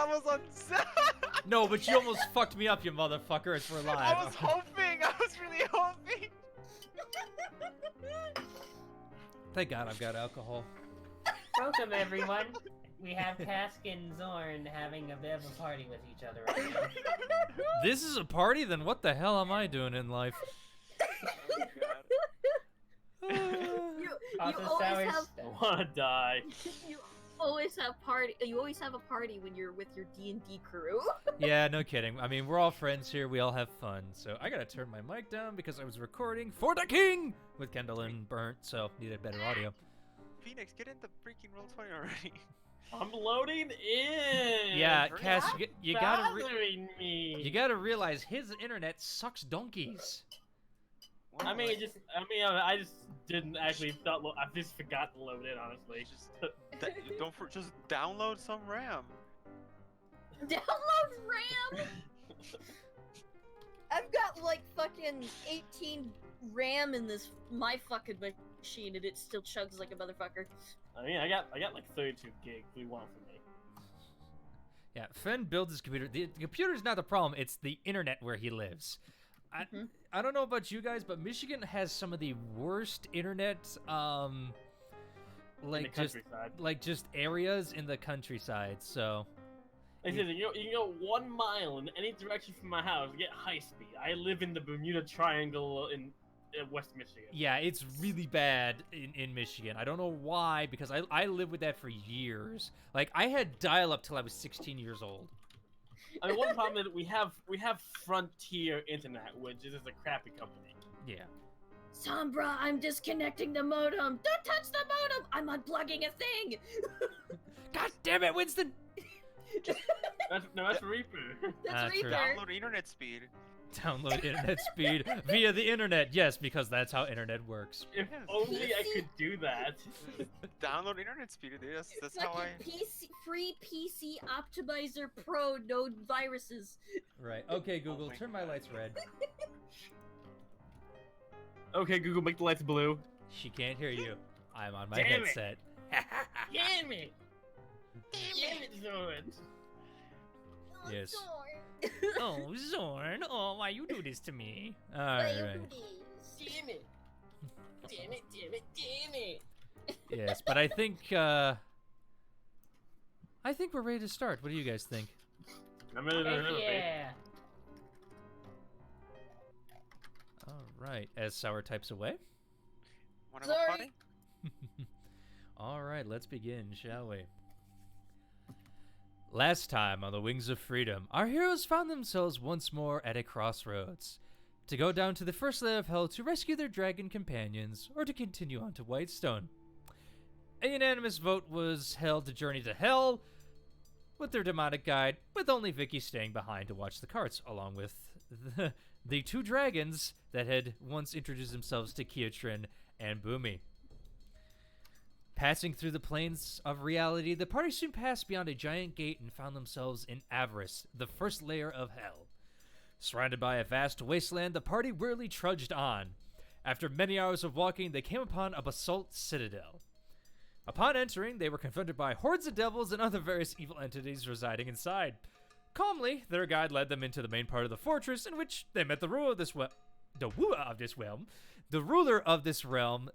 almost on. No, but you almost fucked me up, you motherfucker. It's for live. I was hoping. I was really hoping. Thank God I've got alcohol. Welcome, everyone. We have Cask and Zorn having a bit of a party with each other right now. This is a party? Then what the hell am I doing in life? You Also, always sour have. stuff. I wanna die. You always have party. You always have a party when you're with your D&D crew. Yeah, no kidding. I mean, we're all friends here. We all have fun. So I gotta turn my mic down because I was recording for the king with Kendall and Burnt, so needed better audio. Phoenix, get into freaking Roll20 already. I'm loading in. Yeah, hurry Cass, up. you gotta bothering me. you gotta realize his internet sucks donkeys. I mean, I just didn't actually thought. I just forgot to load in, honestly. Just download some RAM. Download RAM. I've got like fucking 18 RAM in this my fucking machine, and it still chugs like a motherfucker. I mean, I got like 32 gigs. What do you want from me? Yeah, Finn builds his computer. The computer's not the problem. It's the internet where he lives. I don't know about you guys, but Michigan has some of the worst internet, like just areas in the countryside. So, Like I said, you can go 1 mile in any direction from my house and get high speed. I live in the Bermuda Triangle in West Michigan. yeah, it's really bad in Michigan. I don't know why, because I lived with that for years. Like, I had dial-up till I was 16 years old. I mean, one problem is we have Frontier Internet, which is just a crappy company. Yeah. Sombra, I'm disconnecting the modem. Don't touch the modem. I'm unplugging a thing. God damn it, Winston! That's Reaper. That's true. Reaper. Download internet speed. Download internet speed via the internet. Yes, because that's how internet works. If only I could do that. Download internet speed, dude. That's how I. Fucking free PC optimizer pro, no viruses. Right. Okay, Google, my turn my lights red. Okay, Google, make the lights blue. She can't hear you. I'm on my Damn it. headset. Damn it! Damn it, Zorn! Yes. Zorn. Oh, Zorn. Oh, why you do this to me? All Why you right. do this? Damn it! Damn it! Damn it! Damn it! Yes, but I think we're ready to start. What do you guys think? I'm ready to Heck remember. yeah. All right. As Sour types away. Wanna go Sorry. party? All right, let's begin, shall we? Last time on the Wings of Freedom, our heroes found themselves once more at a crossroads. To go down to the first layer of hell to rescue their dragon companions, or to continue on to Whitestone. A unanimous vote was held to journey to hell with their demonic guide, with only Vicky staying behind to watch the carts, along with the two dragons that had once introduced themselves to Kiatrin and Boomy. Passing through the planes of reality, the party soon passed beyond a giant gate and found themselves in Avarice, the first layer of hell. Surrounded by a vast wasteland, the party wearily trudged on. After many hours of walking, they came upon a basalt citadel. Upon entering, they were confronted by hordes of devils and other various evil entities residing inside. Calmly, their guide led them into the main part of the fortress, in which they met the ruler of this realm,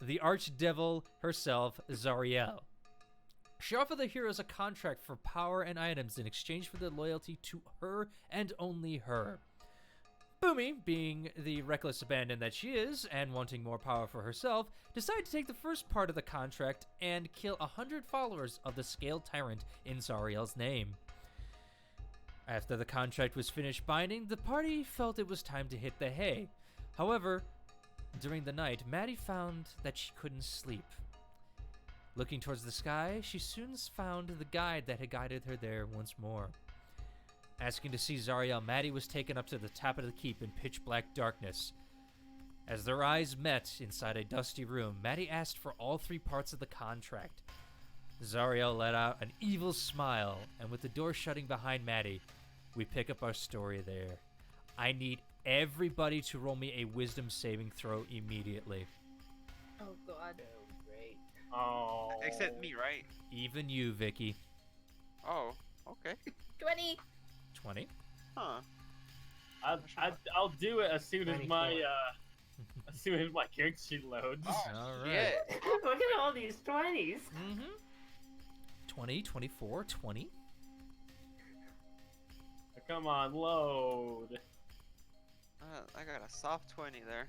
the archdevil herself, Zariel. She offered the heroes a contract for power and items in exchange for their loyalty to her and only her. Boomy, being the reckless abandon that she is, and wanting more power for herself, decided to take the first part of the contract and kill 100 followers of the Scaled Tyrant in Zariel's name. After the contract was finished binding, the party felt it was time to hit the hay. However, during the night, Maddie found that she couldn't sleep. Looking towards the sky, she soon found the guide that had guided her there once more. Asking to see Zariel, Maddie was taken up to the top of the keep in pitch-black darkness. As their eyes met inside a dusty room, Maddie asked for all 3 parts of the contract. Zariel let out an evil smile, and with the door shutting behind Maddie, we pick up our story there. I need everybody to roll me a wisdom saving throw immediately. Oh god. Oh. Except me, right? Even you, Vicky. Oh. Okay. 20. 20. Huh. I'll do it as soon as my 94. as soon as my character sheet loads. Oh, All shit. Look at all these 20s. 20, 24, 20. Come on, load. I got a soft 20 there.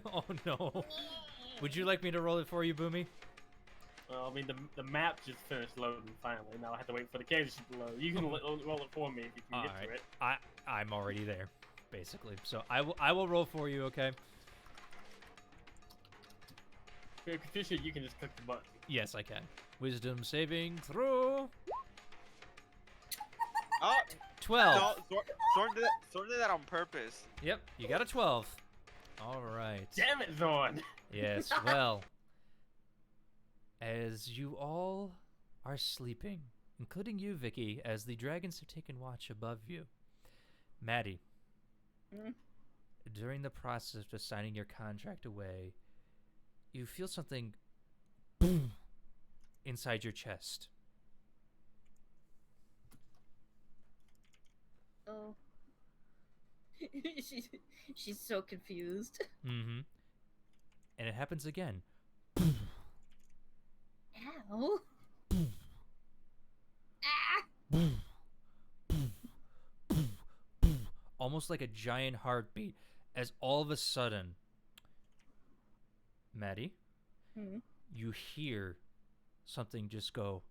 Oh no. Would you like me to roll it for you, Boomy? Well, I mean, the map just finished loading finally. Now I have to wait for the character sheet to load. You can roll it for me if you can get to it. I'm already there, basically. So I will roll for you, okay? If you're sure, you can just click the button. Yes, I can. Wisdom saving throw. Oh, 12. no, Zorn did that on purpose. Yep, you got a 12. All right. Damn it, Zorn! Yes, well, as you all are sleeping, including you, Vicky, as the dragons have taken watch above you, Maddie, during the process of signing your contract away, you feel something boom inside your chest. Oh. She's so confused. Mm-hmm. And it happens again. Ow. Ah! Almost like a giant heartbeat, as all of a sudden, Maddie, you hear something just go,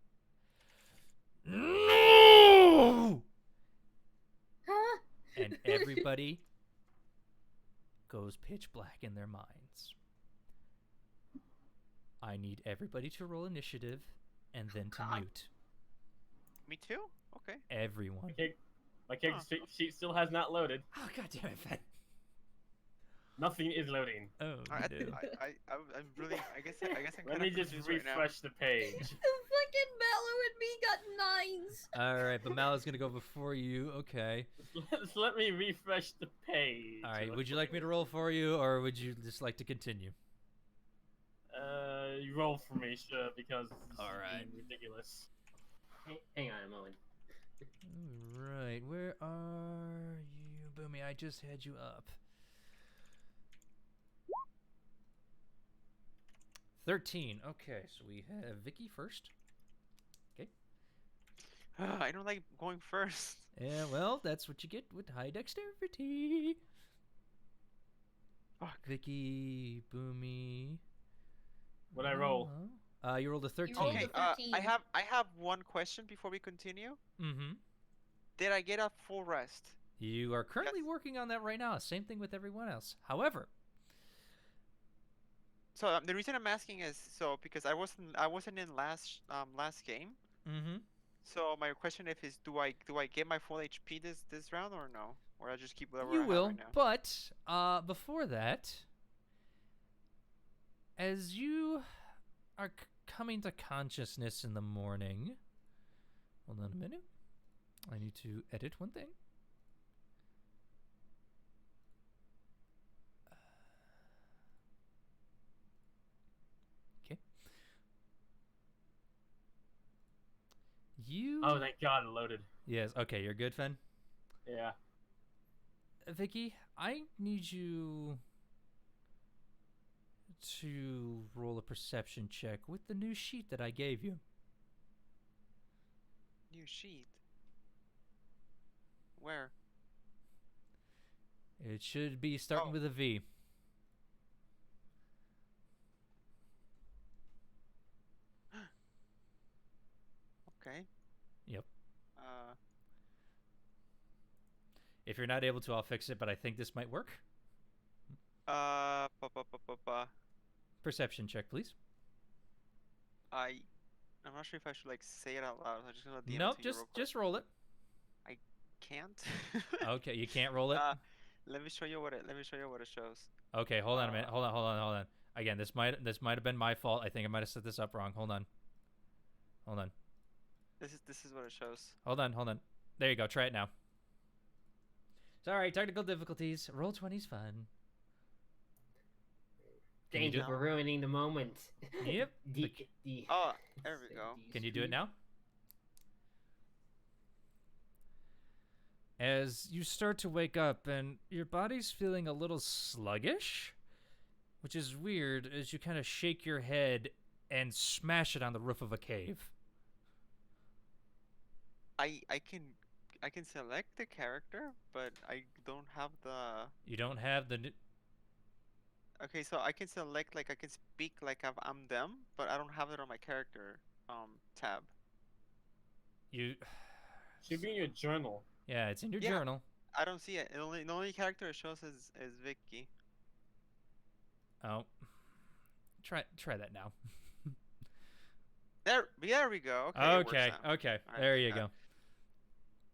"No!" Huh? And everybody goes pitch black in their minds. I need everybody to roll initiative and then to God. mute. Me too? Okay. Everyone. My character sheet still has not loaded. Oh, God damn it, Fed. Nothing is loading. Oh, I'm really. I guess I'm Let kind me of just confused right now. refresh the page. Fucking Mallow and me got 9s. All right, but Mal's going to go before you. Okay. Let me refresh the page. All right, would you like me to roll for you, or would you just like to continue? You roll for me, sure, because this is All right. being ridiculous. Hang on a moment. All right, where are you, Boomy? I just had you up. 13. Okay, so we have Vicky first. Okay. I don't like going first. Yeah, well, that's what you get with high dexterity. Fuck. Vicky, Boomy. What'd I roll? You rolled a 13. rolled Okay. a 13. I have one question before we continue. Mm-hmm. Did I get a full rest? You are currently Yes. working on that right now. Same thing with everyone else. However, So the reason I'm asking is because I wasn't in last game. mm-hmm. So my question is do I get my full HP this round or no? Or I just keep whatever I You have will, right now? but before that, as you are coming to consciousness in the morning, hold on a minute. I need to edit one thing. Okay. You. Oh, thank God it loaded. Yes. Okay, you're good, Fen. Yeah. Vicky, I need you to roll a perception check with the new sheet that I gave you. New sheet. Where? It should be starting Oh. with a V. Okay. Yep. Uh. If you're not able to, I'll fix it, but I think this might work. Uh. Perception check, please. I'm not sure if I should like say it out loud. I'm just gonna DM Nope, it to you real quick. just roll it. Can't. Okay, you can't roll it. Let me show you what it shows. Okay, hold on a minute. Hold on. Again, this might have been my fault. I think I might have set this up wrong. Hold on. This is what it shows. Hold on. There you go. Try it now. Sorry, technical difficulties. Roll 20's fun. Can you Thank do you it? for ruining the moment. Yep. Oh, there we go. Can you do it now? As you start to wake up and your body's feeling a little sluggish, which is weird as you kind of shake your head and smash it on the roof of a cave. I can select the character, but I don't have the. You don't have the Okay, so I can select like I can speak like I'm them, but I don't have it on my character tab. you Should be in your journal. Yeah, it's in your Yeah. journal. I don't see it. The only character it shows is Vicky. Oh. Try that now. There we go. Okay. It works Okay. now. Okay. Alright, There you go.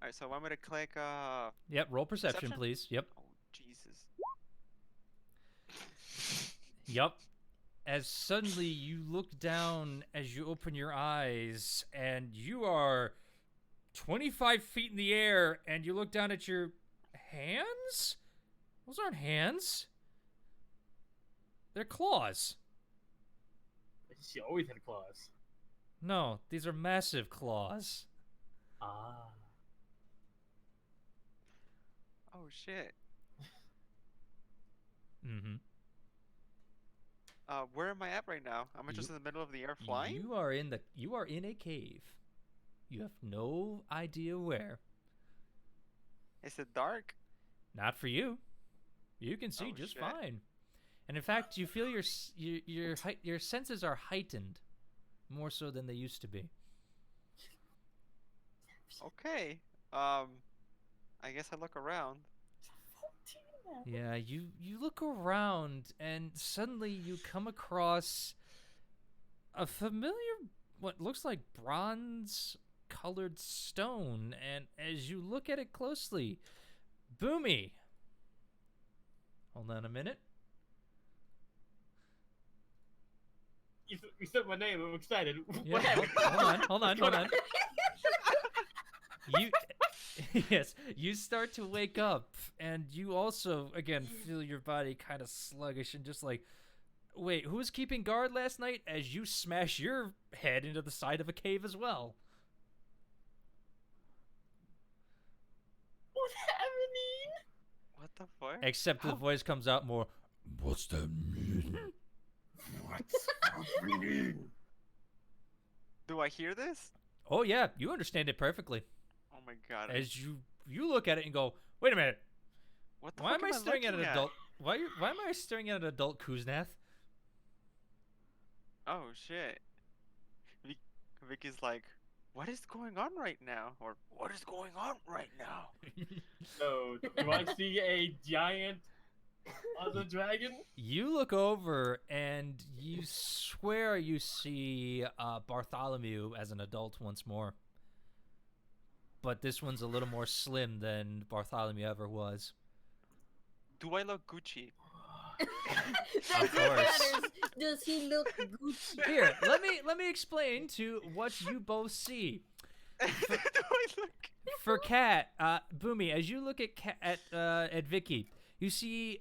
Alright, so I'm gonna click Yep, roll perception, Perception? please. Yep. Oh Jesus. Yup. As suddenly you look down as you open your eyes, and you are 25 feet in the air, and you look down at your hands? Those aren't hands. They're claws. She always had claws. No, these are massive claws. Ah. Oh shit. Mm-hmm. Where am I at right now? Am I just in the middle of the air flying? You are in a cave. You have no idea where. Is it dark? Not for you. You can see Oh, just shit. fine. And in fact, you feel your senses are heightened more so than they used to be. Okay. I guess I look around. Yeah, you look around and suddenly you come across a familiar what looks like bronze colored stone, and as you look at it closely, Boomy. Hold on a minute. You said my name. I'm excited. Yeah, What happened? hold on. You yes, you start to wake up, and you also again feel your body kind of sluggish and just like, wait, who was keeping guard last night? As you smash your head into the side of a cave as well. What's happening? What the fuck? Except the voice comes out more. What's that mean? What's happening? Do I hear this? Oh yeah, you understand it perfectly. Oh my god. As you look at it and go, wait a minute. What the Why fuck am I staring at an looking adult? Why am I staring at an adult Kuznath? Oh shit. Vicky's like, what is going on right now? Or what is going on right now? So, do I see a giant other dragon? You look over and you swear you see Bartholomew as an adult once more. But this one's a little more slim than Bartholomew ever was. Do I look Gucci? That's Of what course. matters. Does he look Gucci? Here, let me explain to what you both see. Do I look? For Kat, Boomy, as you look at Vicky, you see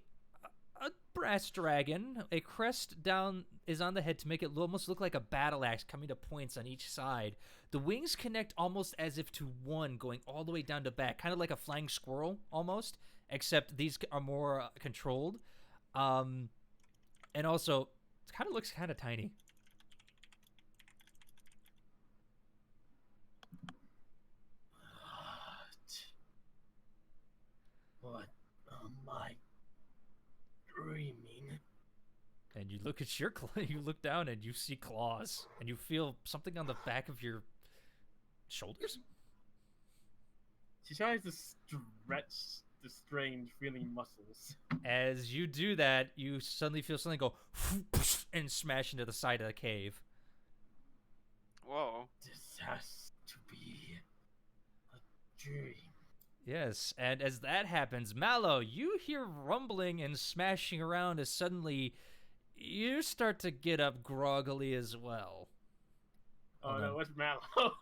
a brass dragon. A crest down is on the head to make it almost look like a battle axe coming to points on each side. The wings connect almost as if to one, going all the way down to back, kind of like a flying squirrel almost, except these are more controlled. And also, it kind of looks kind of tiny. What am I dreaming? And you look at your you look down and you see claws, and you feel something on the back of your shoulders. She tries to stretch the strange feeling muscles. As you do that, you suddenly feel something go and smash into the side of the cave. Whoa. This has to be a dream. Yes, and as that happens, Mallow, you hear rumbling and smashing around as suddenly you start to get up groggily as well. Oh Hold no, on. what's Mallow?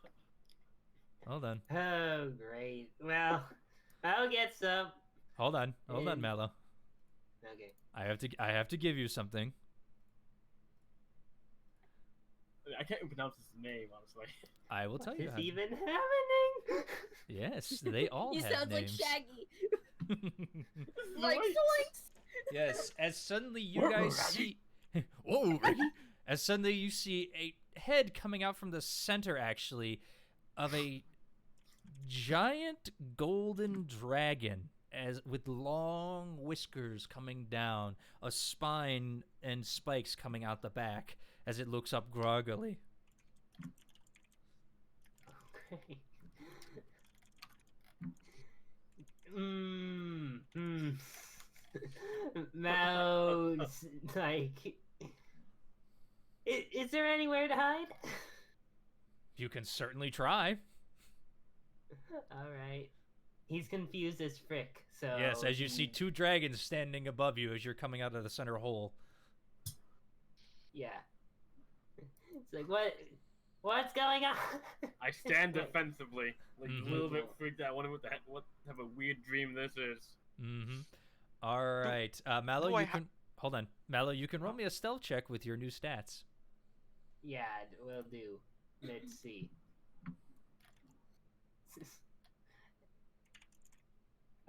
Hold on. Oh, great. Well, I'll get some. Hold on, And- Mallow. Okay. I have to give you something. I can't even pronounce his name, honestly. I will tell What you. is how- even happening? Yes, they all He have sounds like names. Shaggy. This Like voice. zoinks! Yes, as suddenly you Whoa, guys Raggy. see. Whoa, Raggy! As suddenly you see a head coming out from the center, actually, of a giant golden dragon, as with long whiskers coming down, a spine and spikes coming out the back as it looks up groggily. Okay. Mmm. Mouse. Like. Is there anywhere to hide? You can certainly try. Alright. He's confused as frick, so. Yes, as you see he- 2 dragons standing above you as you're coming out of the center hole. Yeah. It's like, what's going on? I stand Wait. defensively, like Mhm. a little bit freaked out, wondering what type of weird dream this is. Mm-hmm. All right, Mallow, do I you ha- can hold on. Mallow, you can roll me a stealth check with your new stats. Yeah, will do. Let's see.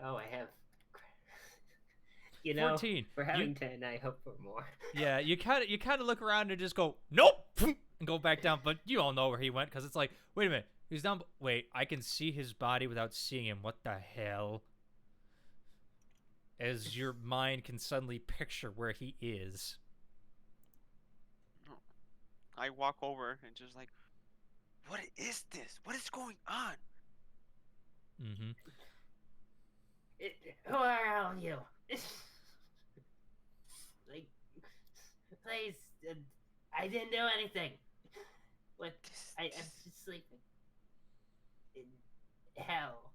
Oh, I have. You know, 14. for having 10, I hope for more. Yeah, you kind of look around and just go nope, and go back down. But you all know where he went because it's like, wait a minute, he's down. Wait, I can see his body without seeing him. What the hell? As your mind can suddenly picture where he is. I walk over and just like, what is this? What is going on? Mm-hmm. Who are all of you? Like, please, I didn't do anything. What? I'm just sleeping. In hell.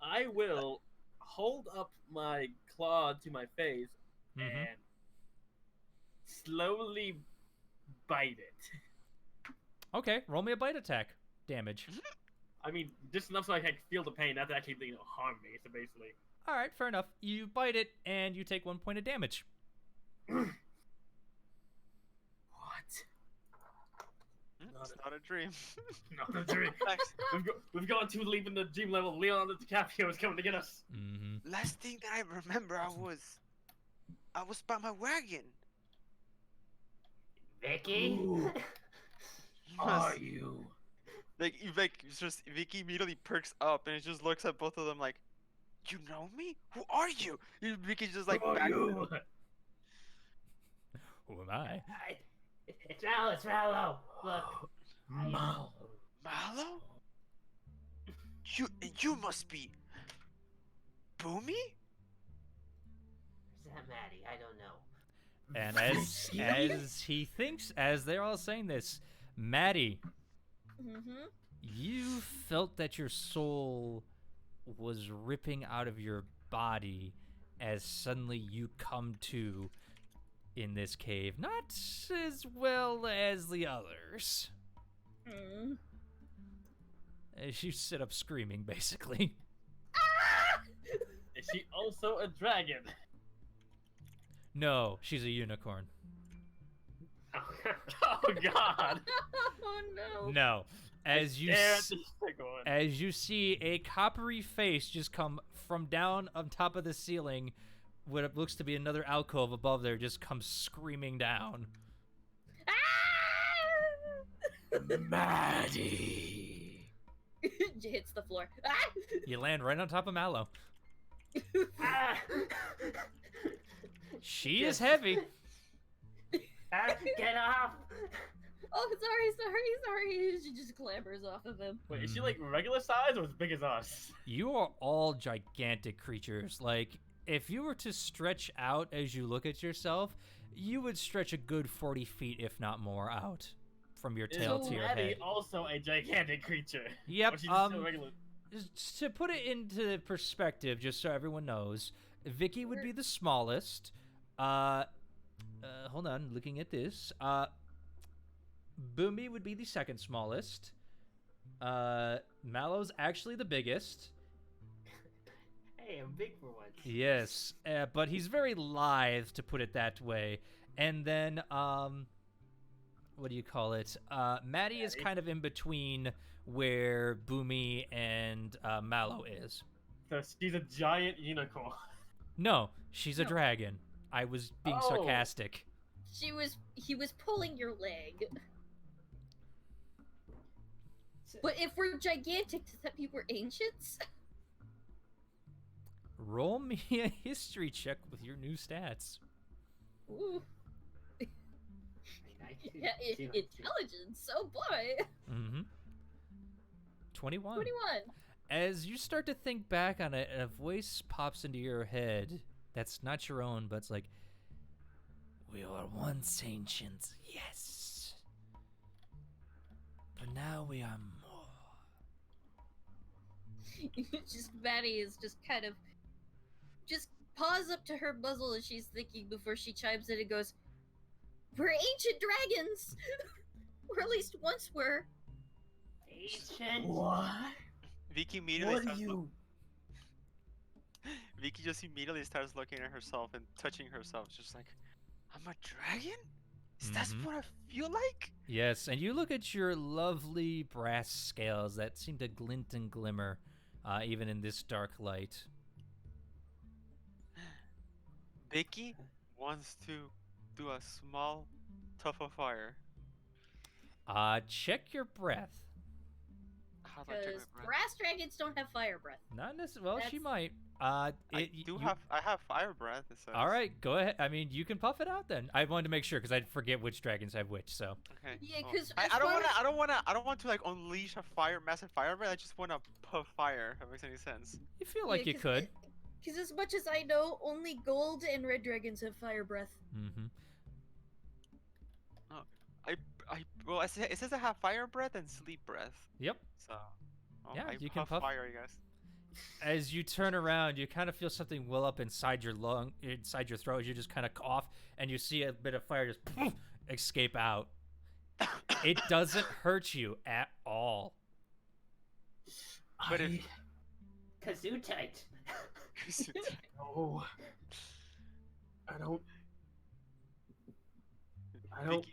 I will hold up my claw to my face Mhm. and slowly bite it. Okay, roll me a bite attack damage. I mean, just enough so I can feel the pain, not to actually, harm me. So basically, All right, fair enough. You bite it and you take 1 point of damage. what? It's not a dream. No, the dream. Thanks. We've gone too deep in the dream level. Leonardo DiCaprio is coming to get us. Mm-hmm. Last thing that I remember, I was by my wagon. Vicky? Who He are was- you? Like, it's just Vicky immediately perks up and it just looks at both of them like, you know me? Who are you? And Vicky's just like, Who are back- you? Who am I? It's Mallow. Look. Mal. Mallow? You must be Boomy? Is that Maddie? I don't know. And as he thinks, as they're all saying this, Maddie, Mm-hmm. you felt that your soul was ripping out of your body as suddenly you come to in this cave. Not as well as the others. Mm. As you sit up screaming, basically. Is she also a dragon? No, she's a unicorn. Oh God! Oh no. No. As you Stare at s- the second one. as you see a coppery face just come from down on top of the ceiling, what looks to be another alcove above there, just comes screaming down. Maddie. Hits the floor. Ah! You land right on top of Mallow. Ah! She is heavy. Get off! Oh, sorry. She just clambers off of him. Wait, is she like regular size or as big as us? You are all gigantic creatures. Like, if you were to stretch out as you look at yourself, you would stretch a good 40 feet, if not more, out from your tail Is to your Maddie head. also a gigantic creature? Yep. Or she's just still regular? To put it into perspective, just so everyone knows, Vicky would be the smallest. Hold on, looking at this. Boomy would be the second smallest. Mallow's actually the biggest. Hey, I'm big for once. Yes, but he's very lithe, to put it that way. And then what do you call it? Maddie is Maddie? kind of in between where Boomy and Mallow is. So she's a giant unicorn. No, she's a No. dragon. I was being Oh. sarcastic. He was pulling your leg. But if we're gigantic, does that mean we're ancients? Roll me a history check with your new stats. Ooh. Yeah, intelligence. Oh boy. Mm-hmm. 21. 21. As you start to think back on it, a voice pops into your head that's not your own, but it's like, we were once ancients, yes. But now we are more. Just Maddie is just kind of just paws up to her muzzle as she's thinking before she chimes in and goes, "We're ancient dragons, or at least once were." Ancient. What? Vicky immediately What are starts you? Vicky just immediately starts looking at herself and touching herself, just like, I'm a dragon? Is that Mhm. what I feel like? Yes, and you look at your lovely brass scales that seem to glint and glimmer, even in this dark light. Vicky wants to do a small tuff of fire. Check your breath. How do I check Because my breath? brass dragons don't have fire breath. Not necessarily. Well, she That's- might. I You- have fire breath. It says. All right, go ahead. I mean, you can puff it out then. I wanted to make sure because I forget which dragons have which. So Okay. Yeah, well, 'cause I as don't far wanna. as- I don't want to like unleash a massive fire breath. I just wanna puff fire. If that makes any sense. you feel like you could. Because as much as I know, only gold and red dragons have fire breath. Mm-hmm. Well, it says I have fire breath and sleep breath. Yep. So. Yeah, I you can puff puff. fire, I guess. As you turn around, you kind of feel something well up inside your inside your throat. You just kind of cough, and you see a bit of fire just poof, escape out. It doesn't hurt you at all. But if- Kazoo tight. No. I don't.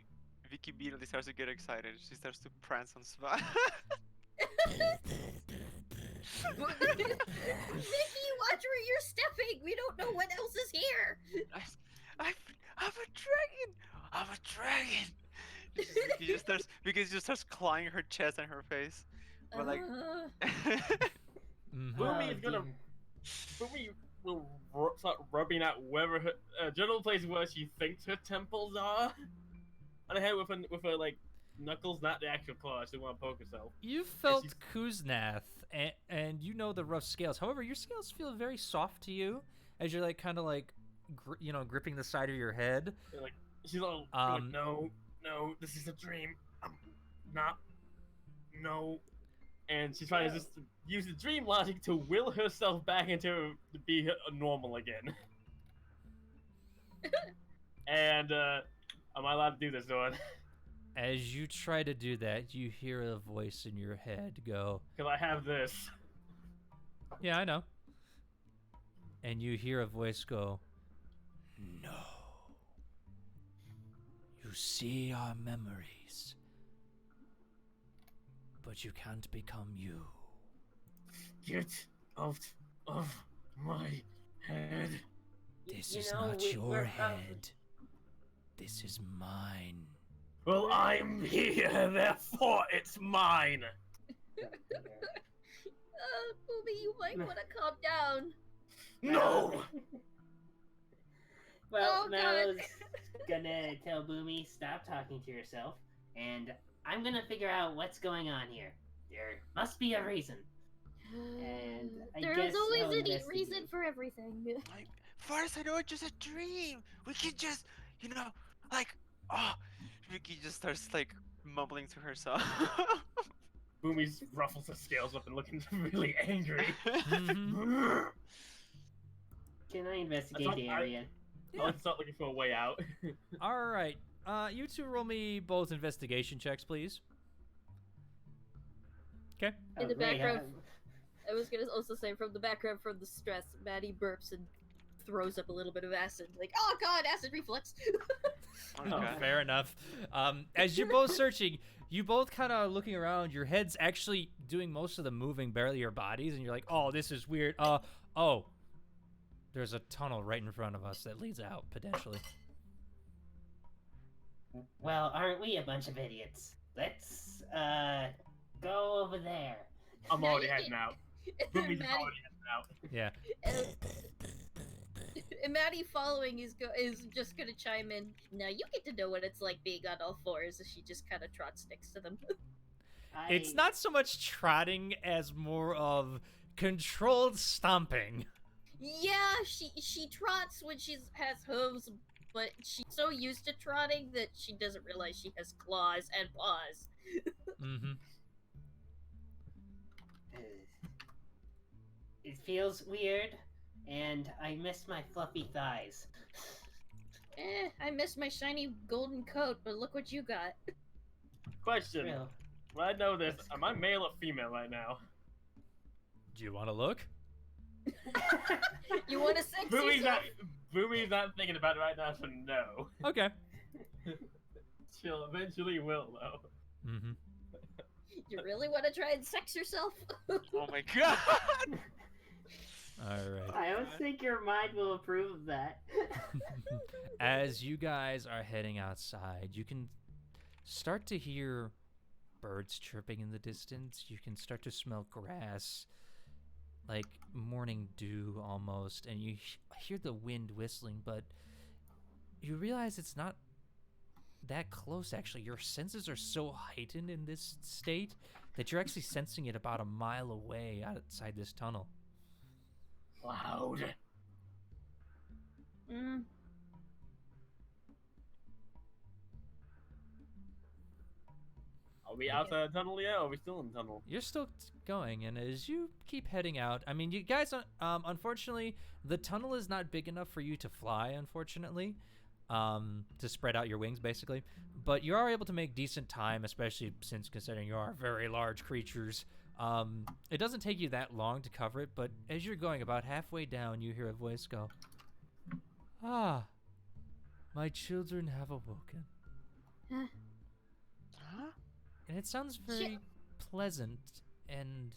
Vicky immediately starts to get excited. She starts to prance on spot. Mickey, watch where you're stepping! We don't know what else is here! I'm a dragon! I'm a dragon! Vicky just starts clawing her chest and her face. But like. Mhm. Boomy is gonna. Boomy will start rubbing at wherever her general place where she thinks her temples are. On her head with her like knuckles, not the actual claws. She want to poke herself. You felt she's- Kuznath, and you know the rough scales. However, your scales feel very soft to you as you're like kind of like, gripping the side of your head. And, like she's all Um, no, this is a dream. I'm not. No. And she's trying to just use the dream logic to will herself back into to be normal again. And am I allowed to do this, Zorn? As you try to do that, you hear a voice in your head go, Because I have this. "Yeah, I know." And you hear a voice go, "No. You see our memories, but you can't become you." Get out of my head. This You is know, not your we're head. This is mine. Well, I'm here, therefore it's mine. Booby, you might want to calm down. No. Well, Oh, God. Mallow's gonna tell Boomy, stop talking to yourself, and I'm gonna figure out what's going on here. There must be a reason. And I There's guess always I'll a investigate. reason for everything. Like, first I know it's just a dream. We can just, like, oh. Vicky just starts like mumbling to herself. Boomy's ruffles her scales up and looking really angry. Mhm. Can I investigate thought the I- area? I like to start looking for a way out. All right. You two roll me both investigation checks, please. Okay. In the great, background- I was gonna also say, from the background, from the stress, Maddie burps and throws up a little bit of acid. Like, oh god, acid reflux. Okay. Fair enough. As you're both searching, you both kind of looking around. Your head's actually doing most of the moving, barely your bodies, and you're like, "Oh, this is weird." Oh, there's a tunnel right in front of us that leads out potentially. Well, aren't we a bunch of idiots? Let's go over there. I'm No, already you heading can't. out. And Boomy's Maddie, already heading out. Yeah. and Maddie following is just gonna chime in. Now you get to know what it's like being on all fours as she just kind of trots next to them. It's not so much trotting as more of controlled stomping. Yeah, she trots when she has hooves, but she's so used to trotting that she doesn't realize she has claws and paws. Mm-hmm. It feels weird, and I miss my fluffy thighs. I miss my shiny golden coat, but look what you got. Question. True. Well, I know this. Am I male or female right now? Do you want to look? You want to sex Boomy's yourself? not thinking about it right now, so no. Okay. She'll eventually will, though. Mm-hmm. You really want to try and sex yourself? Oh my god! All right. I don't think your mind will approve of that. As you guys are heading outside, you can start to hear birds chirping in the distance. You can start to smell grass, like morning dew almost, and you hear the wind whistling, but you realize it's not that close actually. Your senses are so heightened in this state that you're actually sensing it about a mile away outside this tunnel. Loud. Mm. Are we outside the tunnel yet, or are we still in the tunnel? You're still going, and as you keep heading out, I mean, you guys, unfortunately, the tunnel is not big enough for you to fly, unfortunately, to spread out your wings, basically. But you are able to make decent time, especially since considering you are very large creatures. It doesn't take you that long to cover it, but as you're going about halfway down, you hear a voice go, "Ah, my children have awoken." Huh? And it sounds very pleasant and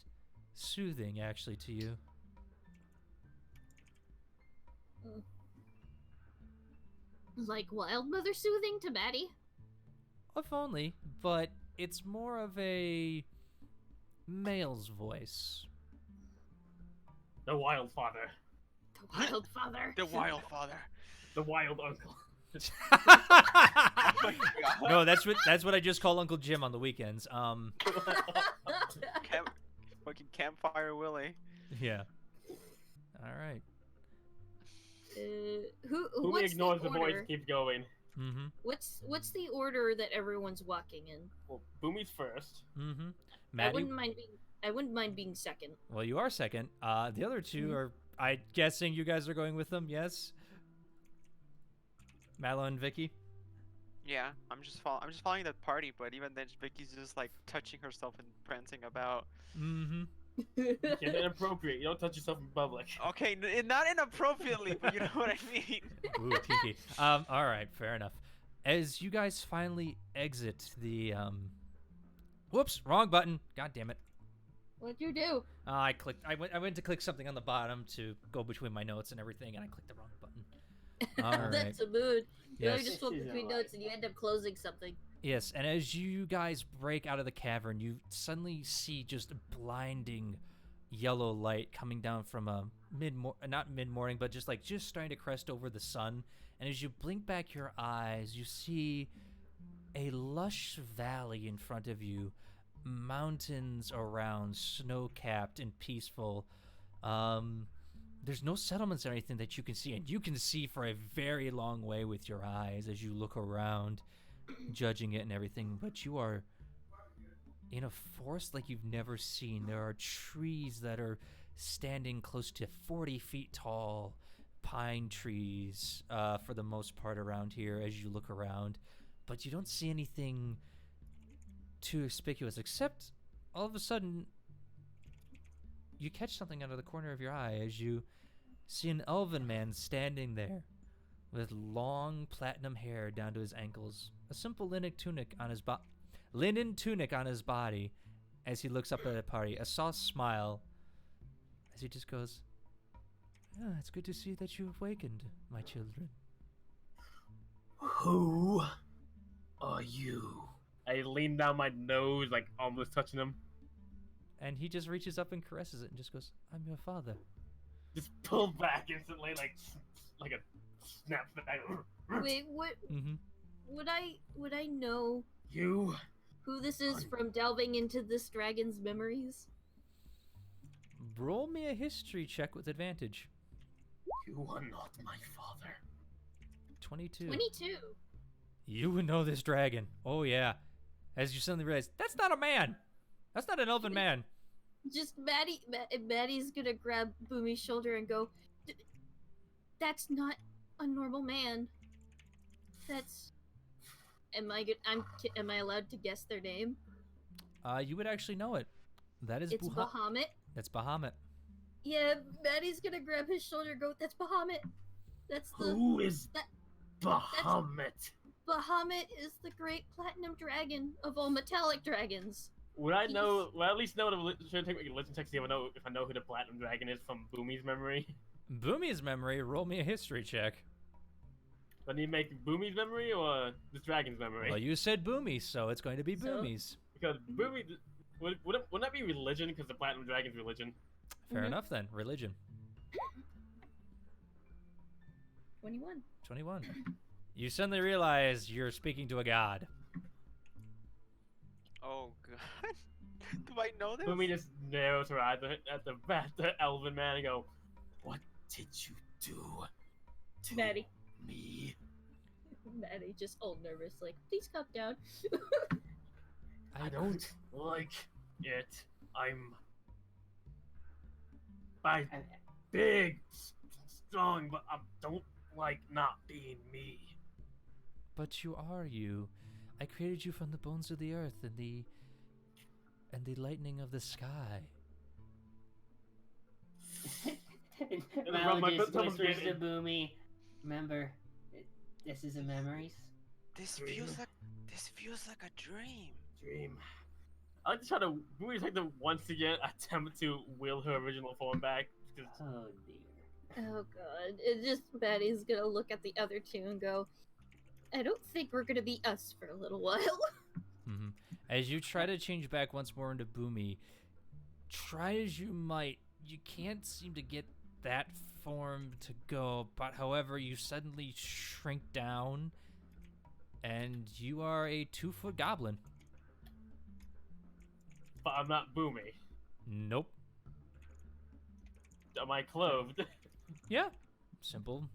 soothing, actually, to you. Like wild mother soothing to Maddie? If only, but it's more of a male's voice. The wild father. The wild father. The wild father. The wild uncle. Oh my god. No, that's what I just call Uncle Jim on the weekends. Fucking Campfire Willie. Yeah. All right. Who What's ignores the the voice order? and keeps going. Mm-hmm. What's the order that everyone's walking in? Well, Boomy's first. Mm-hmm. I Maddie. wouldn't mind being second. Well, you are second. The other two are. I'm guessing you guys are going with them. Yes. Mallow and Vicky. Yeah, I'm just following that party, but even then, Vicky's just like touching herself and prancing about. Mm-hmm. It's inappropriate. You don't touch yourself in public. Okay, not inappropriately, but you know what I mean. Ooh, kinky. All right, fair enough. As you guys finally exit the whoops, wrong button. God damn it. What'd you do? I clicked. I went to click something on the bottom to go between my notes and everything, and I clicked the wrong button. All right. That's a mood. You know, Yes. you just flip between notes and you end up closing something. Yes, and as you guys break out of the cavern, you suddenly see just blinding yellow light coming down from a not mid-morning, but just starting to crest over the sun. And as you blink back your eyes, you see a lush valley in front of you, mountains around, snow-capped and peaceful. There's no settlements or anything that you can see, and you can see for a very long way with your eyes as you look around, judging it and everything, but you are in a forest like you've never seen. There are trees that are standing close to 40 feet tall, pine trees for the most part around here as you look around, but you don't see anything too conspicuous, except all of a sudden you catch something out of the corner of your eye as you see an elven man standing there with long platinum hair down to his ankles, a simple linen tunic on his body. As he looks up at the party, a soft smile as he just goes, "Ah, it's good to see that you've awakened, my children." Who are you? I lean down my nose, like almost touching him. And he just reaches up and caresses it and just goes, "I'm your father." Just pull back instantly, like a snap back. Wait, what? Mm-hmm. Would I know You. who this is from delving into this dragon's memories? Roll me a history check with advantage. You are not my father. 22. 22. You would know this dragon. Oh, yeah. As you suddenly realize, that's not a man. That's not an elven man. Just Maddie's gonna grab Boomy's shoulder and go, "That's not a normal man. That's." Am I allowed to guess their name? You would actually know it. That is It's Bahamut. That's Bahamut. Yeah, Maddie's gonna grab his shoulder and go, "That's Bahamut. That's the Who is that- Bahamut? Bahamut is the great platinum dragon of all metallic dragons." Would I know? Would I at least know should I take a religion check to see if I know who the platinum dragon is from Boomy's memory? Boomy's memory, roll me a history check. Do I need to make Boomy's memory or this dragon's memory? Well, you said Boomy, so it's going to be So? Boomy's. Because Boomy wouldn't that be religion? Because the platinum dragon's religion. Fair Mhm. enough then. Religion. 21. 21. You suddenly realize you're speaking to a god. Oh god. Do I know this? Boomy just narrows her eyes at the elven man and go, "What did you do to Maddie. me?" Maddie just all nervous, like, "Please calm down." I don't like it. I'm big, strong, but I don't like not being me. But you are you. I created you from the bones of the earth and the lightning of the sky. Malo just someone's whispers to getting- Boomy, "Remember, this is a memories." This Dream. feels like a dream. Dream. I like to try to. Boomy's like to once again attempt to will her original form back. Because Oh dear. Oh god. It just Maddie's gonna look at the other two and go, "I don't think we're gonna be us for a little while." Mm-hmm. As you try to change back once more into Boomy, try as you might, you can't seem to get that form to go. But however, you suddenly shrink down, and you are a 2-foot goblin. but I'm not Boomy. Nope. Am I clothed? Yeah. Simple.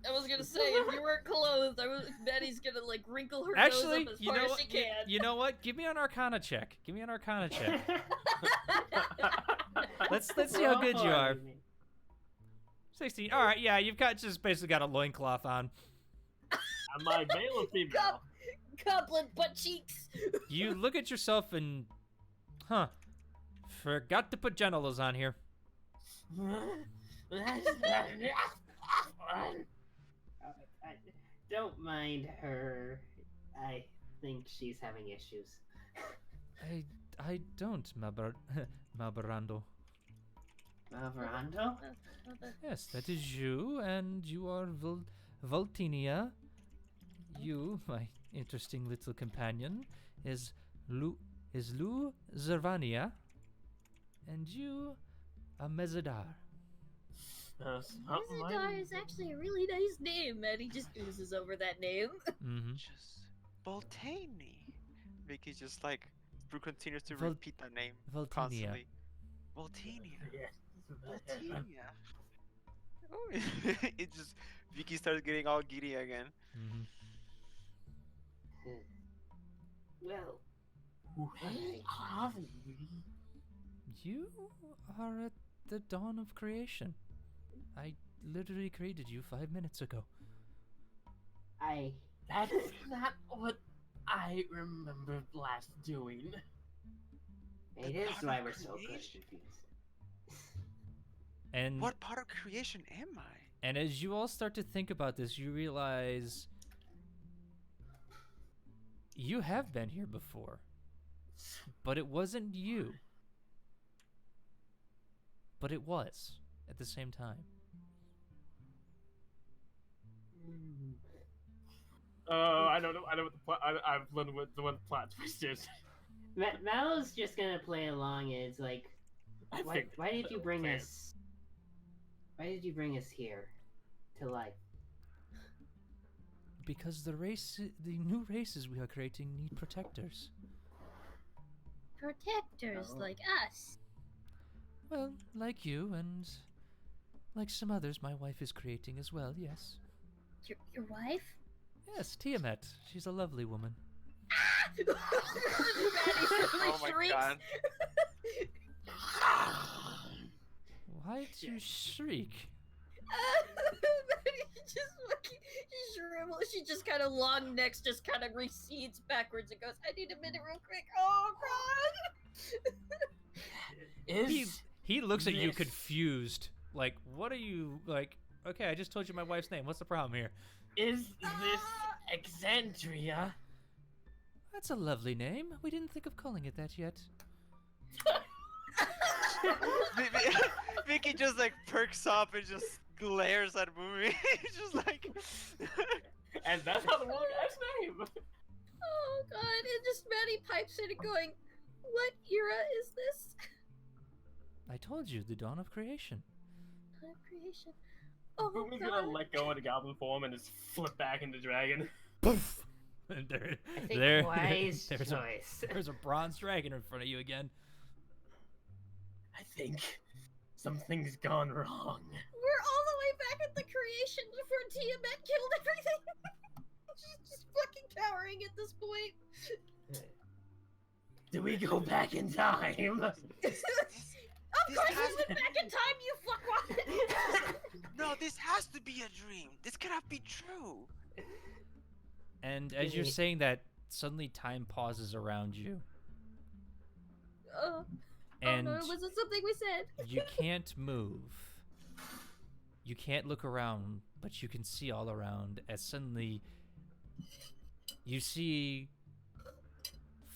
I was gonna say, if you weren't clothed, Maddie's gonna like wrinkle her Actually, nose up as you far know as what? she can. You know what? Give me an Arcana check. Give me an Arcana check. Let's see how good you are. 16. All right. Yeah, you've got just basically got a loincloth on. Am I male or female? Goblin butt cheeks. You look at yourself and, forgot to put genitals on here. Don't mind her. I think she's having issues. I don't, Malbarando. Malvarando? Yes, that is you, and you are Voltinia. You, my interesting little companion, is Lu Zervania, and you, a Mezadar. Mizadar is actually a really nice name. Maddie just oozes over that name. Mm-hmm. Just Voltani. Vicky just like continues to Vol- repeat that name Voltinia. constantly. Voltinia. Voltinia. Oh, it just Vicky starts getting all giddy again. Mm-hmm. Well, Where are we? You are at the dawn of creation. I literally created you 5 minutes ago. That's not what I remember last doing. it is why we're so good creation. confused. And What part of creation am I? and as you all start to think about this, you realize you have been here before, but it wasn't you. But it was at the same time. I don't know. I know what the plot. I've learned what the plot twist is. Mallow's just gonna play along. And it's like, I why think did that's you the bring plan. us? Why did you bring us here, to life? Because the new races we are creating need protectors. Protectors Oh. like us. Well, like you and like some others my wife is creating as well, yes. Your wife? Yes, Tiamat. She's a lovely woman. Oh my god. Why'd you shriek? She just kind of long necks just kind of recedes backwards and goes, I need a minute real quick. Oh god. He looks at you this- confused. Like, what are you, like, okay, I just told you my wife's name. What's the problem here? Is this Exandria? That's a lovely name. We didn't think of calling it that yet. Vicky just like perks up and just glares at Boomy. Just like. And that's how the one guy's name. Oh god. And just Maddie pipes in and going, what era is this? I told you, the dawn of creation. Time of creation. Oh Boomy's god. gonna let go of the goblin form and just flip back into dragon. Poof! And there, I think there, wise there's choice. there's a bronze dragon in front of you again. I think something's gone wrong. We're all the way back at the creation before Tiamat killed everything. She's just fucking cowering at this point. Do we go back in time? Of This course has- we went back in time, you fuckwad! No, this has to be a dream. This cannot be true. And as you're saying that, suddenly time pauses around you. And oh no, was it something we said? you can't move. You can't look around, but you can see all around as suddenly you see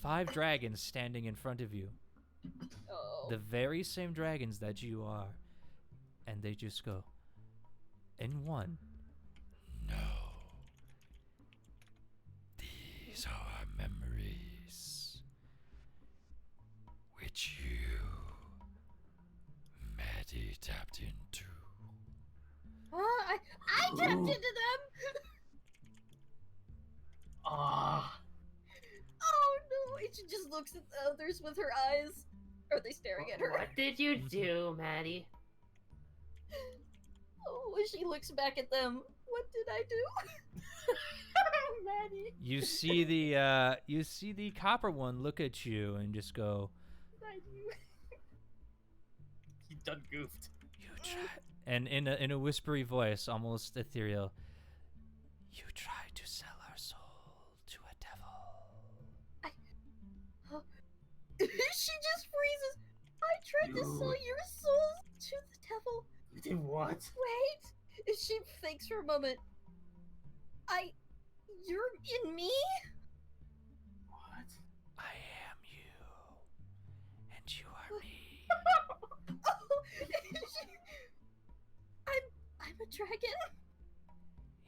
5 dragons standing in front of you. Oh. The very same dragons that you are. And they just go, and one, no. These are our memories, which you, Maddie, tapped into. I tapped into them! Ah, Oh no! And she just looks at the others with her eyes. Are they staring at her? What did you do, Maddie? Oh, and she looks back at them. What did I do? Maddie, You see the copper one look at you and just go, what did I do? he done goofed. you try, and in a whispery voice, almost ethereal, you tried to sell our soul to a devil. She just freezes. I tried to sell You- your souls to the devil. You did what? Wait. And she thinks for a moment. You're in me? What? I am you, and you are me. Oh, I'm a dragon.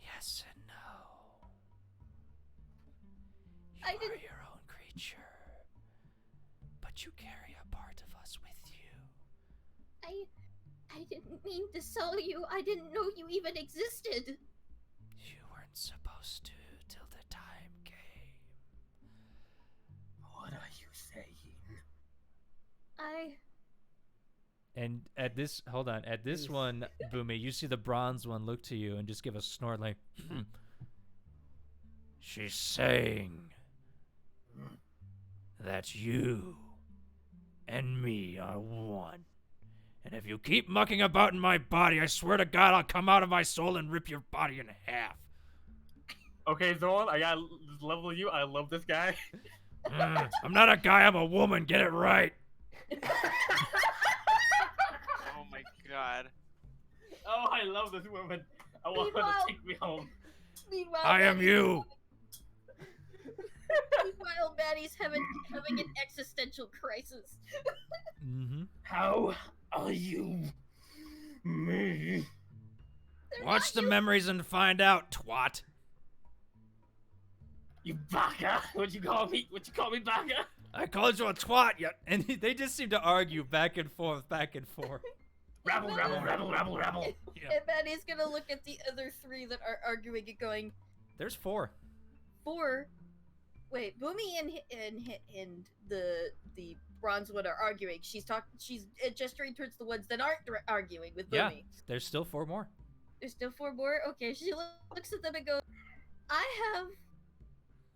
Yes and no. You I are didn't- your own creature, but you carry a part of us with you. I didn't mean to sell you. I didn't know you even existed. You weren't supposed to till the time came. What are you saying? And at this, hold on, at this Oof. one, Boomy, you see the bronze one look to you and just give a snort like, she's saying that you and me are one. And if you keep mucking about in my body, I swear to God, I'll come out of my soul and rip your body in half. Okay, Zorn, I gotta level you. I love this guy. I'm not a guy, I'm a woman, get it right. Oh my god. Oh, I love this woman. I want her to Meanwhile- take me home. Meanwhile, I am Maddie's you. Meanwhile, Maddie's having an existential crisis. Mm-hmm. How are you? Me. They're Watch not the you. memories and find out, twat. You baka? What you call me? What you call me, baka? I called you a twat, yet, and they just seem to argue back and forth, back and forth. Rabble, rabble, rabble, rabble, rabble. Yeah. And Maddie's gonna look at the other three that are arguing and going, There's 4. 4. Wait, Boomy and the bronze one are arguing. She's gesturing towards the ones that aren't arguing with Yeah. Boomy. There's still 4 more. There's still 4 more? Okay, she looks at them and goes, I have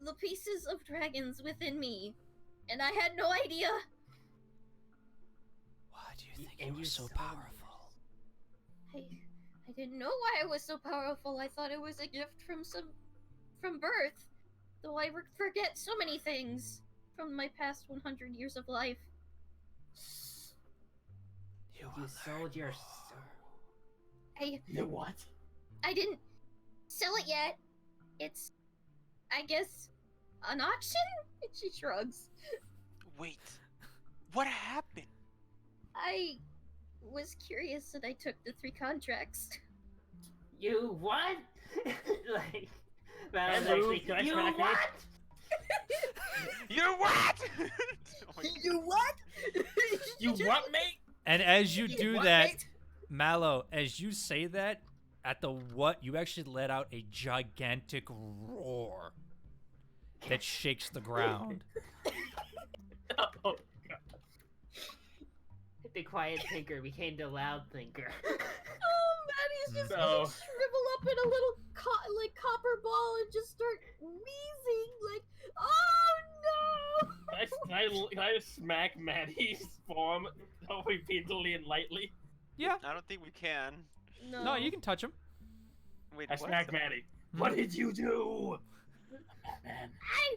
the pieces of dragons within me, and I had no idea. Why do you think And you were you so saw powerful? I didn't know why I was so powerful. I thought it was a gift from birth. Though I forget so many things from my past 100 years of life. You, You will sold learn your more. soul. You what? I didn't sell it yet. It's, I guess, an auction? She shrugs. Wait. What happened? I was curious and I took the 3 contracts. You what? Like, that was Hello, actually, can I you smack what? You what? Oh my You what? You what, mate? And as you do what, that, mate? Mallow, as you say that, at the what, you actually let out a gigantic roar that shakes the ground. Oh, The quiet thinker became the loud thinker. Oh, Maddie's just So- gonna shrivel up in a little copper ball and just start wheezing like, oh no! can I just smack Maddie's form repeatedly and lightly? Yeah. I don't think we can. No, you can touch him. Wait, I what? smack Maddie. What did you do? Batman. I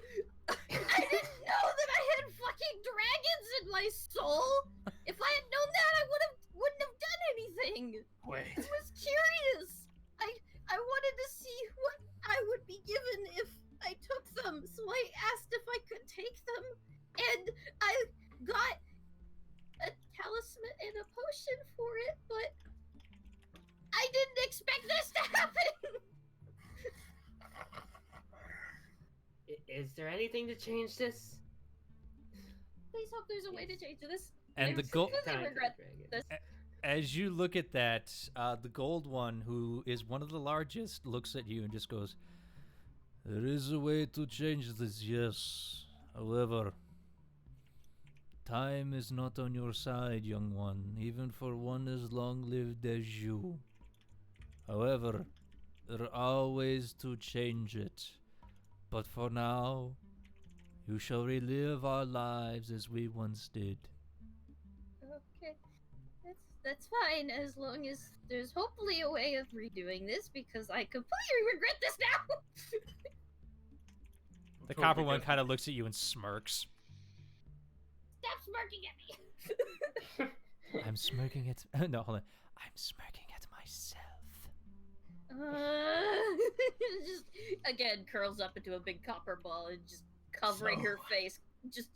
didn't know that I had fucking dragons in my soul. If I had known that, I wouldn't have done anything. Wait. I was curious. I wanted to see what I would be given if I took them, so I asked if I could take them, and I got a talisman and a potion for it, but I didn't expect this to happen. Is there anything to change this? Please hope there's a way to change this. And the gold, I regret this. as you look at that, the gold one, who is one of the largest, looks at you and just goes, "There is a way to change this, yes. However, time is not on your side, young one, even for one as long-lived as you. However, there are ways to change it. But for now, you shall relive our lives as we once did." Okay, that's fine as long as there's hopefully a way of redoing this because I completely regret this now. The copper one kind of looks at you and smirks. Stop smirking at me. I'm smirking at... No, hold on. I'm smirking at myself. Just again curls up into a big copper ball and just covering her face, just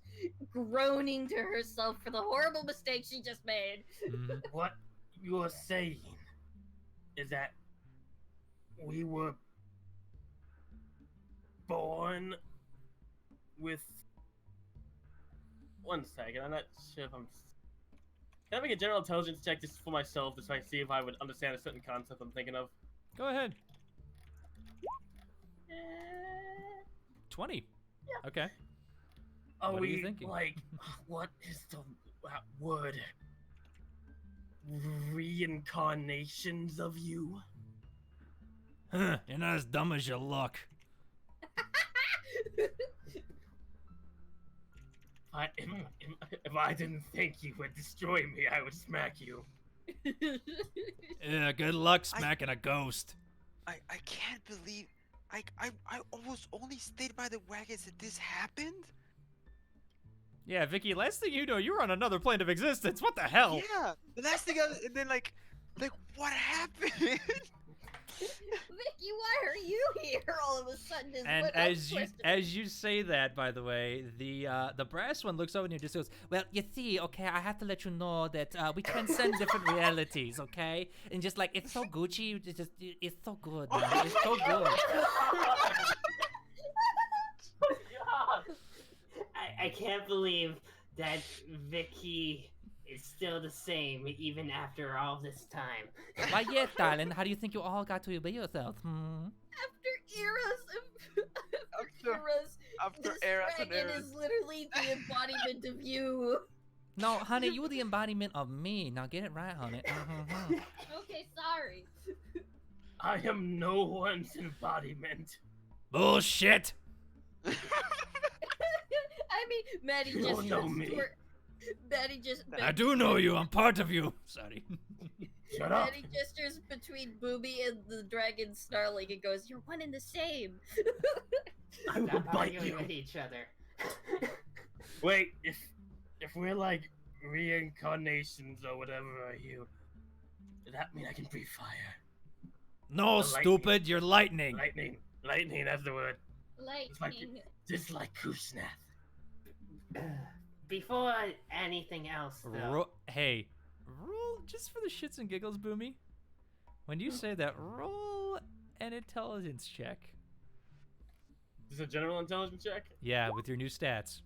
groaning to herself for the horrible mistake she just made. Mhm. What you're saying is that we were born with... One second, I'm not sure if I'm... Can I make a general intelligence check just for myself, just so I see if I would understand a certain concept I'm thinking of? Go ahead. 20. Okay. Are What are we, you thinking? like, what is the word? Reincarnations of you? Huh, you're not as dumb as you look. If I didn't think you would destroy me, I would smack you. Yeah, good luck smacking a ghost. I can't believe I almost only stayed by the wagons that this happened. Yeah, Vicky, last thing you know, you're on another plane of existence. What the hell? Yeah, the last thing and then like Like, what happened? Vicky, why are you here all of a sudden? Is And what I'm as questioning. you say that, by the way, the brass one looks over and just goes, "Well, you see, okay, I have to let you know that we transcend different realities, okay? And just like it's so Gucci, it's so good, man. It's so good." I can't believe that Vicky is still the same even after all this time. Why, yeah, darling. How do you think you all got to be yourself? Hmm? After eras After- eras, After this eras and dragon eras. is literally the embodiment of you. No, honey, you the embodiment of me. Now get it right, honey. Mhm. Okay, sorry. I am no one's embodiment. Bullshit. I mean, Maddie You just don't know me. Maddie just. I do know you. I'm part of you. Sorry. Shut up. Maddie gestures between Booby and the dragon snarling and goes, "You're one and the same." I will Stop bite arguing you. with each other. Wait, if we're like reincarnations or whatever are you, does that mean I can breathe fire? No, The lightning. stupid. You're lightning. Lightning, that's the word. Lightning. Just like Kusnath. Before anything else, though, Hey, roll just for the shits and giggles, Boomy. When you say that, roll an intelligence check. Is this a general intelligence check? Yeah, with your new stats.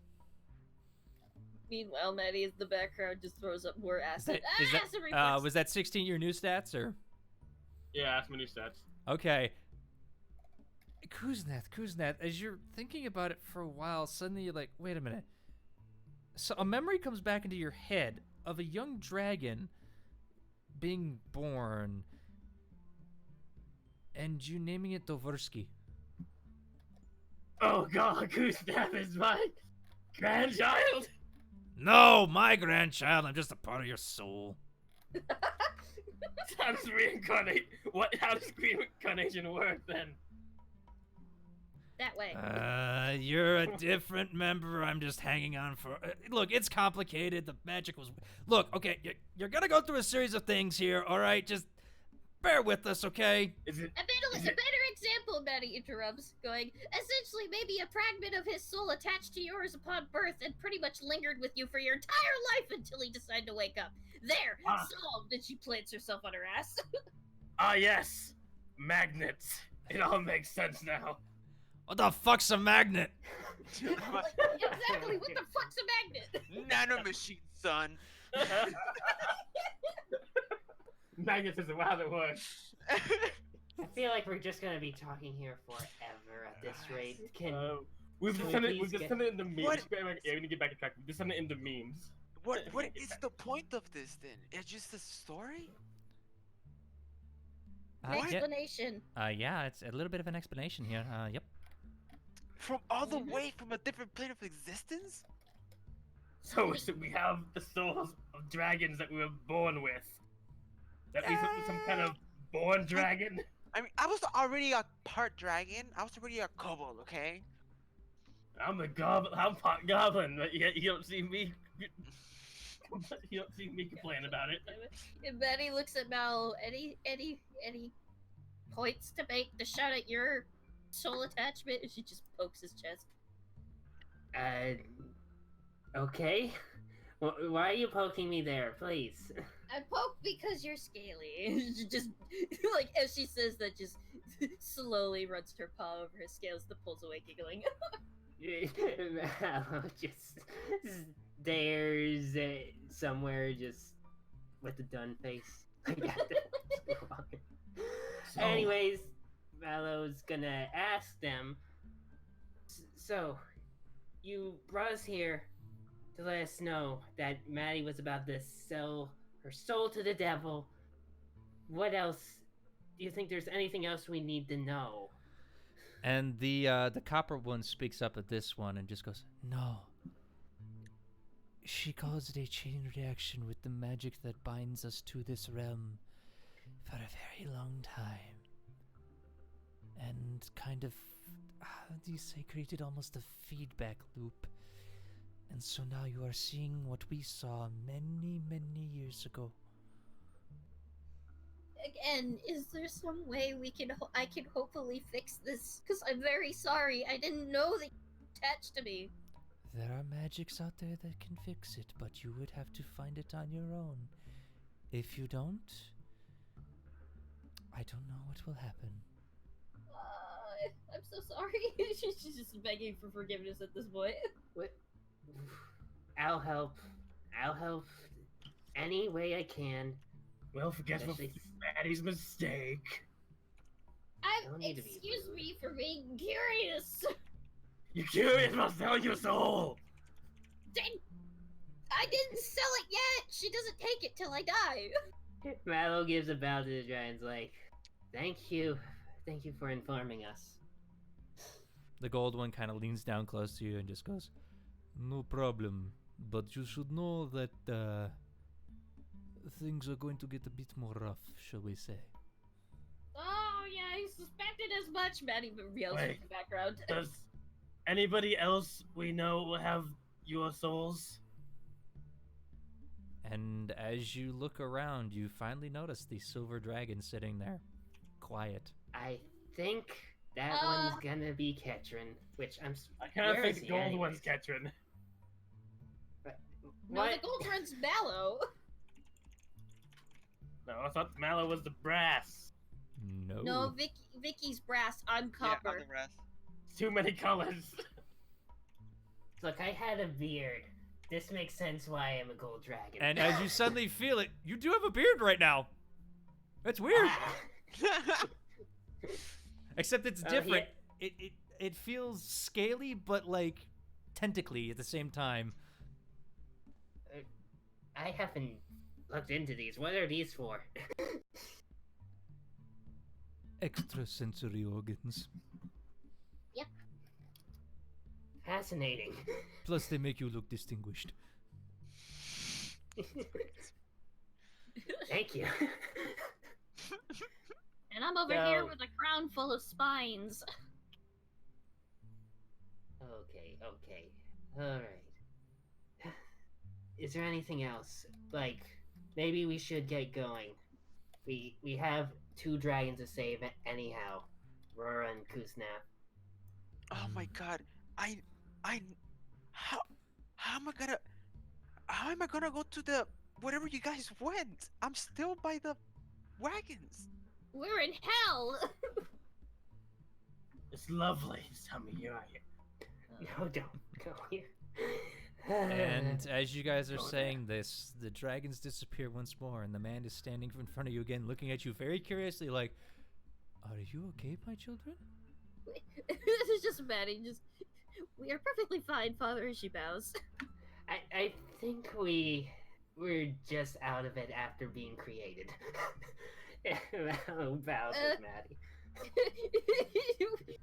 Meanwhile, Maddie in the background just throws up more acid. Acid reflex. Was that 16 your new stats or? Yeah, that's my new stats. Okay. Kuznath, as you're thinking about it for a while, suddenly you're like, wait a minute. So a memory comes back into your head of a young dragon being born and you naming it Doversky. Oh god, Kusnath is my grandchild? No, my grandchild, I'm just a part of your soul. How does reincarnate? How does reincarnation work then? That way. You're a different member. I'm just hanging on for. Look, it's complicated. The magic was. Look, okay, you're gonna go through a series of things here. All right, just bear with us, okay? Is it? A better example, Maddie interrupts, going, essentially maybe a fragment of his soul attached to yours upon birth and pretty much lingered with you for your entire life until he decided to wake up. There, solved, and she plants herself on her ass. Ah, yes! Magnets. It all makes sense now. What the fuck's a magnet? Like, exactly, what the fuck's a magnet? Nano machine, son. Magnets is how it works. I feel like we're just gonna be talking here forever at this rate. We've just Can done we it please in the memes. What? Yeah, we need to get back on track. We've just done it in the memes. What is the point of this then? It's just a story? Explanation. Yeah, it's a little bit of an explanation here. Yep. From all the way from a different plane of existence? So we have the souls of dragons that we were born with. That means some kind of born dragon. I mean, I was already a part dragon. I was already a kobold, okay? I'm a goblin. I'm part goblin, but yet you don't see me. You don't see me complain about it. And Betty looks at Mal. Any points to make to shout at your soul attachment? And she just pokes his chest. Okay. Why are you poking me there, please? I poke because you're scaly. She just, like, as she says that, just slowly runs her paw over his scales that pulls away, giggling. Mallow just stares somewhere, just with a done face. Anyways, Mallow's gonna ask them. So, you brought us here to let us know that Maddie was about to sell her soul to the devil. What else? Do you think there's anything else we need to know? And the copper one speaks up at this one and just goes, "No. She caused a chain reaction with the magic that binds us to this realm for a very long time. And kind of, how do you say, created almost a feedback loop. And so now you are seeing what we saw many, many years ago." again, is there some way we can I can hopefully fix this? Because I'm very sorry. I didn't know that you were attached to me. There are magics out there that can fix it, but you would have to find it on your own. If you don't, I don't know what will happen. I'm so sorry. She's just begging for forgiveness at this point. What? I'll help. I'll help any way I can. Well, forget what Especially- Maddie's mistake. Don't need to be Excuse rude. me for being curious. You curious about selling your soul? I didn't sell it yet. She doesn't take it till I die. Mallow gives a bow to the dragons like, thank you for informing us. The gold one kind of leans down close to you and just goes, "No problem, but you should know that things are going to get a bit more rough, shall we say." Oh yeah, I suspected as much. Maddie yells in Wait. the background. Does anybody else we know have your souls? And as you look around, you finally notice the silver dragon sitting there, quiet. I think that one's gonna be Ketrin, which I kind of Where think is the he gold anyways? one's Ketrin. No, What? the gold one's Mallow. No, I thought Mallow was the brass. No. No, Vicky's brass. I'm Yeah, copper. I'm the rest. Too many colors. Look, I had a beard. This makes sense why I am a gold dragon. And as you suddenly feel it, you do have a beard right now. That's weird. Ah, Except it's Oh, different. It feels scaly, but like tentacly at the same time. I haven't looked into these. What are these for? Extrasensory organs. Fascinating. Plus, they make you look distinguished. Thank you. And I'm over here So- with a crown full of spines. Okay. Alright. Is there anything else? Like, maybe we should get going. We have 2 dragons to save anyhow. Rora and Kuznap. Oh my god. How am I gonna go to the wherever you guys went? I'm still by the wagons. We're in hell. It's lovely this time of year out here. No, don't go here. And as you guys are Go there. saying this, the dragons disappear once more, and the man is standing in front of you again, looking at you very curiously, like, "Are you okay, my children?" This is just Maddie. We are perfectly fine, Father. As she bows. I think we're just out of it after being created. Bows with Maddie.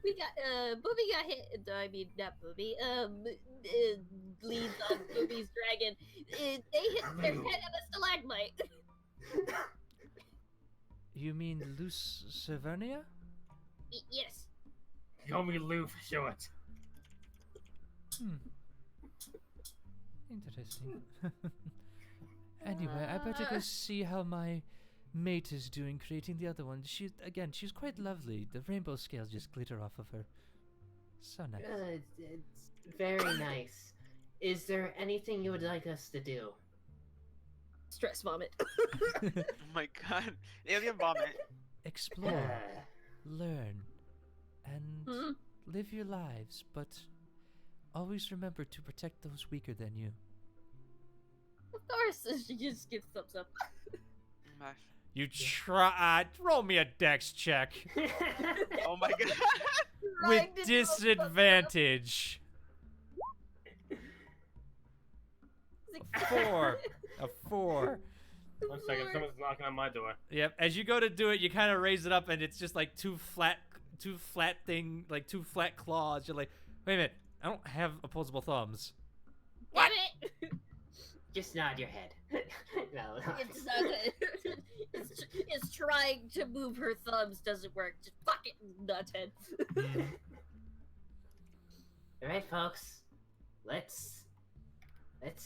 We got Booby got hit. I mean, not Booby. Leads on Booby's dragon. They hit their head on a stalagmite. You mean Luce Severnia? Yes. Call me Lou for short. Interesting. Anyway, I better go see how my mate is doing creating the other one. She's quite lovely. The rainbow scales just glitter off of her. So nice. It's very nice. Is there anything you would like us to do? Stress vomit. Oh my god. Alien vomit. Explore, learn, and Hmm? live your lives, but always remember to protect those weaker than you. Of course. She just gives thumbs up. My- You try. Roll me a dex check Oh my god. with Trying to do a thumbs up. disadvantage. A 4. A 4. 1 second, someone's knocking on my door. Yep. As you go to do it, you kind of raise it up, and it's just like two flat claws. You're like, wait a minute, I don't have opposable thumbs. Damn it! Just nod your head. No. It's not good. It's trying to move her thumbs doesn't work. Just fuck it, nuthead. All right, folks. Let's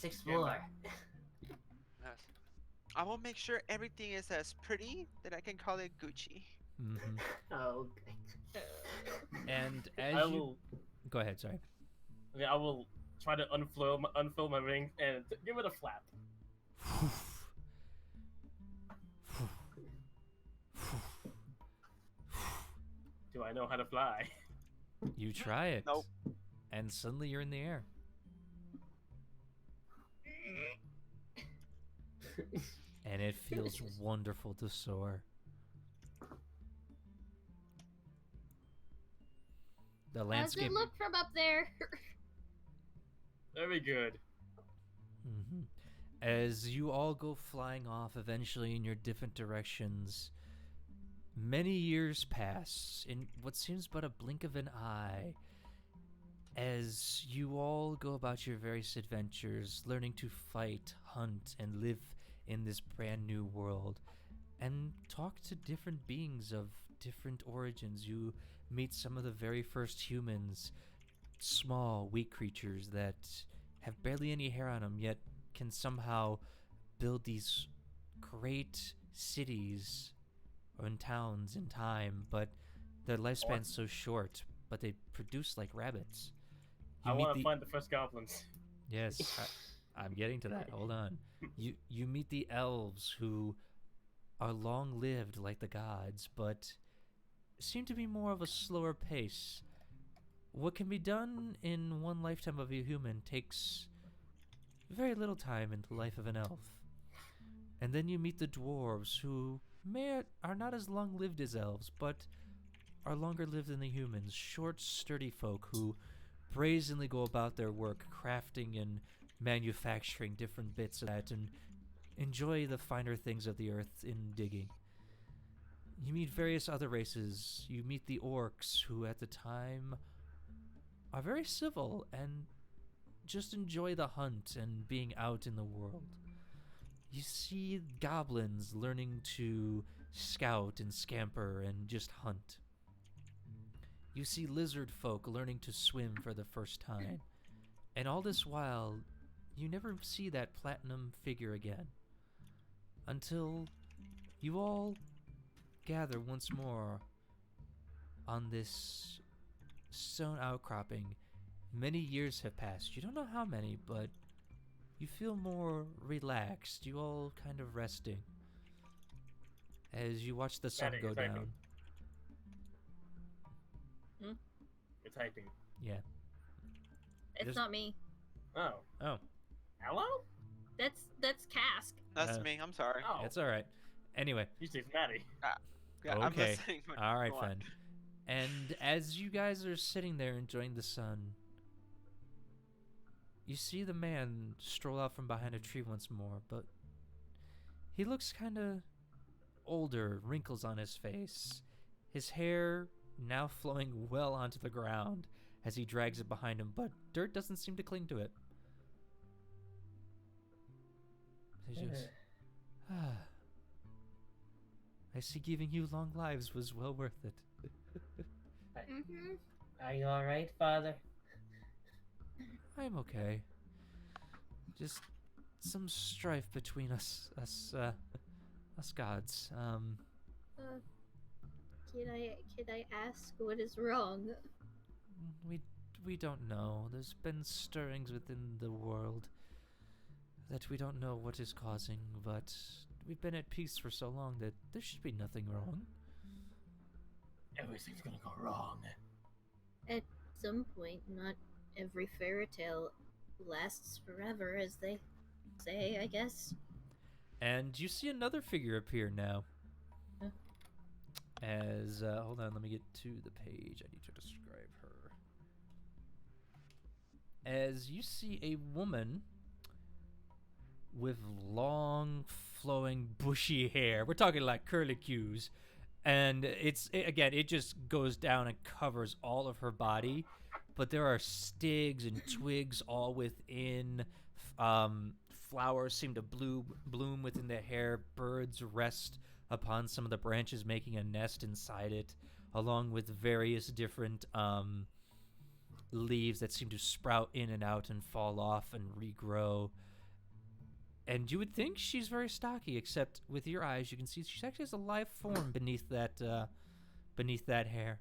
explore. Yes. I will make sure everything is as pretty that I can call it Gucci. Mm-hmm. Oh, And I as you will. go ahead, sorry. Okay, I will try to unfurl my ring and give it a flap. Do I know how to fly? You try it, Nope. and suddenly you're in the air. And it feels wonderful to soar. The How does landscape. it look from up there? Very good. Mhm. As you all go flying off eventually in your different directions, many years pass in what seems but a blink of an eye as you all go about your various adventures, learning to fight, hunt, and live in this brand new world, and talk to different beings of different origins. You meet some of the very first humans, small, weak creatures that have barely any hair on them, yet can somehow build these great cities and towns in time, but their lifespan's so short, but they produce like rabbits. I want to find the first goblins. Yes, I'm getting to that. Hold on. You meet the elves who are long lived like the gods, but seem to be more of a slower pace. What can be done in one lifetime of a human takes very little time in the life of an elf. And then you meet the dwarves, who are not as long lived as elves, but are longer lived than the humans. Short, sturdy folk who brazenly go about their work, crafting and manufacturing different bits of that, and enjoy the finer things of the earth in digging. You meet various other races. You meet the orcs, who at the time are very civil and just enjoy the hunt and being out in the world. You see goblins learning to scout and scamper and just hunt. You see lizard folk learning to swim for the first time. And all this while, you never see that platinum figure again. Until you all gather once more on this stone outcropping. Many years have passed. You don't know how many, but you feel more relaxed. You all kind of resting as you watch the sun Maddie, go you're typing. down. You're typing. Yeah. It's Just- not me. Oh. Oh, Hello? That's Cask. That's Uh, me. I'm sorry. Oh. it's all right. Anyway, Usually it's Maddie. Yeah, I'm okay. listening. but All right, go on. fine. And as you guys are sitting there enjoying the sun, you see the man stroll out from behind a tree once more, but he looks kind of older, wrinkles on his face. His hair now flowing well onto the ground as he drags it behind him, but dirt doesn't seem to cling to it. He just, I see giving you long lives was well worth it. Mm-hmm. Are you alright, Father? I'm okay. Just some strife between us gods. Can I ask what is wrong? We don't know. There's been stirrings within the world that we don't know what is causing, but we've been at peace for so long that there should be nothing wrong. Everything's gonna go wrong. At some point, not every fairy tale lasts forever, as they say, I guess. And you see another figure appear now. Huh? As hold on, let me get to the page. I need to describe her. As you see a woman with long, flowing, bushy hair. We're talking like curlicues. And it just goes down and covers all of her body. But there are sticks and twigs all within. Flowers seem to bloom within the hair. Birds rest upon some of the branches, making a nest inside it, along with various different leaves that seem to sprout in and out and fall off and regrow. And you would think she's very stocky, except with your eyes, you can see she actually has a live form beneath that hair.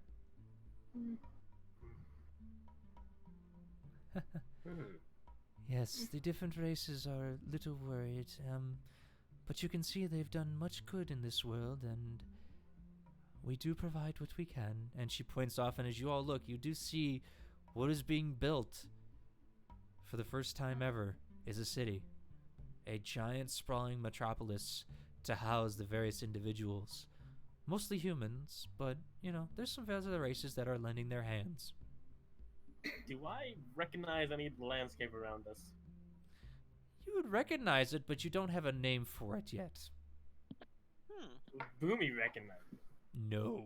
Yes, the different races are a little worried, but you can see they've done much good in this world, and we do provide what we can. And she points off, and as you all look, you do see what is being built for the first time ever is a city. A giant sprawling metropolis to house the various individuals. Mostly humans, but, there's some other races that are lending their hands. Do I recognize any of the landscape around us? You would recognize it, but you don't have a name for it yet. Boomy recognize it. No.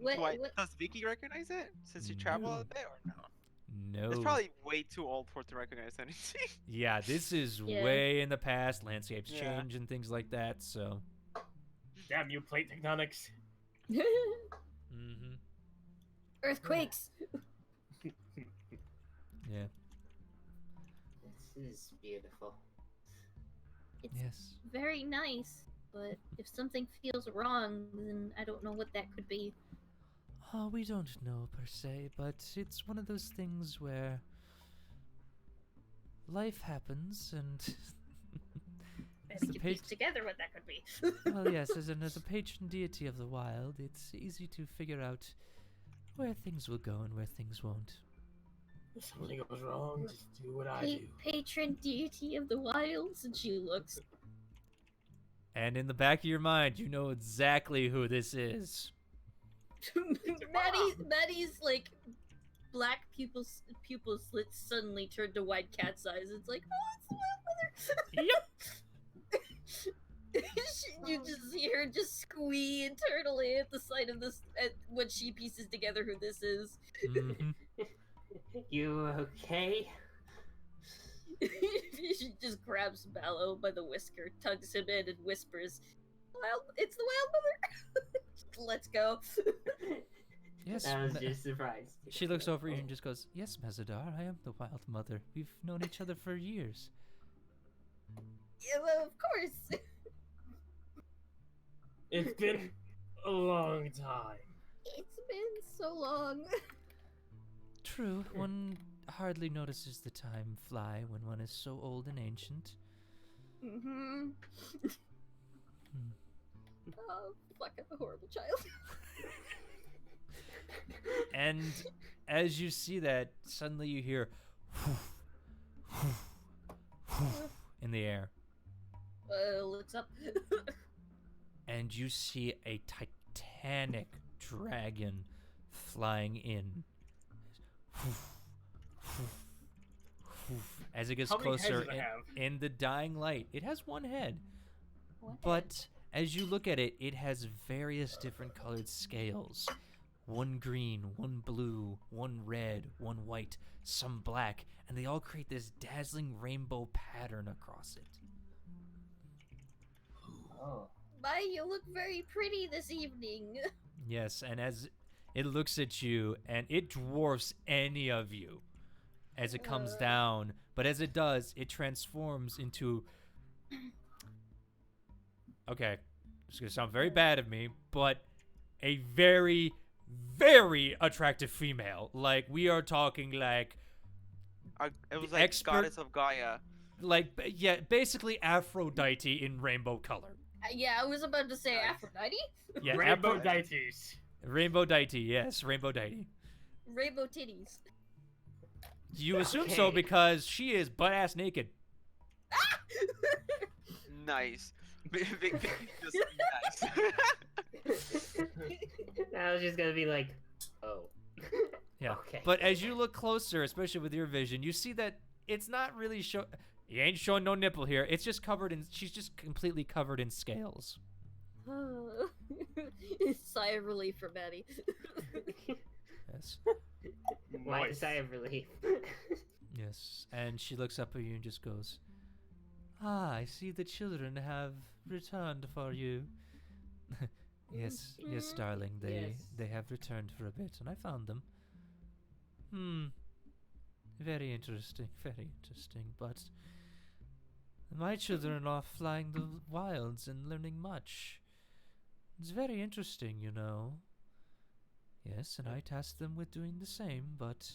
Does Vicky recognize it since you travel a bit, or no? No. It's probably way too old for it to recognize anything. Yeah, this is way in the past. Landscapes change and things like that, so. Damn you, plate tectonics. Mm-hmm. Earthquakes. Yeah. This is beautiful. It's Yes. very nice, but if something feels wrong, then I don't know what that could be. Oh, we don't know per se, but it's one of those things where life happens, and I think you piece together what that could be. well, yes, as a patron deity of the wild, it's easy to figure out where things will go and where things won't. If something goes wrong, just do what I do. Patron deity of the wilds, and she looks. And in the back of your mind, you know exactly who this is. Maddie's like black pupils slits suddenly turned to wide cat's eyes. It's like, oh, it's the wild mother. You just see her just squee internally at the sight of this, at when she pieces together who this is. Mm-hmm. You okay? She just grabs Mallow by the whisker, tugs him in, and whispers, "Well, it's the wild mother." Let's go. Yes. I was just surprised. She looks over you and just goes, "Yes, Mazadar, I am the wild mother. We've known each other for years." Yeah, well, of course. It's been a long time. It's been so long. True, one hardly notices the time fly when one is so old and ancient. Mm-hmm. Oh, fuck, I'm a horrible child. And as you see that, suddenly you hear in the air. Looks up. And you see a titanic dragon flying in. As it gets How many heads closer does it have? in the dying light, it has one head. One But as you look at it, it has various different colored scales. One green, one blue, one red, one white, some black, and they all create this dazzling rainbow pattern across it. Oh. Bye, you look very pretty this evening. Yes, and as it looks at you, and it dwarfs any of you as it comes down, but as it does, it transforms into... Okay, it's going to sound very bad of me, but a very, very attractive female. Like, we are talking like... It was like goddess of Gaia. Like, yeah, basically Aphrodite in rainbow color. Yeah, I was about to say Aphrodite. Yeah, Rainbow deities. Rainbow deity, yes, rainbow deity. Rainbow titties. You assume so because she is butt-ass naked. Nice. Just nice. I was just gonna be like, oh. Yeah. Okay. But as you look closer, especially with your vision, you see that it's not really you ain't showing no nipple here. It's just covered in, she's just completely covered in scales. Sigh of relief for Maddie. Yes. Why sigh of relief? Yes. And she looks up at you and just goes, "Ah, I see the children have returned for you." Yes, yes, darling. They have returned for a bit, and I found them. Very interesting, very interesting. But My children are flying the wilds and learning much. It's very interesting, you know. Yes, and I task them with doing the same, but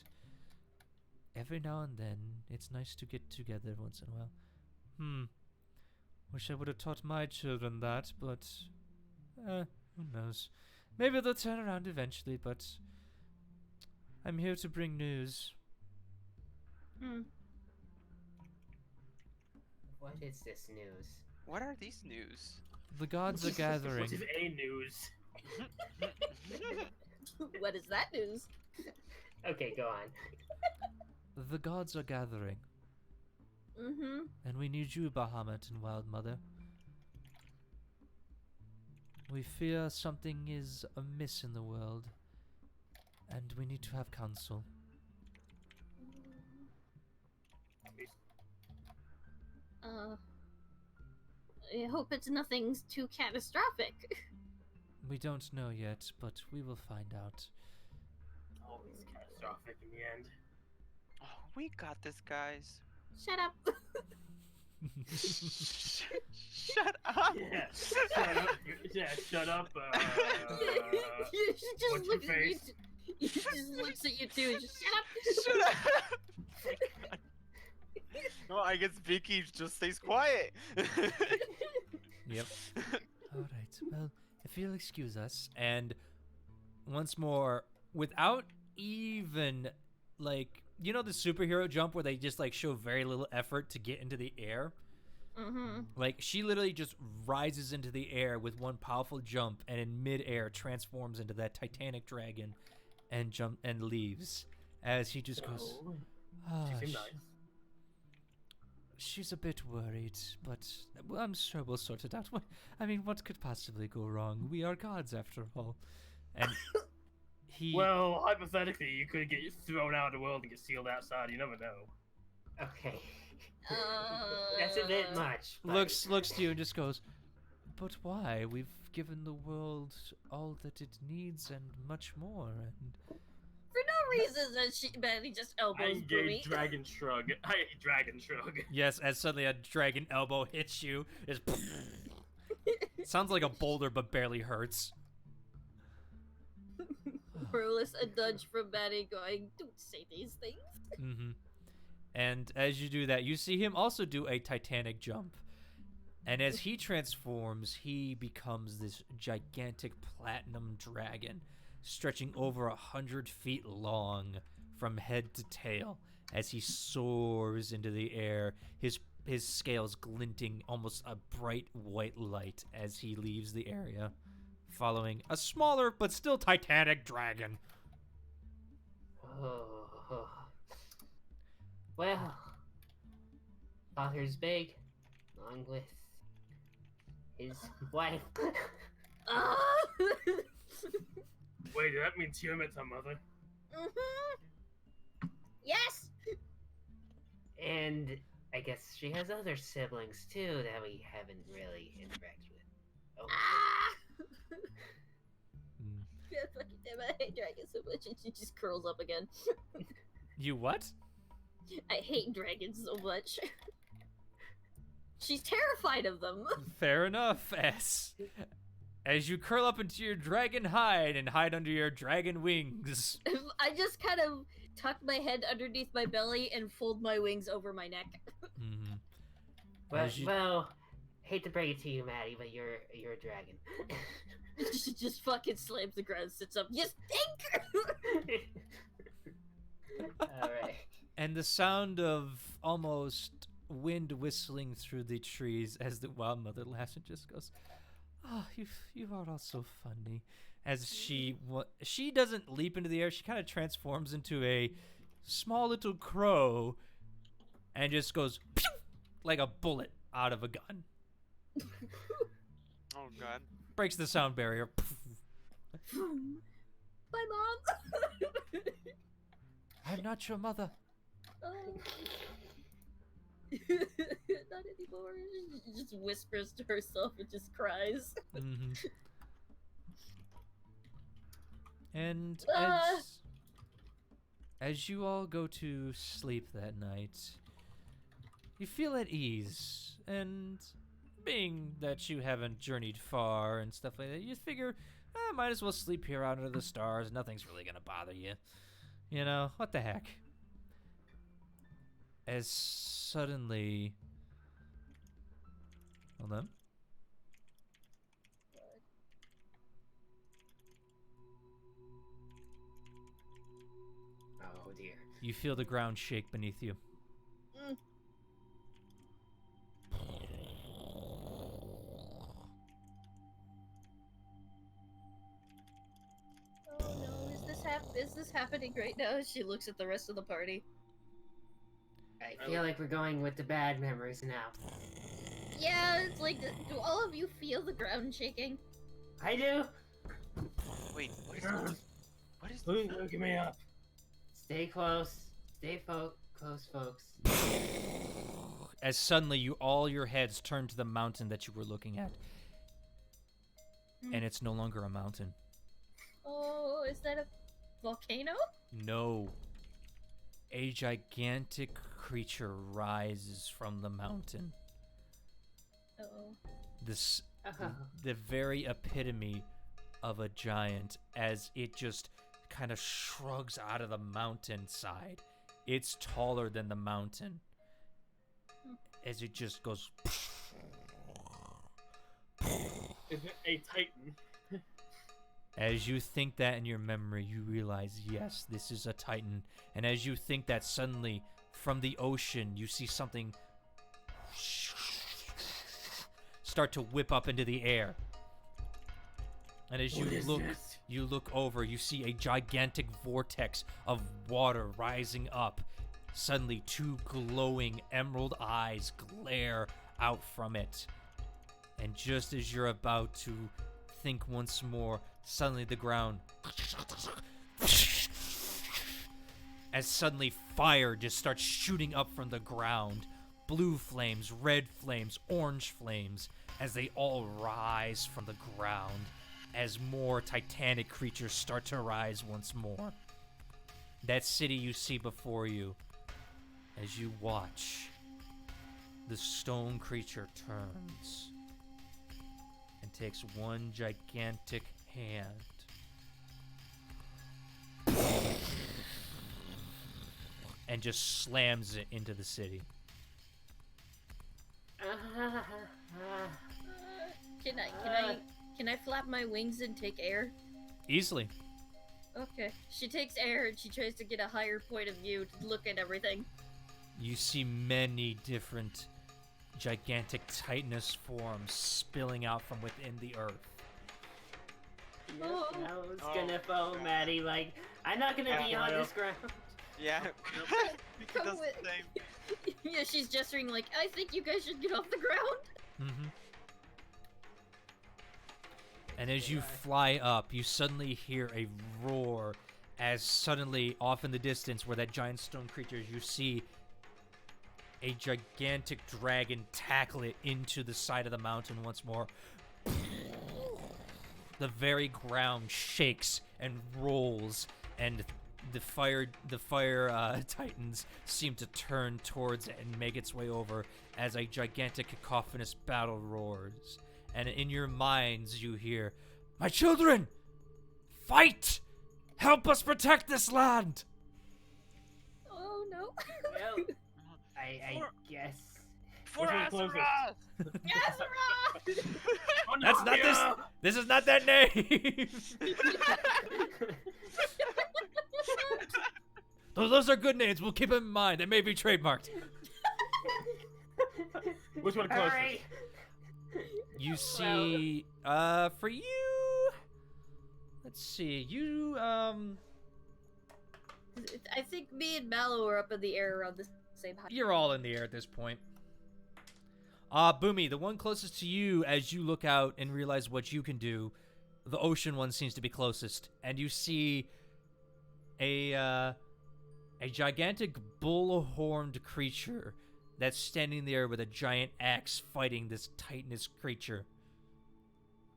every now and then it's nice to get together once in a while. Wish I would have taught my children that, but who knows? Maybe they'll turn around eventually, but I'm here to bring news. What is this news? What are these news? The gods are gathering. What is a news? What is that news? Okay, go on. The gods are gathering, Mm-hmm. and we need you, Bahamut and Wild Mother. We fear something is amiss in the world, and we need to have counsel. I hope it's nothing too catastrophic. We don't know yet, but we will find out. Always catastrophic in the end. Oh, we got this, guys. Shut up. Shut up. Yeah, shut up. Yeah, shut up. She just what's your looks at you. face? He just looks at you too. And just shut up. Shut up. Well, I guess Vicky just stays quiet. Yep. Alright, well, if you'll excuse us. And once more, without even, like, you know the superhero jump where they just, like, show very little effort to get into the air? Mm-hmm. Like, she literally just rises into the air with one powerful jump and in midair transforms into that Titanic dragon and leaves. As he just goes, Oh, she seemed sh- nice. She's a bit worried, but I'm sure we'll sort it out. I mean, what could possibly go wrong? We are gods, after all. And he Well, hypothetically, you could get thrown out of the world and get sealed outside. You never know. Okay. That's a bit much. but- looks to you and just goes, "But why? We've given the world all that it needs and much more." And For no reason, and Betty just I elbows engage Boomy. dragon shrug. I dragon shrug. yes, as suddenly a dragon elbow hits you, is sounds like a boulder but barely hurts. Burles a nudge from Betty going, don't say these things. Mm-hmm. And as you do that, you see him also do a Titanic jump. And as he transforms, he becomes this gigantic platinum dragon, stretching over 100 feet long from head to tail. As he soars into the air, his scales glinting almost a bright white light as he leaves the area, following a smaller but still Titanic dragon. Oh. Well, Father's big, along with his wife. Wait, that means Tiamat's her mother. Mm-hmm. Yes. And I guess she has other siblings too that we haven't really interacted with. Oh. Ah. Mm. Yeah, fucking damn it, I hate dragons so much, and she just curls up again. You what? I hate dragons so much. She's terrified of them. Fair enough, as you curl up into your dragon hide and hide under your dragon wings. I just kind of tuck my head underneath my belly and fold my wings over my neck. Mm-hmm. Well, As you- well, hate to break it to you, Maddie, but you're a dragon. She just fucking slams the ground, sits up. You stink! Alright. And the sound of almost wind whistling through the trees as the wild mother laughs and just goes, "Oh, you are all so funny." As she doesn't leap into the air, she kind of transforms into a small little crow and just goes pew! Like a bullet out of a gun. Oh god. Breaks the sound barrier. My mom! I'm not your mother. Oh. Not anymore. She just whispers to herself and just cries. Mm-hmm. And as you all go to sleep that night, You feel at ease, and being that you haven't journeyed far and stuff like that, you figure, might as well sleep here out under the stars. Nothing's really gonna bother you. You know, what the heck? As suddenly... Hold on. Oh dear. You feel the ground shake beneath you. Mm. Oh no, is this happening right now? She looks at the rest of the party. I feel like we're going with the bad memories now. Yeah, it's like, do all of you feel the ground shaking? I do. Wait, what is what is Who's waking me up? Stay close. Stay close, folks. As suddenly all your heads turn to the mountain that you were looking at. And it's no longer a mountain. Oh, is that a volcano? No. A gigantic creature rises from the mountain. Uh-oh. This Oh. the very epitome of a giant, as it just kind of shrugs out of the mountainside. It's taller than the mountain. As it just goes... Is it a titan? As you think that in your memory, you realize, yes, this is a titan. And as you think that, suddenly, from the ocean, you see something start to whip up into the air. And as What is this? you look over, you see a gigantic vortex of water rising up. Suddenly, two glowing emerald eyes glare out from it. And just as you're about to think once more, suddenly the ground... As suddenly fire just starts shooting up from the ground. Blue flames, red flames, orange flames, as they all rise from the ground. As more titanic creatures start to rise once more. That city you see before you, as you watch, the stone creature turns and takes one gigantic hand and just slams it into the city. Can I flap my wings and take air? Easily. Okay. She takes air and she tries to get a higher point of view to look at everything. You see many different gigantic titanous forms spilling out from within the earth. I was Oh, gonna follow God. Maddie, like, I'm not gonna be on this ground. Yeah, Vicky Come does with- the same. Yeah, she's gesturing like, I think you guys should get off the ground. Mm-hmm. And as you fly up, you suddenly hear a roar as suddenly, off in the distance where that giant stone creature is, you see a gigantic dragon tackle it into the side of the mountain once more. The very ground shakes and rolls, and the fire titans seem to turn towards it and make its way over as a gigantic cacophonous battle roars. And in your minds you hear, "My children! Fight! Help us protect this land!" Oh no. Well, I For- guess. For Which one's closest? Azeroth! Yes, Oh, no, That's not this. yeah! This is not that name. Those are good names. We'll keep them in mind. They may be trademarked. Which one closest? Hurry! You see, for you, let's see, you, I think me and Mallow are up in the air around the same height. you're all in the air at this point. Boomy, the one closest to you as you look out and realize what you can do, the ocean one seems to be closest, and you see a gigantic bull-horned creature that's standing there with a giant axe fighting this titanous creature.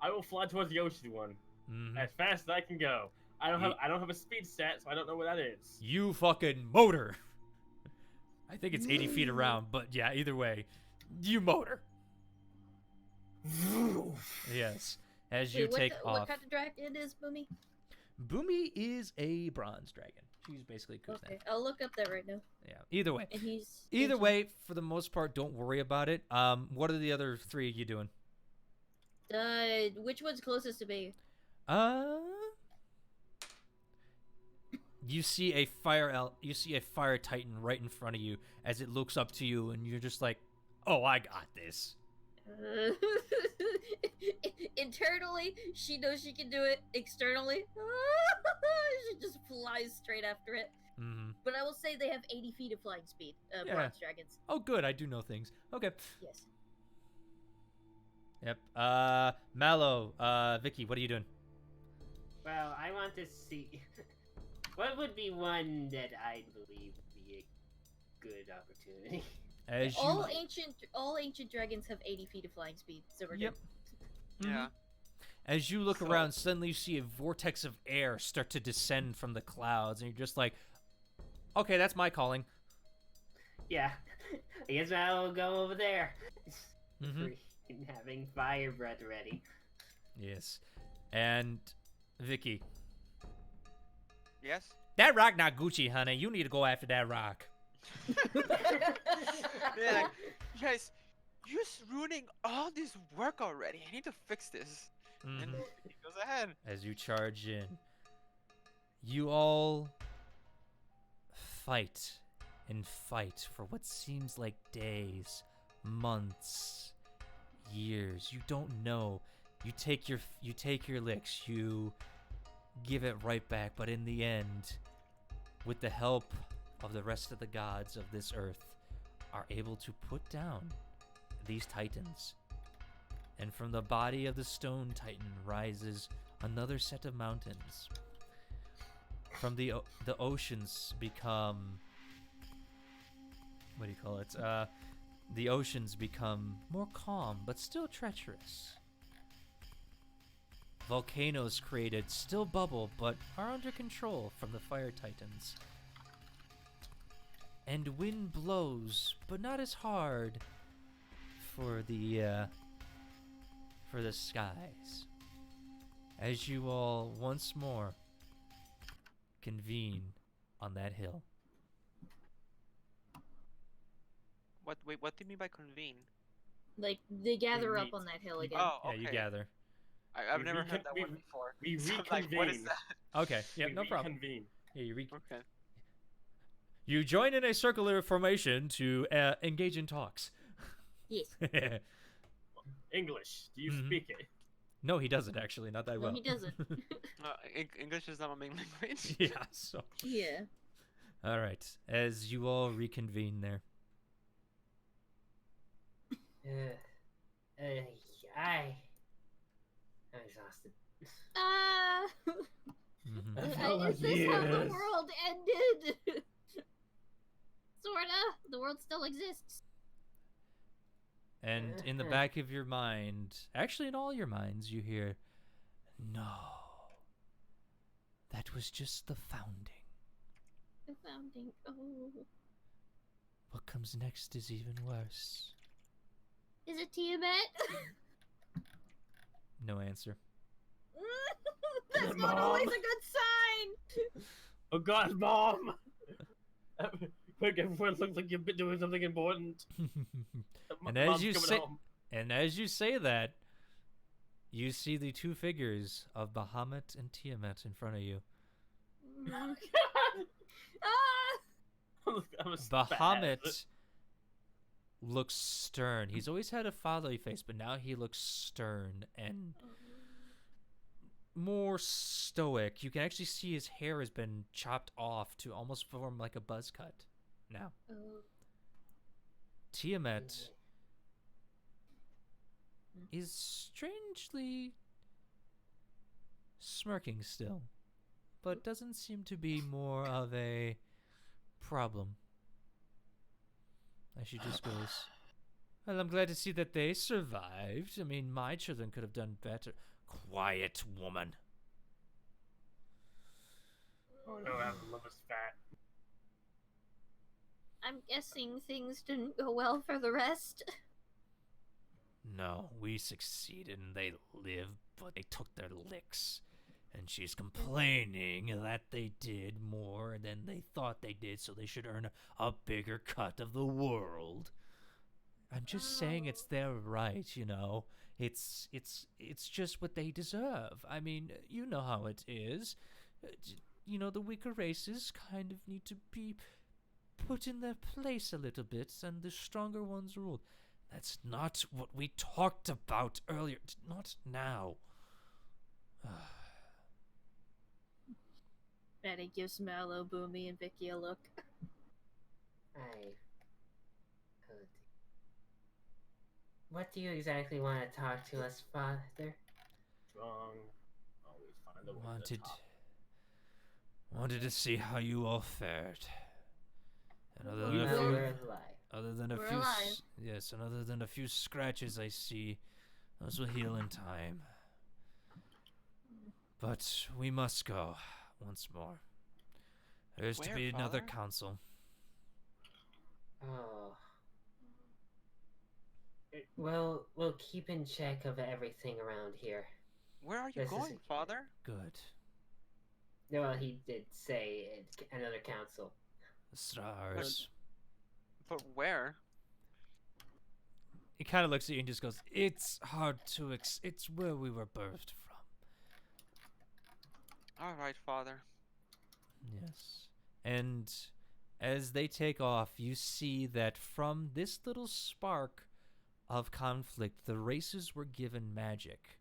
I will fly towards the ocean one Mhm. as fast as I can go. I don't have a speed stat, so I don't know what that is. You fucking motor. I think it's 80 feet around, but yeah, either way, you motor. Yes, as you Wait, take what off. kind of dragon is Boomy? Boomy is a bronze dragon. She's basically Kuznak. Okay, I'll look up that right now. Yeah. Either way. And he's Either ancient. way, for the most part, don't worry about it. What are the other three you doing? Which one's closest to me? You see a you see a fire titan right in front of you as it looks up to you, and you're just like, "Oh, I got this." Internally, she knows she can do it. Externally, she just flies straight after it. Mm-hmm. But I will say they have 80 feet of flying speed. Yeah. Bronze dragons. Oh, good. I do know things. Okay. Yes. Yep. Mallow, Vicky, what are you doing? Well, I want to see what would be one that I believe would be a good opportunity. As you. All ancient dragons have 80 feet of flying speed. So we're Yep. good. Yeah. As you look So- around, suddenly you see a vortex of air start to descend from the clouds, and you're just like, "Okay, that's my calling." Yeah, I guess I'll go over there. Mm-hmm. Freaking having fire breath ready. Yes. And Vicky, Yes. that rock not Gucci, honey. You need to go after that rock. Yeah, like, guys, you're just ruining all this work already. I need to fix this. And Mhm. he goes ahead. As you charge in, you all fight and fight for what seems like days, months, years. You don't know. You take your licks. You give it right back. But in the end, with the help of the rest of the gods of this earth, are able to put down these titans. And from the body of the stone titan rises another set of mountains. From the oceans become, what do you call it? The oceans become more calm, but still treacherous. Volcanoes created still bubble, but are under control from the fire titans. And wind blows, but not as hard for the skies. As you all once more convene on that hill. Wait, what do you mean by convene? Like they gather up meet. on that hill again. Oh, Yeah, okay. you gather. I've We never recon- heard that we- word before. We So I'm reconvene. like, what is that? Okay, yeah, We no problem. reconvene. Yeah, Okay. you join in a circular formation to engage in talks. Yes. English. Do you Mhm. speak it? No, he doesn't actually, not that No, well. he doesn't. English is not my main language. Yeah, so. Yeah. All right, as you all reconvene there. I'm exhausted. Mhm. I felt like Is this how the years. world ended? Sorta. The world still exists. And in the back of your mind, actually in all your minds, you hear, "No, that was just the founding. The founding. Oh. What comes next is even worse." Is it Tiamat? No answer. That's not always a good sign. Oh God, Mom! Quick, everyone looks like you've been doing something important. And as Mom's you coming say- home. And as you say that, you see the two figures of Bahamut and Tiamat in front of you. Ah! I'm a spaz. Bahamut looks stern. He's always had a fatherly face, but now he looks stern and more stoic. You can actually see his hair has been chopped off to almost form like a buzz cut now. Oh. Tiamat is strangely smirking still, but doesn't seem to be more of a problem. As she just goes, "Well, I'm glad to see that they survived. I mean, my children could have done better." Quiet, woman. Oh no, that love is fat. I'm guessing things didn't go well for the rest. No, we succeeded and they lived, but they took their licks. And she's complaining that they did more than they thought they did, so they should earn a bigger cut of the world. I'm just saying it's their right, you know. It's just what they deserve. I mean, you know how it is. You know, the weaker races kind of need to be put in their place a little bit, and the stronger ones rule. That's not what we talked about earlier. Not now. Betty gives Mallow, Boomy, and Vicky a look. What do you exactly want to talk to us, Father? Strong. Always find a way to talk. Wanted to see how you all fared. And other than Well, a few, we're alive. other than a We're few, alive. yes, and other than a few scratches I see, those will heal in time. But we must go once more. There is to Where, be another Father? council. Oh. We'll keep in check of everything around here. Where are you This is going, a- Father? Good. Well, he did say another council. The stars. But where? He kind of looks at you and just goes, "It's hard to it's where we were birthed from." All right, Father. Yes. And as they take off, you see that from this little spark of conflict, the races were given magic.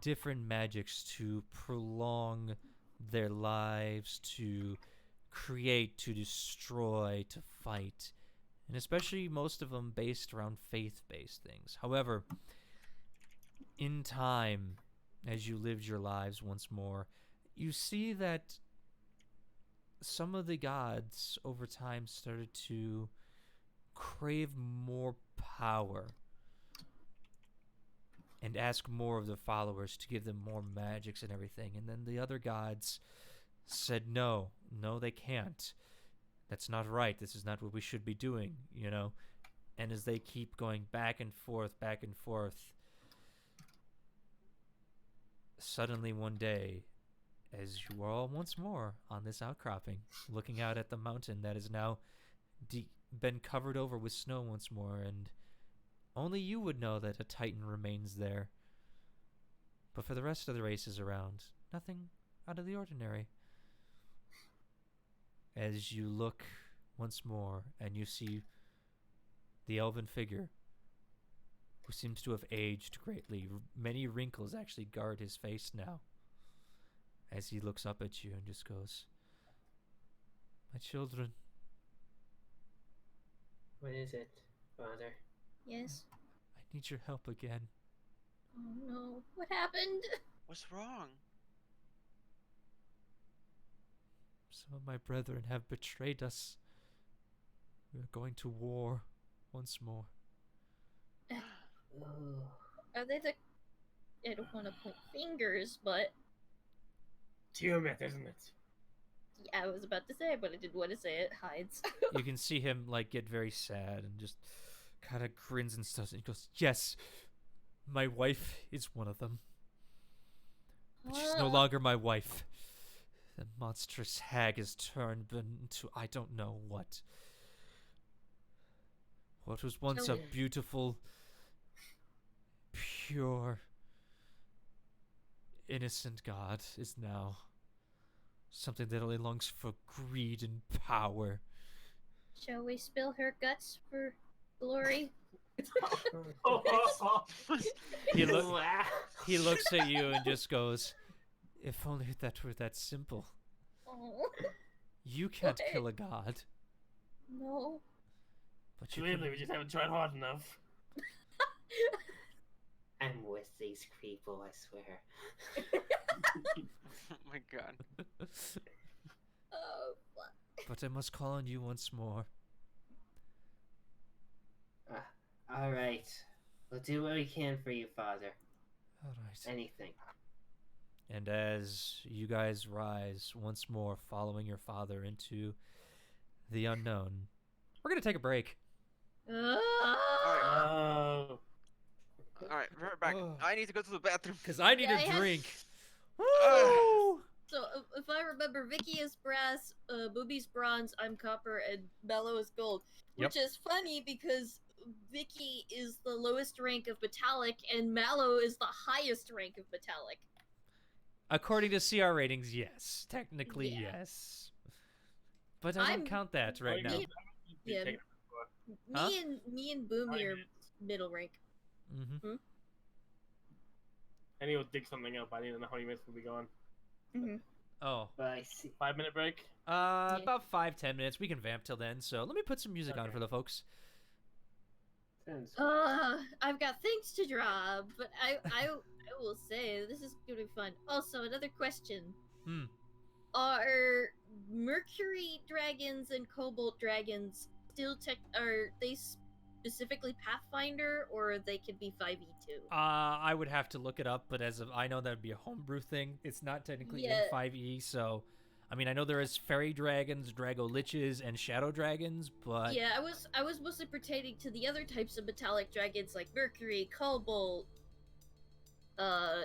Different magics to prolong their lives, to create, to destroy, to fight. And especially most of them based around faith-based things. However, in time, as you lived your lives once more, you see that some of the gods over time started to crave more power and ask more of the followers to give them more magics and everything. And then the other gods said, no, they can't. That's not right. This is not what we should be doing, you know? And as they keep going back and forth, suddenly one day, as you are all once more on this outcropping, looking out at the mountain that is now been covered over with snow once more, and only you would know that a titan remains there. But for the rest of the races around, nothing out of the ordinary. As you look once more and you see the elven figure, who seems to have aged greatly. Many wrinkles actually guard his face now, as he looks up at you and just goes, "My children." What is it, Father? Yes. I need your help again. Oh no. What happened? What's wrong? Some of my brethren have betrayed us. We are going to war once more. Oh. Are they the... I don't want to point fingers, but... Tiamat, isn't it? Yeah, I was about to say, but I didn't want to say it. Hides. You can see him like get very sad and just kind of grins and stuff, and he goes, "Yes, my wife is one of them. But she's no longer my wife. The monstrous hag has turned into I don't know what. What was once a beautiful, pure, innocent god is now something that only longs for greed and power." Shall we spill her guts for glory? He looks at you and just goes, "If only that were that simple. Oh. You can't What? kill a god, No. but you Clearly, can." we just haven't tried hard enough. I'm with these people, I swear. Oh my god. Oh, fuck. But I must call on you once more. All right. We'll do what we can for you, Father. All right. Anything. And as you guys rise once more, following your father into the unknown, We're gonna take a break. Oh. All right, we're back. Oh. I need to go to the bathroom. Cause I need Yeah, I a had- drink. Ah. Woo! So if I remember, Vicky is brass, Booby's bronze, I'm copper, and Mellow is gold. Yep. Which is funny because Vicky is the lowest rank of metallic, and Mallow is the highest rank of metallic. According to CR ratings, yes. Technically, Yeah. yes. But I don't I'm- count that right now. Yeah. Huh? Me and Boomy are middle rank. Mm-hmm. I need to dig something up. I need to know how many minutes we'll be going. Oh. But I see. 5-minute break? About 5-10 minutes. We can vamp till then. So let me put some music on Okay. for the folks. Sounds I've got things to draw, but I will say this is gonna be fun. Also, another question: Are Mercury dragons and Cobalt dragons still are they specifically Pathfinder, or they could be 5e2? I would have to look it up, but as of I know that would be a homebrew thing. It's not technically Yeah. in 5e, so I mean I know there is fairy dragons, drago liches, and shadow dragons, but Yeah, I was mostly pertaining to the other types of metallic dragons like Mercury, Cobalt,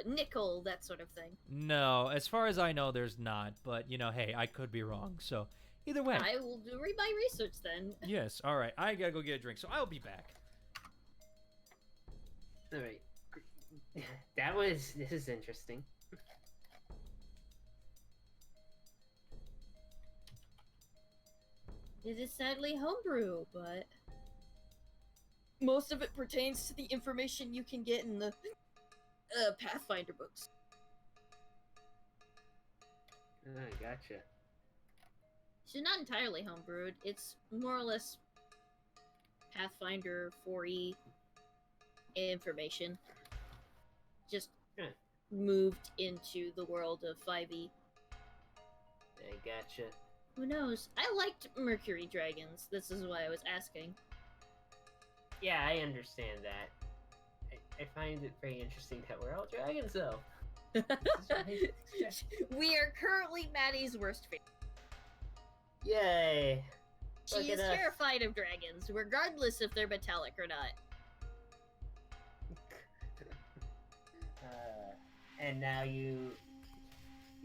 nickel, that sort of thing. no, as far as I know, there's not. But you know, hey, I could be wrong. So either way, I will do my research then. yes. All right, I gotta go get a drink, so I'll be back. Alright. This is interesting. It is sadly homebrew, but most of it pertains to the information you can get in the Pathfinder books. I gotcha. So not entirely homebrewed. It's more or less Pathfinder 4e information. Just Yeah. moved into the world of 5e. I gotcha. Who knows? I liked Mercury dragons. This is why I was asking. Yeah, I understand that. I find it very interesting that we're all dragons, though. We are currently Maddie's worst favorite. Yay! She Look is at us. terrified of dragons, regardless if they're metallic or not. And now you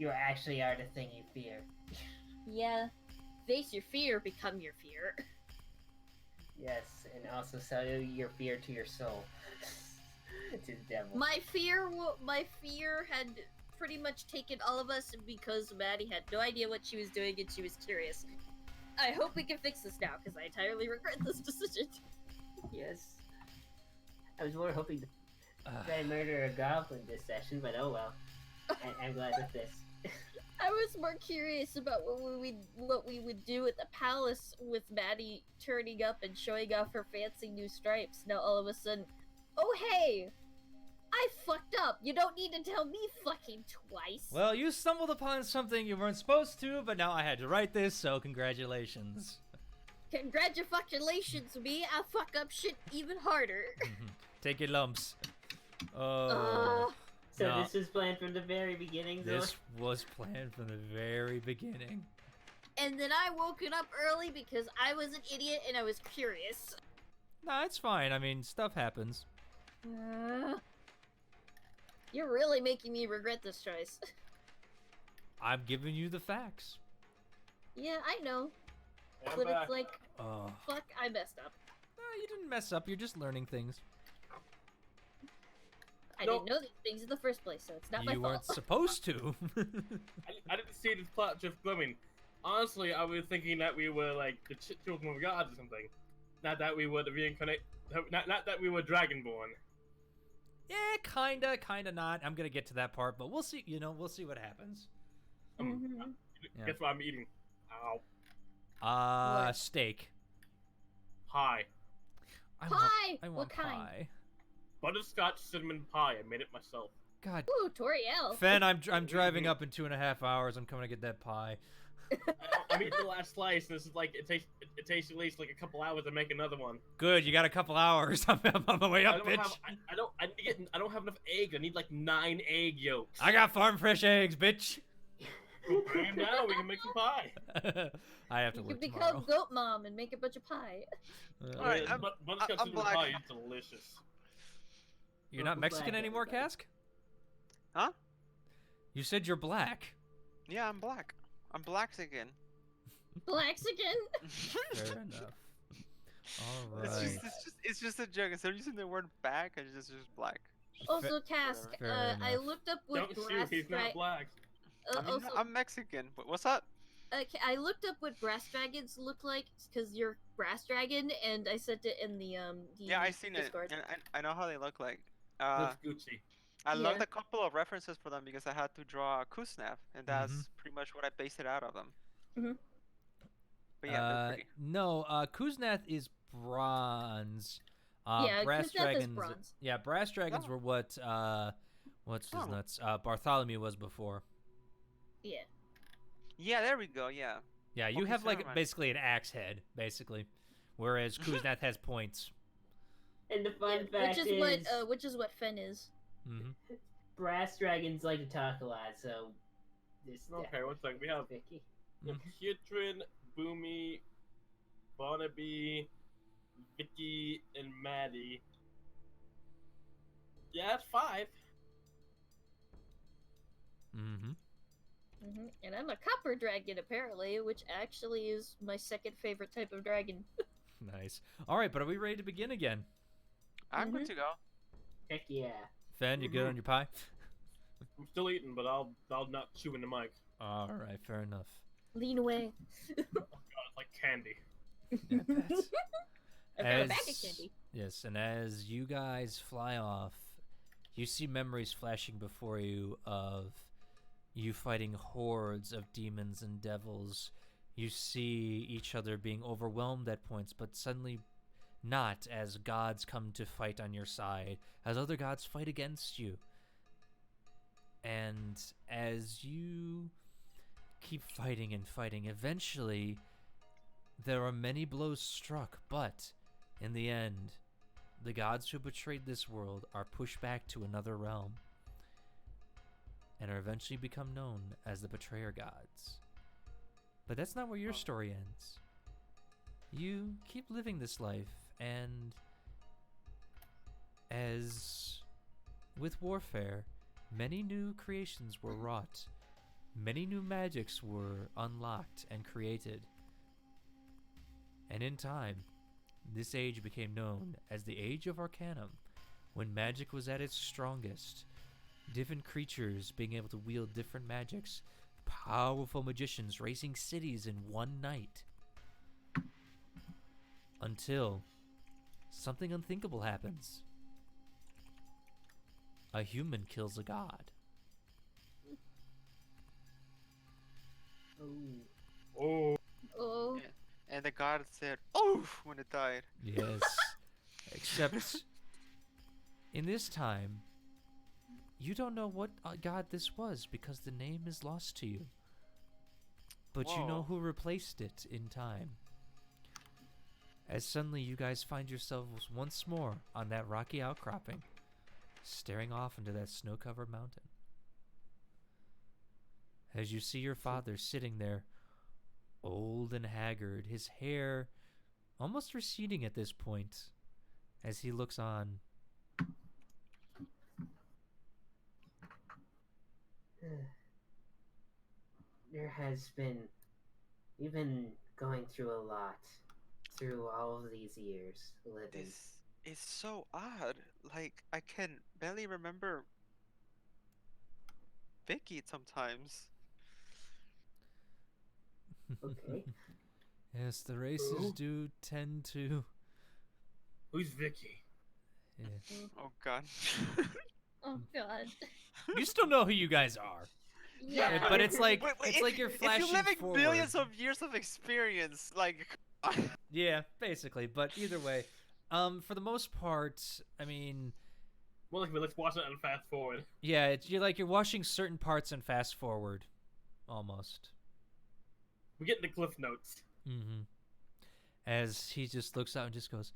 actually are the thing you fear. Yeah. Face your fear, become your fear. Yes, and also sell your fear to your soul. To the devil. My fear had pretty much taken all of us because Maddie had no idea what she was doing and she was curious. I hope we can fix this now because I entirely regret this decision. Yes. I was more hoping to try and murder a goblin this session, but oh well. I'm glad with this. I was more curious about what we would do at the palace with Maddie turning up and showing off her fancy new stripes. Now all of a sudden, oh hey, I fucked up. You don't need to tell me fucking twice. Well, you stumbled upon something you weren't supposed to, but now I had to write this, so congratulations. Congratulations, me. I fuck up shit even harder. Take your lumps. Oh. So No. this was planned from the very beginning, Zorn? This was planned from the very beginning. And then I woke it up early because I was an idiot and I was curious. Nah, it's fine. I mean, stuff happens. You're really making me regret this choice. I'm giving you the facts. Yeah, I know. I'm But back. it's like, Oh. fuck, I messed up. No, you didn't mess up. You're just learning things. I Nope. didn't know these things in the first place, so it's not my You weren't fault. supposed to. I didn't see this plot just glowing. Honestly, I was thinking that we were like the children of gods or something. Not that we were the reincarnate. Not that we were dragonborn. Yeah, kinda not. I'm gonna get to that part, but we'll see. You know, we'll see what happens. Mhm. Yeah. Guess what I'm eating? Ow. What? Steak. Pie. I Pie! Want, I What want kind? pie. Butterscotch cinnamon pie. I made it myself. God, Ooh, Toriel. Fen, I'm driving up in 2.5 hours. I'm coming to get that pie. I'm eating the last slice. This is like it takes at least like a couple hours to make another one. Good, you got a couple hours. I'm on my way I up, don't bitch. have. I don't have enough eggs. I need like 9 egg yolks. I got farm fresh eggs, bitch. Bring him down. We can make some pie. I have to You work can tomorrow. become goat mom and make a bunch of pie. Alright, Butterscotch I'm cinnamon black. pie is delicious. You're not Welcome Mexican back, anymore, everybody. Cask? Huh? You said you're black. Yeah, I'm black. I'm black again. Blaxican? Fair enough. All It's right. it's just a joke. Instead of using the word back, I just black. Also, Cask, Fair I enough. looked up what Don't brass shoot. He's not black. I mean, also, I'm Mexican. What's up? I looked up what brass dragons look like because you're brass dragon, and I sent it in the Yeah, I seen Discord. it, and I know how they look like. Looks Gucci. I looked Yeah. a couple of references for them because I had to draw a Kusnaf, and that's pretty much what I based it out of them. Mhm. But yeah, they're pretty. No, Kuznath is bronze. Yeah, brass Kuznath is dragons. bronze. Yeah, brass dragons Oh. were what what's his Oh. nuts? Bartholomew was before. Yeah. Yeah, there we go. Yeah. Yeah, you Okay, have so like never mind. basically an axe head, basically, whereas Kuznath has points. And the fun Yeah, fact which is what Fen is. Mm-hmm. brass dragons like to talk a lot, so this Okay, one second. We have Vicky. Putrin, Boomy, Barnaby, Vicky, and Maddie. Yeah, that's 5. Mm-hmm. And I'm a copper dragon apparently, which actually is my second favorite type of dragon. Nice. All right, but are we ready to begin again? I'm good to go. Heck yeah. Fen, you good on your pie? I'm still eating, but I'll not chew in the mic. All right, fair enough. Lean away. Oh god, it's like candy. I bet. I've got a bag of candy. Yes, and as you guys fly off, you see memories flashing before you of you fighting hordes of demons and devils. You see each other being overwhelmed at points, but suddenly not, as gods come to fight on your side, as other gods fight against you. And as you keep fighting and fighting, eventually there are many blows struck, but in the end, the gods who betrayed this world are pushed back to another realm and are eventually become known as the Betrayer Gods. But that's not where your story ends. You keep living this life, and as with warfare, many new creations were wrought. Many new magics were unlocked and created. And in time, this age became known as the Age of Arcanum, when magic was at its strongest. Different creatures being able to wield different magics. Powerful magicians racing cities in one night. Until something unthinkable happens. A human kills a god. Oh. Oh. And the god said, "Oof!" when it died. Yes. Except in this time, you don't know what god this was because the name is lost to you. But you know Whoa. who replaced it in time. As suddenly you guys find yourselves once more on that rocky outcropping, staring off into that snow-covered mountain. As you see your father sitting there, old and haggard, his hair almost receding at this point, as he looks on. We've been going through a lot through all of these years living. This is so odd. Like, I can barely remember Vicky sometimes. Okay. Yes, the races Who? do tend to. Who's Vicky? Yeah. Oh god. Oh god. You still know who you guys are. Yeah. But it's like Wait, it's if- like you're flashing If you're living forward. billions of years of experience, like. Yeah, basically. But either way, for the most part, I mean, Well, let's watch it and fast forward. yeah, you're watching certain parts and fast forward, almost. We get the cliff notes. Mm-hmm. As he just looks out and just goes,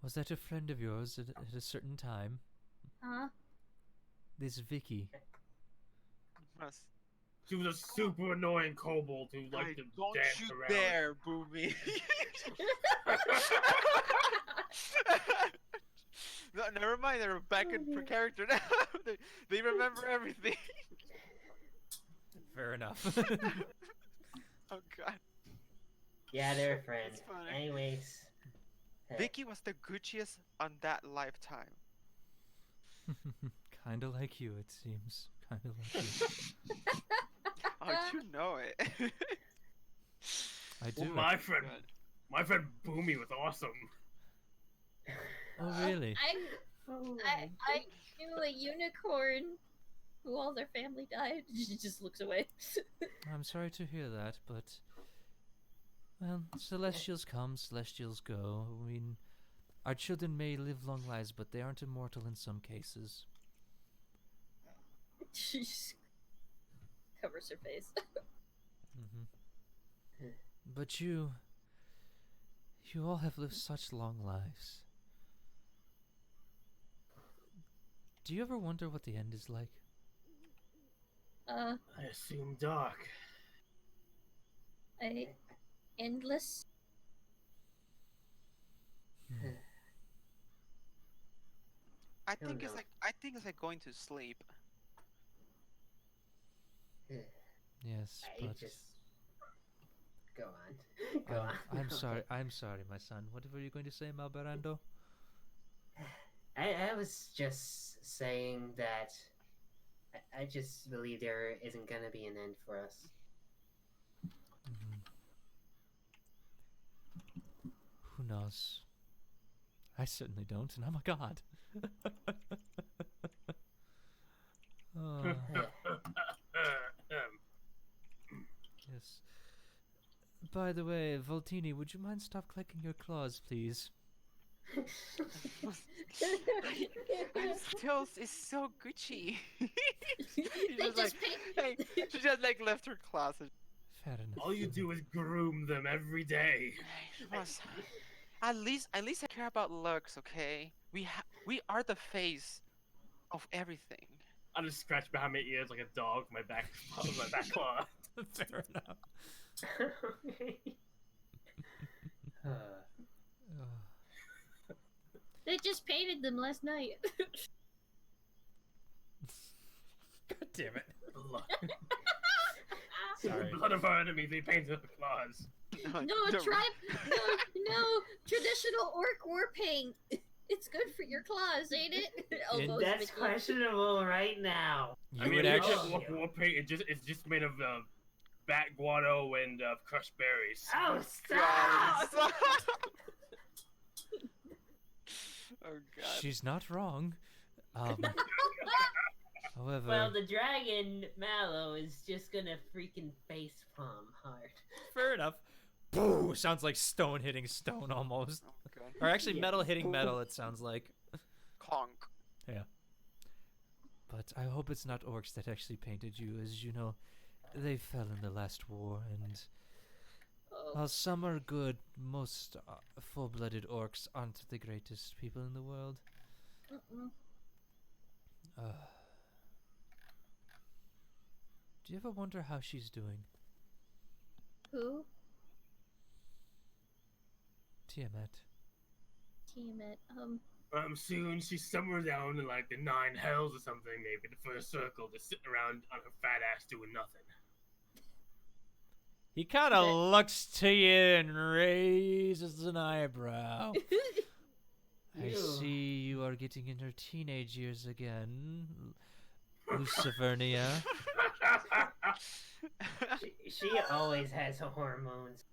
"Was that a friend of yours at a certain time? Huh? This Vicky." Must- She was a super annoying kobold who liked to Don't dance you around. dare, Boomy. No, never mind, they're back in character now. they remember everything. Fair enough. Oh god. Yeah, they're friends. That's funny. Anyways. Vicky was the Gucciest on that lifetime. Kinda like you, it seems. Kinda like you. Oh, you know it. I do. Well, my friend Good. Boomy was awesome. Oh, really? I knew a unicorn who all their family died. She just looks away. I'm sorry to hear that, but... Well, celestials come, celestials go. I mean, our children may live long lives, but they aren't immortal in some cases. She just covers her face. Mm-hmm. But you all have lived such long lives. Do you ever wonder what the end is like? I assume dark. Endless. I think it's like going to sleep. Yes, I but just go on. Go on. I'm sorry. I'm sorry, my son. What were you going to say, Malberando? I was just saying that I just believe there isn't gonna be an end for us. Who knows? I certainly don't, and I'm a god. Oh, yes. By the way, Voltini, would you mind stop clicking your claws, please? It's so Gucci. They just paint. She just like left her class. Fair enough. All you do is groom them every day. At least I care about looks, okay? We are the face of everything. I just scratch behind my ears like a dog with my back claw. Fair enough. They just painted them last night. God damn it. Sorry. The blood of our enemies, they painted the claws. No, traditional orc war paint. It's good for your claws, ain't it? Almost That's Mickey. questionable right now. You would actually. War paint. It's just made of bat guano and crushed berries. Oh, stop! Oh god. She's not wrong. However. Well, the dragon Mallow is just gonna freaking facepalm hard. Fair enough. Boo! Sounds like stone hitting stone almost. Oh god. Or actually, Yeah. metal hitting metal, it sounds like. Clonk. Yeah. But I hope it's not orcs that actually painted you, as you know, they fell in the last war, and while some are good, most full-blooded orcs aren't the greatest people in the world. Do you ever wonder how she's doing? Who? Tiamat. Soon she's somewhere down in like the 9 hells or something, maybe the first circle, just sitting around on her fat ass doing nothing. He kind of looks to you and raises an eyebrow. I Ew. see you are getting in her teenage years again, Lucifernia. She always has hormones.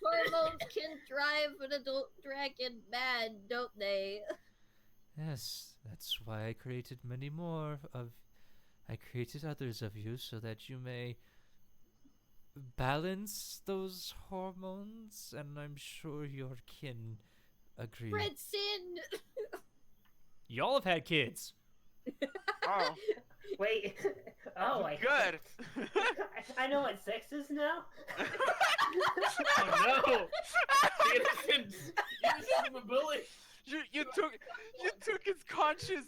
Hormones can drive an adult dragon mad, don't they? Yes, that's why I created many more of. I created others of you so that you may balance those hormones, and I'm sure your kin agree. Red sin. Y'all have had kids. Oh. Wait. Oh, Good. I know what sex is now. Oh no! Innocent the bully. You took his conscience.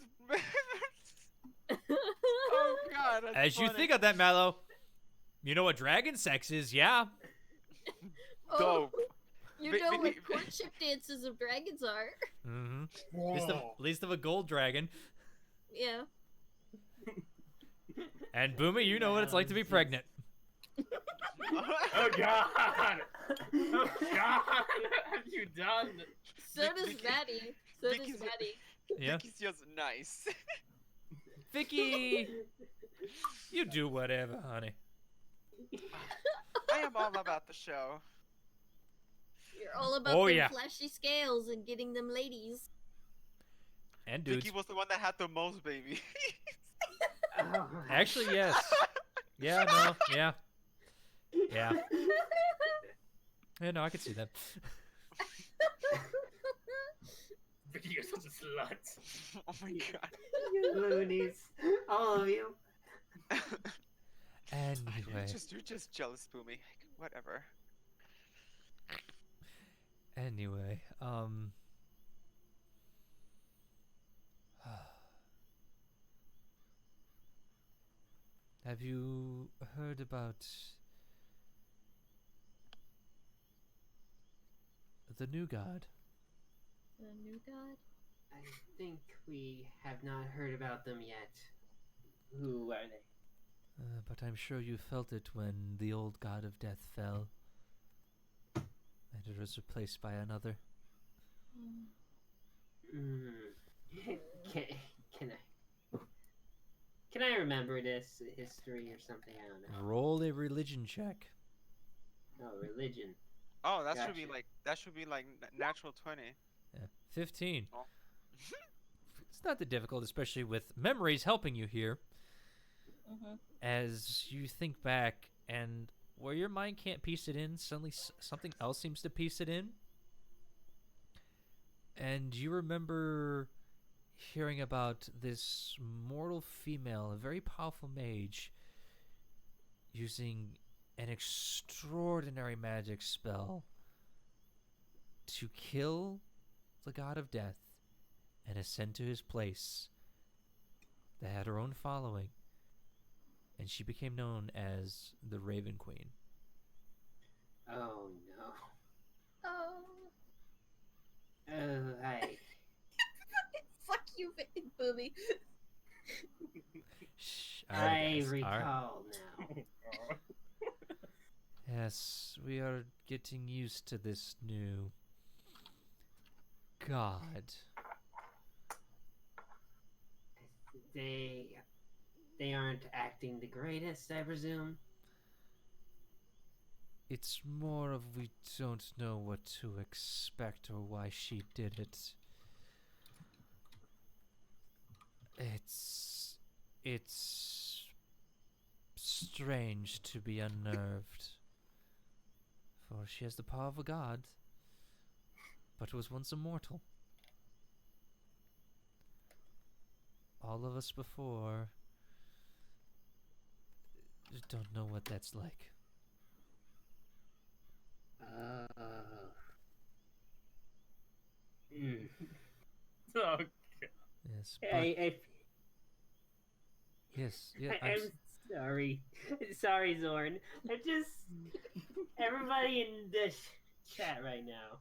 Oh god, that's As you funny. think of that, Mallow, you know what dragon sex is, yeah? Oh, Dope. you Vi- know what Vicky- courtship dances of dragons are. Mm-hmm. Whoa. Least of a gold dragon. Yeah. And Boomy, you know what it's like to be pregnant. Oh god! Oh god! What have you done? So does Vicky- Maddie. So does Vicky's- Maddie. Yeah. Vicky's just nice. Vicky, you do whatever, honey. I am all about the show. You're all about Oh, them yeah. flashy scales and getting them ladies. And dudes. Vicky was the one that had the most babies. Oh, Actually, yes. Yeah, no, yeah. Yeah. Yeah, no, I could see that. Vicky, you're such a slut. Oh my god. you loonies. All of you. Anyway. You're just jealous, Boomy. Whatever. Anyway, have you heard about the new god? The new god? I think we have not heard about them yet. Who are they? But I'm sure you felt it when the old god of death fell, and it was replaced by another. Can I remember this history or something? I don't know. Roll a religion check. Oh, religion. Oh, that should be like natural 20. Yeah. 15. Oh. It's not that difficult, especially with memories helping you here. Mm-hmm. As you think back, and where your mind can't piece it in, suddenly something else seems to piece it in. And you remember hearing about this mortal female, a very powerful mage, using an extraordinary magic spell to kill the god of death and ascend to his place. That had her own following, and she became known as the Raven Queen. Oh no. Oh. Oh, hi. Fuck you, Boomy. Shh, I alright, guys, alright. recall now. Yes, we are getting used to this new god. They aren't acting the greatest, I presume. It's more of we don't know what to expect or why she did it. It's strange to be unnerved. For she has the power of a god, but was once immortal. All of us before don't know what that's like. Oh, Yes, but yes, yeah. I'm sorry. Sorry, Zorn. I'm just... Everybody in this chat right now,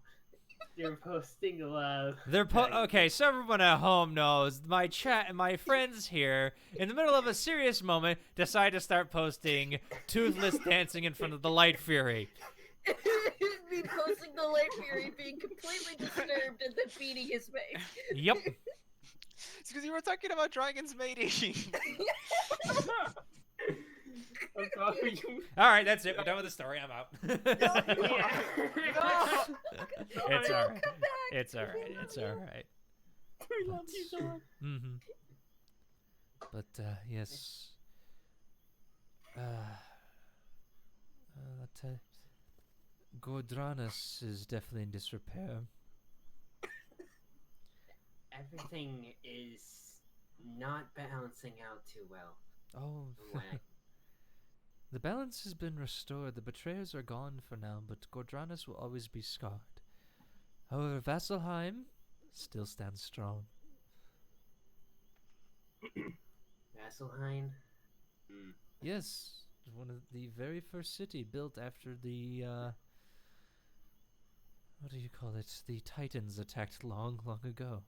they're posting love. They're okay, so everyone at home knows my chat and my friends here, in the middle of a serious moment, decide to start posting Toothless dancing in front of the Light Fury. Me posting the Light Fury being completely disturbed and then beating his face. Yep. It's because you were talking about dragons mating. I'm sorry. All right, that's it. We're done with the story. I'm out. It's all right. It's all right. It's all right. We love you, Zorn. Mm-hmm. But yes. Gordranus is definitely in disrepair. Everything is not balancing out too well. Oh, from what I- the balance has been restored. The betrayers are gone for now, but Gordranus will always be scarred. However, Vasselheim still stands strong. Vasselheim? Yes, one of the very first city built after the what do you call it? The Titans attacked long, long ago.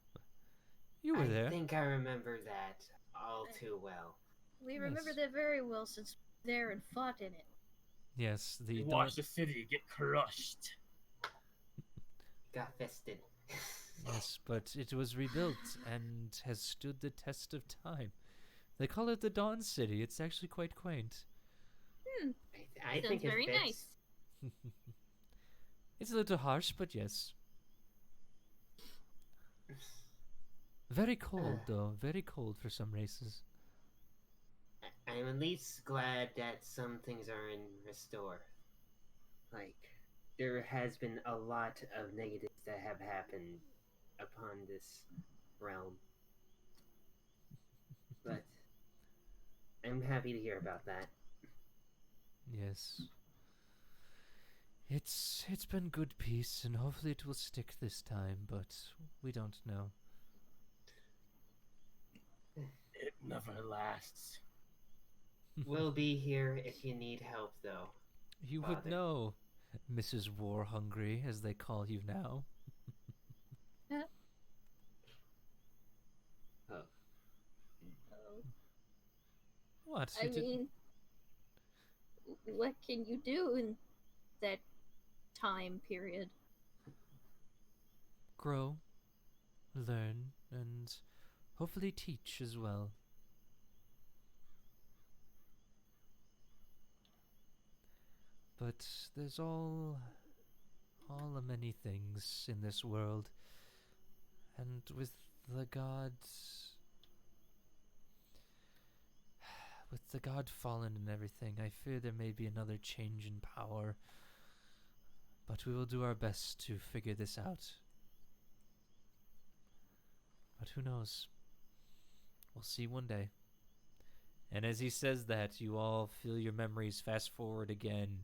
You were I there. think I remember that all too well. We remember Yes. that very well since we were there and fought in it. Yes, the Watch the city get crushed. Got fisted. Yes, but it was rebuilt and has stood the test of time. They call it the Dawn City. It's actually quite quaint. I Sounds think it very fits. nice. It's a little harsh, but yes. Very cold, though. Very cold for some races. I'm at least glad that some things are in restore. Like, there has been a lot of negatives that have happened upon this realm. But I'm happy to hear about that. Yes. It's been good peace, and hopefully it will stick this time, but we don't know. It never lasts. We'll be here if you need help, though. You would Father. know, Mrs. War Hungry, as they call you now. Oh. What? I You did- mean, what can you do in that time period? grow, learn, and hopefully teach as well. But there's all a many things in this world, and with the gods, with the god fallen and everything, I fear there may be another change in power. But we will do our best to figure this out. But who knows? We'll see one day. And as he says that, you all feel your memories fast forward again.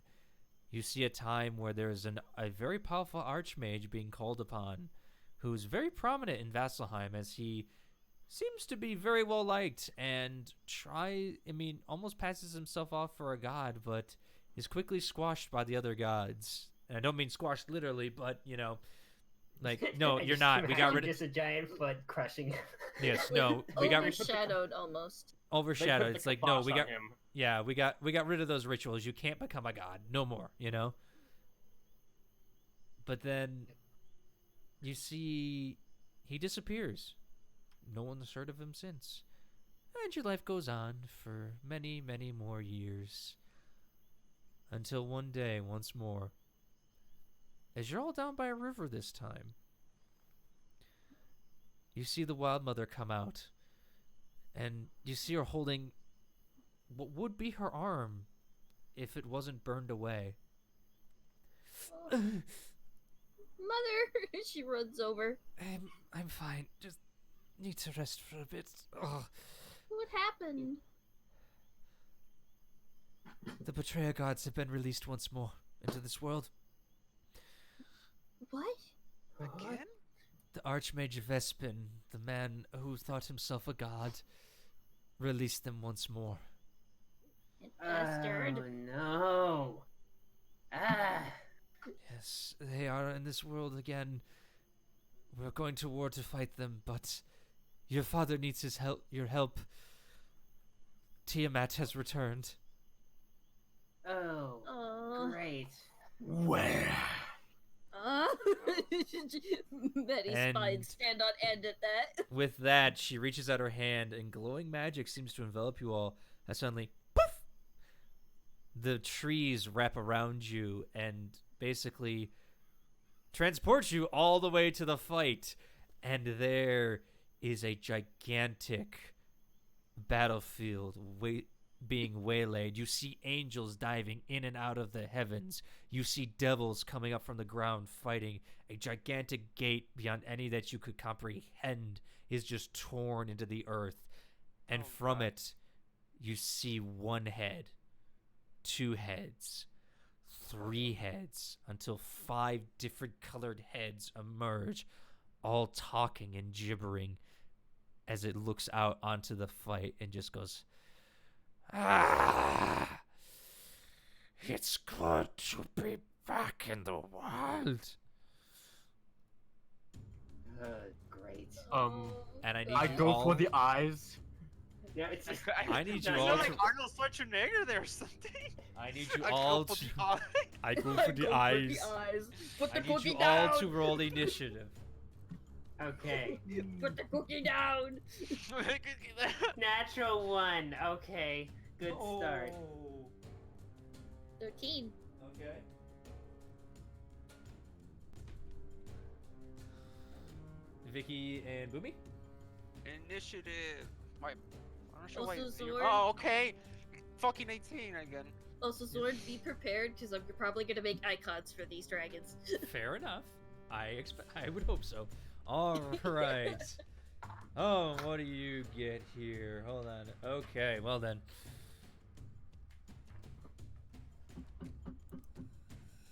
You see a time where there's a very powerful archmage being called upon, who's very prominent in Vasselheim, as he seems to be very well liked and almost passes himself off for a god, but is quickly squashed by the other gods. And I don't mean squashed literally, but like, no, you're not. We got rid of. just a giant foot crushing. Yes, no, we got Overshadowed almost. overshadowed. They put It's the like, no, kibosh we on got. him. Yeah, we got rid of those rituals. You can't become a god. No more, But then you see he disappears. No one's heard of him since. And your life goes on for many, many more years. Until one day, once more, as you're all down by a river this time, you see the Wild Mother come out. And you see her holding what would be her arm if it wasn't burned away. Mother! She runs over. I'm fine. Just need to rest for a bit. Ugh. What happened? The betrayer gods have been released once more into this world. What? Again? The Archmage Vespin, the man who thought himself a god, released them once more. Bastard. Oh no! Ah! Yes, they are in this world again. We're going to war to fight them, but your father needs your help. Tiamat has returned. Oh, Oh. great. Where? Betty's And- spine stand on end at that. With that, she reaches out her hand, and glowing magic seems to envelop you all. And suddenly, poof! The trees wrap around you and basically transport you all the way to the fight. And there is a gigantic battlefield being waylaid. You see angels diving in and out of the heavens. You see devils coming up from the ground fighting. A gigantic gate beyond any that you could comprehend is just torn into the earth. And Oh, from God. it, you see one head, 2 heads, 3 heads, until 5 different colored heads emerge, all talking and gibbering. as it looks out onto the fight and just goes, "Ah, it's good to be back in the wild." Great. And I need I you go all. for the eyes. Yeah, it's just. I need you No, You all sound to. like Arnold Schwarzenegger there or something. I need you I all go for to. the eye. I go I for the go eyes. For the eyes. Put the I need cookie you down. all to roll initiative. Okay. Put the cookie down. Natural 1. Okay. Good start. 13. Okay. Vicky and Boomy? Initiative. Wait, I'm not sure why. Also, you're- Zorn. Oh, okay. Fucking 18 again. Also, Zorn, be prepared because I'm probably gonna make icons for these dragons. Fair enough. I would hope so. All right. Oh, what do you get here? Hold on. Okay, well then.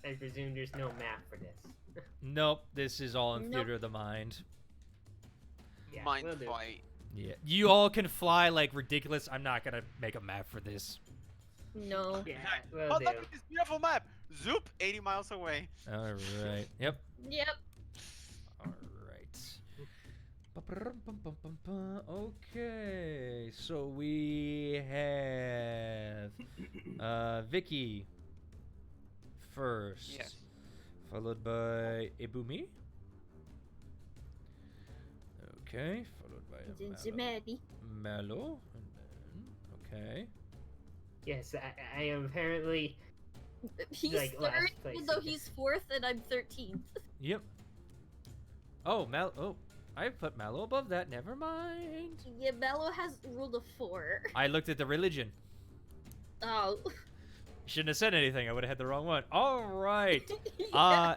I presume there's no map for this. Nope, this is all in Nope. theater of the mind. Yeah, Mind will do. fight. Yeah. You all can fly like ridiculous. I'm not gonna make a map for this. No. Yeah, Oh, will look do. at this beautiful map. Zoop, 80 miles away. All right. Yep. Yep. All right. Ba-ba-rum-bum-bum-bum-bum. Okay, so we have Vicky first. Yes. Followed by Ibumi. Okay, followed by Cincinnati. Mallow. And then, okay. Yes, I am apparently. He's Like, last third, place. even though he's fourth, and I'm 13th. Yep. Oh, I put Mallow above that. Never mind. Yeah, Mallow has ruled of 4. I looked at the religion. Oh. Shouldn't have said anything. I would have had the wrong one. All right. Yeah.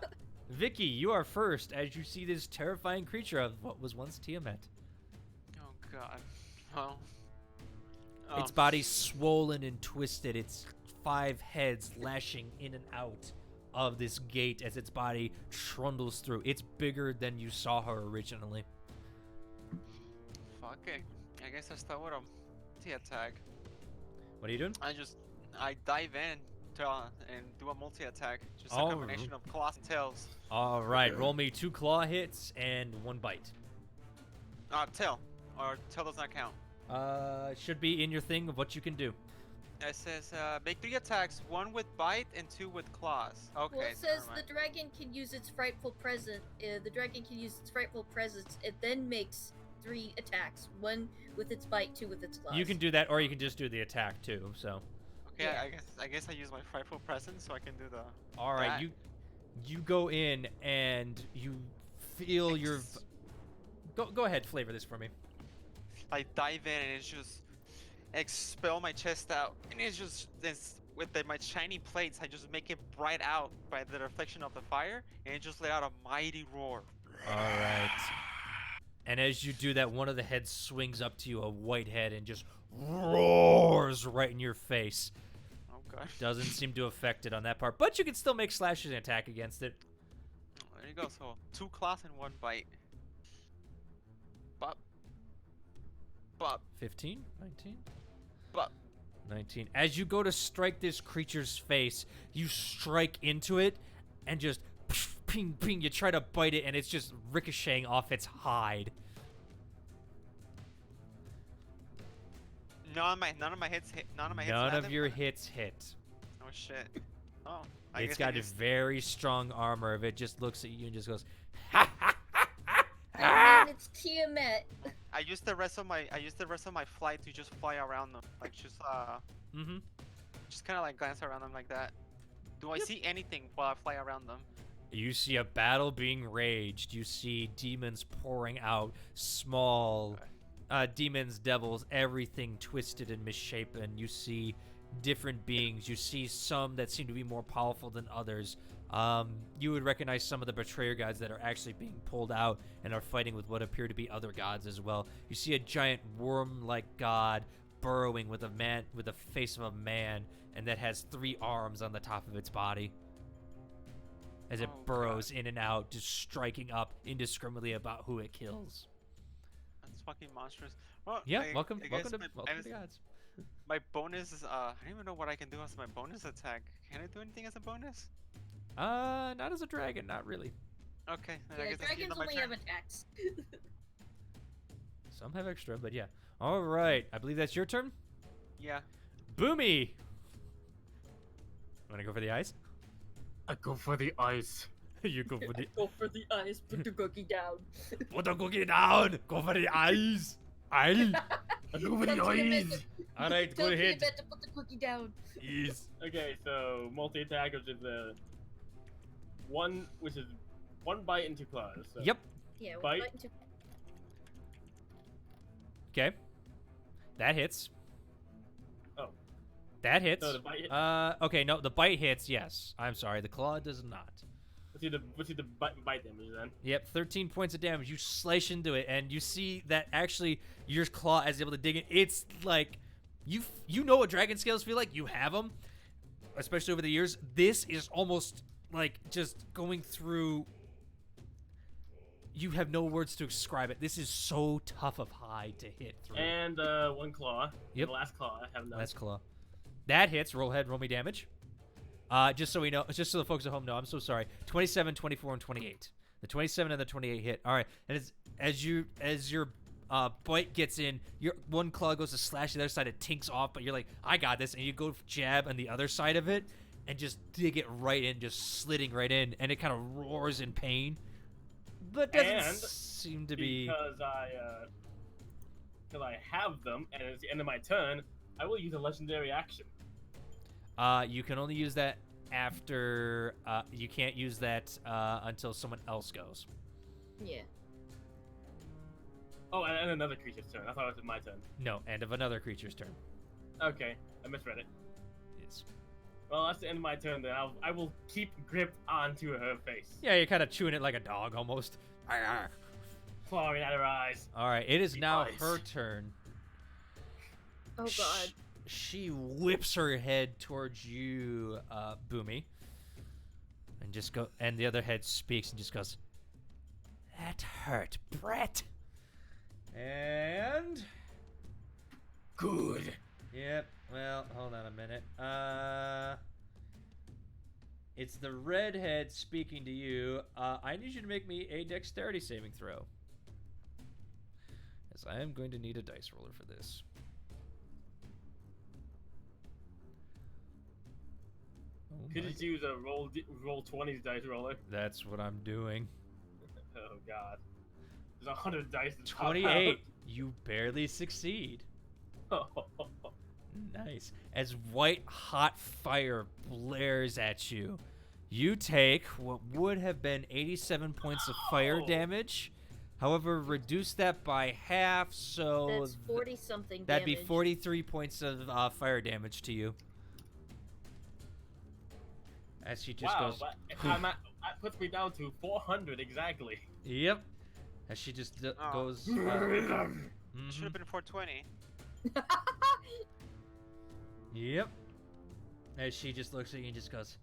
Vicky, you are first as you see this terrifying creature of what was once Tiamat. Oh, God. Well. Its body swollen and twisted, its 5 heads lashing in and out of this gate as its body trundles through. It's bigger than you saw her originally. Fuck it. I guess I start with a multi-attack. What are you doing? I dive in and do a multi-attack. Just a Oh. combination of claws and tails. All right, roll me 2 claw hits and 1 bite. Tail. Or tail does not count. Should be in your thing of what you can do. It says, make 3 attacks, 1 with bite and 2 with claws. Okay, Well, it says never the mind. dragon can use its frightful presence. The dragon can use its frightful presence. It then makes 3 attacks: 1 with its bite, 2 with its claws. You can do that, or you can just do the attack too. So, Okay, yeah. I guess I use my frightful presence so I can do the... all right, that. you go in and you feel your. Go ahead, flavor this for me. I dive in and it's just expel my chest out, and it's with my shiny plates. I just make it bright out by the reflection of the fire, and it just let out a mighty roar. All right. And as you do that, one of the heads swings up to you, a white head, and just roars right in your face. Oh god. Doesn't seem to affect it on that part, but you can still make slashes and attack against it. There you go. So 2 claws and 1 bite. Bop. Bop. 15, 19. Bop. 19. As you go to strike this creature's face, you strike into it and just ping, ping. You try to bite it and it's just ricocheting off its hide. None of my hits hit. None of my hits None landed? of your hits hit. Oh shit. Oh. I It's guess I got a used- very strong armor. If it just looks at you and just goes, ha ha ha ha I ha. mean, it's Tiamat. I used the rest of my flight to just fly around them, like just kind of like glance around them like that. Do I see anything while I fly around them? You see a battle being raged. You see demons pouring out, small demons, devils, everything twisted and misshapen. You see different beings. You see some that seem to be more powerful than others. You would recognize some of the betrayer gods that are actually being pulled out and are fighting with what appear to be other gods as well. You see a giant worm-like god burrowing with the face of a man, and that has 3 arms on the top of its body as it Oh, burrows in and out, just striking up indiscriminately about who it kills. That's fucking monstrous. Well, Yeah, I welcome guess to my, welcome to the gods. my bonus is I don't even know what I can do as my bonus attack. Can I do anything as a bonus? Not as a dragon, not really. Okay, then I Yeah, guess that's the end dragons of my only turn. have attacks. Some have extra, but yeah. All right, I believe that's your turn. Yeah. Boomy. Want to go for the eyes? I go for the ice. You go for the. Go for the eyes, put the cookie down. Put the cookie down. Go for the eyes. Aye. I go for the Tell Tia ice. Bet All right, Tell go Tia ahead. Bet to put the cookie down. Yes. Okay, so multi-attack, which is one bite and 2 claws. So. Yep. Yeah, Bite. Okay. That hits. Oh. That hits. So the bite hit. Okay, no, the bite hits, yes. I'm sorry, the claw does not. Let's see the bite damage then. Yep, 13 points of damage. You slice into it, and you see that actually your claw is able to dig in. It's like, you know what dragon scales feel like. You have them, especially over the years. This is almost like just going through. You have no words to describe it. This is so tough of hide to hit through. And 1 claw. Yep. The last claw I have none. Last claw. That hits. Roll ahead, roll me damage. Just so we know, just so the folks at home know, I'm so sorry. 27, 24, and 28. The 27 and the 28 hit. All right, and as your bite gets in, your one claw goes to slash the other side. It tinks off, but you're like, I got this, and you go jab on the other side of it, and just dig it right in, just slitting right in, and it kind of roars in pain, but doesn't And seem to be. Because I have them, and it's the end of my turn, I will use a legendary action. You can only use that after. You can't use that until someone else goes. Yeah. Oh, and another creature's turn. I thought it was my turn. No, end of another creature's turn. Okay, I misread it. Yes. Well, that's the end of my turn then. I will keep gripped onto her face. Yeah, you're kind of chewing it like a dog almost. Clawing at her eyes. All right, it is now Nice. her turn. Oh god. She whips her head towards you, Boomy, and the other head speaks and just goes, "That hurt, Brett." And Good. yep. Well, hold on a minute. It's the redhead speaking to you. I need you to make me a dexterity saving throw, as I am going to need a dice roller for this. Oh Could my just use a roll 20s dice roller. That's what I'm doing. Oh god. There's 100 dice to top 28. You barely succeed. out. Nice. As white hot fire blares at you, you take what would have been 87 points of fire Ow. damage. However, reduce that by half, so That's 40 something. that'd be damage. 43 points of fire damage to you. As she just Wow, goes, but that puts me down to 400 exactly. yep. As she just Oh. goes, It should mhm. have been 420. Yep. As she just looks at you and just goes.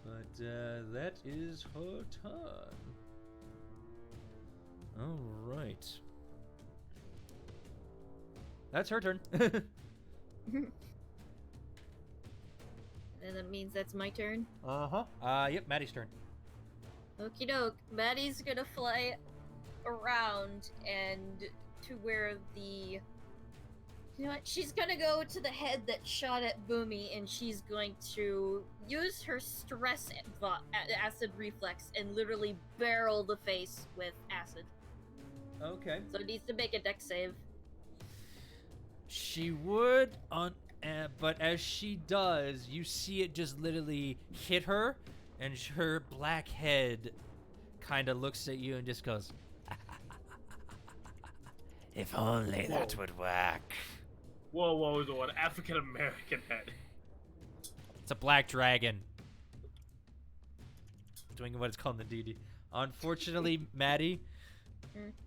But that is her turn. All right. That's her turn. And that means that's my turn. Uh-huh. Yep, Maddie's turn. Okie doke. Maddie's gonna fly around and to where the. You know what? She's gonna go to the head that shot at Boomy, and she's going to use her stress acid reflex and literally barrel the face with acid. Okay. So it needs to make a dex save. She would but as she does, you see it just literally hit her, and her black head kind of looks at you and just goes, "If only that would work." Whoa, an African American head. It's a black dragon. Doing what it's called in the D&D. Unfortunately, Maddie,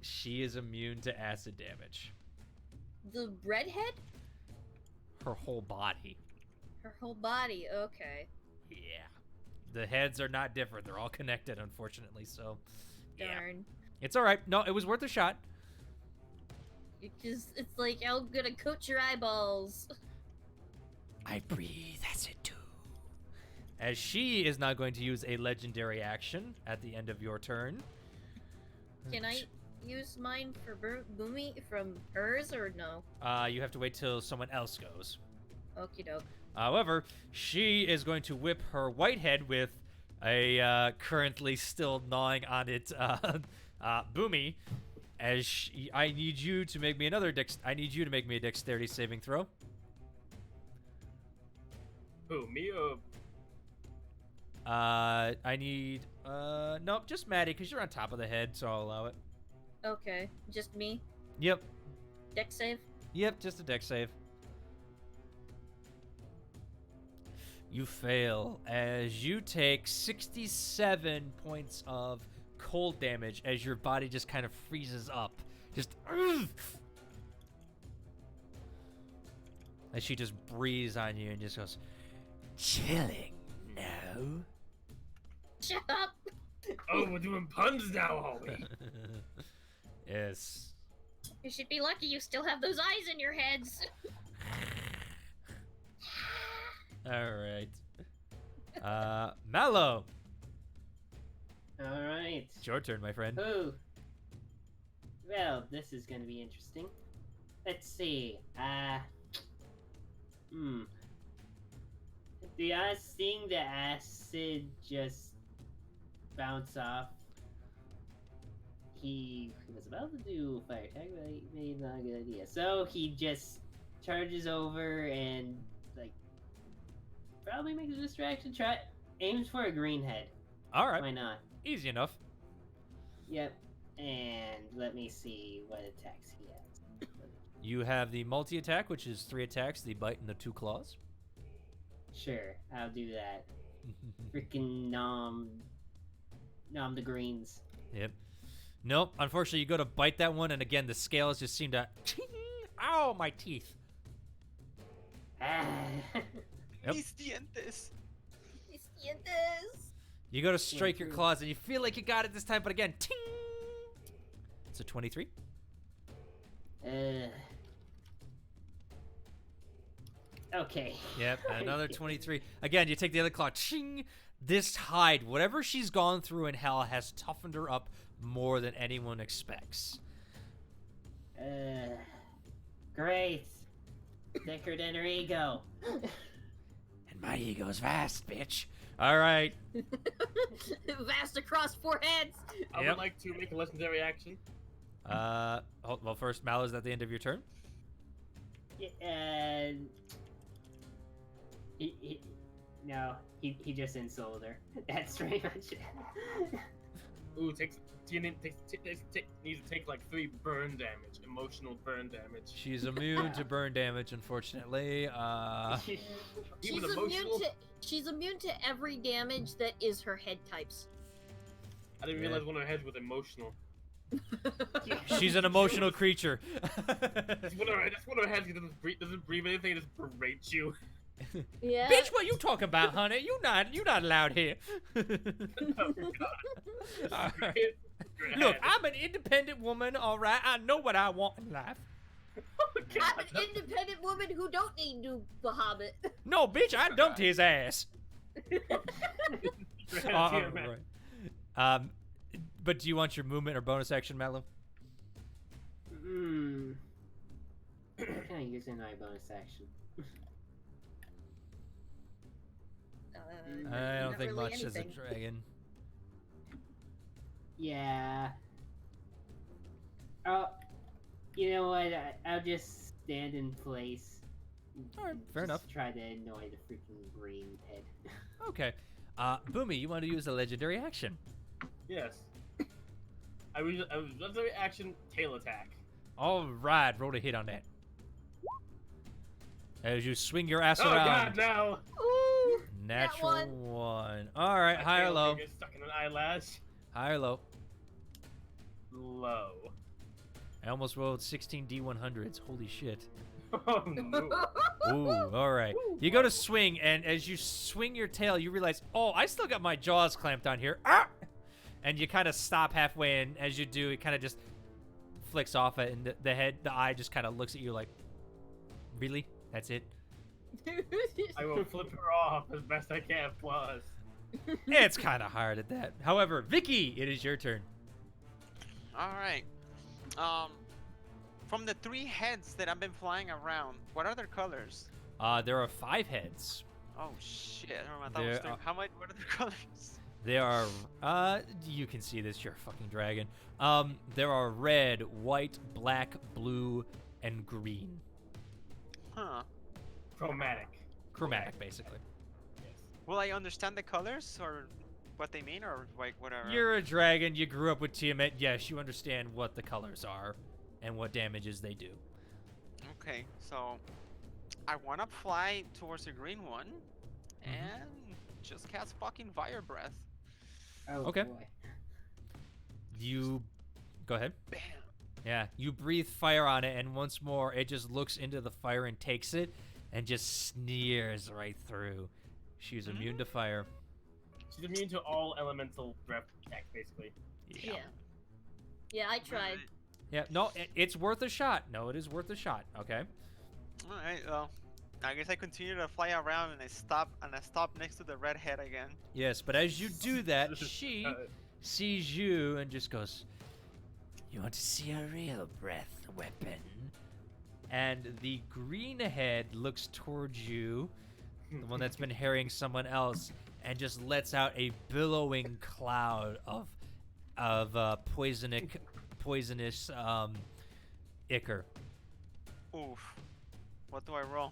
she is immune to acid damage. The redhead? Her whole body. Her whole body, okay. Yeah. The heads are not different. They're all connected, unfortunately, so Yeah. Darn. It's all right. No, it was worth a shot. It's like, I'm gonna coat your eyeballs. I breathe acid too. As she is now going to use a legendary action at the end of your turn. Can I use mine for Boomy from hers, or no? You have to wait till someone else goes. Okie doke. However, she is going to whip her white head with a currently still gnawing on it Boomy. As I need you to make me I need you to make me a dexterity saving throw. Who, me or? I need nope, just Maddie, because you're on top of the head, so I'll allow it. Okay, just me. Yep. Dex save. Yep, just a dex save. You fail as you take 67 points of cold damage as your body just kind of freezes up. Just as she just breathes on you and just goes, chilling, no? Shut up! Oh, we're doing puns now, are we? Yes. You should be lucky you still have those eyes in your heads. Alright. Mallow. Alright. It's your turn, my friend. Ooh. Well, this is gonna be interesting. Let's see. Seeing the acid just bounce off, he was about to do a fire attack, but maybe not a good idea. So he just charges over and, like, probably makes a distraction. Aims for a green head. Alright. Why not? Easy enough. Yep. And let me see what attacks he has. You have the multi-attack, which is 3 attacks, the bite and the 2 claws. Sure, I'll do that. Freaking nom the greens. Yep. Nope. Unfortunately, you go to bite that one, and again, the scales just seem to... Ow, my teeth. Ah. Yep. Mis dientes. Mis dientes. You go to strike your claws, and you feel like you got it this time, but again, ting! It's a 23. Okay. Yep, and another 23. Again, you take the other claw, ching! This hide, whatever she's gone through in hell, has toughened her up more than anyone expects. Great. Thicker than her ego. And my ego's vast, bitch. All right. Vast across 4 heads. I Yep. would like to make a legendary action. Well, first, Mal, is that the end of your turn? No, he just insulted her. That's pretty much it. Ooh, needs to take like 3 burn damage, emotional burn damage. She's immune to burn damage, unfortunately. She's Even immune emotional? she's immune to every damage that is her head types. I didn't realize one of her heads was emotional. She's an emotional creature. That's one of her heads doesn't breathe anything, it just berates you. Yeah. Bitch, what you talking about, honey? You not allowed here. Oh, God. Look, I'm an independent woman, all right? I know what I want in life. Oh, God. I'm an independent woman who don't need new Bahamut. No, bitch, I dumped his ass. All Here, man. right. But do you want your movement or bonus action, Mallow? Can I use my bonus action? I don't not think really much as a anything. dragon. Yeah. Oh, you know what? I'll just stand in place. All right, fair enough. Try to annoy the freaking green head. Okay. Boomy, you want to use a legendary action? Yes. I was legendary action tail attack. All right, roll to hit on that. As you swing your ass Oh around. God, no! Ooh, Natural that one. All right, My high or tail low? gets stuck in an eyelash. High or low? Low. I almost rolled 16 D100s. Holy shit. Oh no. Ooh, all right. You go to swing, and as you swing your tail, you realize, oh, I still got my jaws clamped on here. Ah! And you kind of stop halfway, and as you do, it kind of just flicks off it, and the eye just kind of looks at you like, really? That's it? I will flip her off as best I can, plus. It's kind of hard at that. However, Vicky, it is your turn. All right. From the 3 heads that I've been flying around, what are their colors? There are 5 heads. Oh shit! I thought it was 3. How much? What are their colors? There are, you can see this, you're a fucking dragon. There are red, white, black, blue, and green. Huh. Chromatic, basically. Yes. Will I understand the colors or what they mean or like whatever? You're a dragon, you grew up with Tiamat, yes, you understand what the colors are and what damages they do. Okay, so I want to fly towards the green one and just cast fucking fire breath. Oh, Okay. boy. You, go ahead. Bam. Yeah, you breathe fire on it, and once more, it just looks into the fire and takes it, and just sneers right through. She's immune to fire. She's immune to all elemental breath attack, basically. Yeah. Yeah, I tried. Yeah, no, it's worth a shot. No, it is worth a shot, okay? All right. Well, I guess I continue to fly around and I stop next to the red head again. Yes, but as you do that, she sees you and just goes, "You want to see a real breath weapon?" And the green head looks towards you, the one that's been harrying someone else, and just lets out a billowing cloud of poisonous ichor. Oof. What do I roll?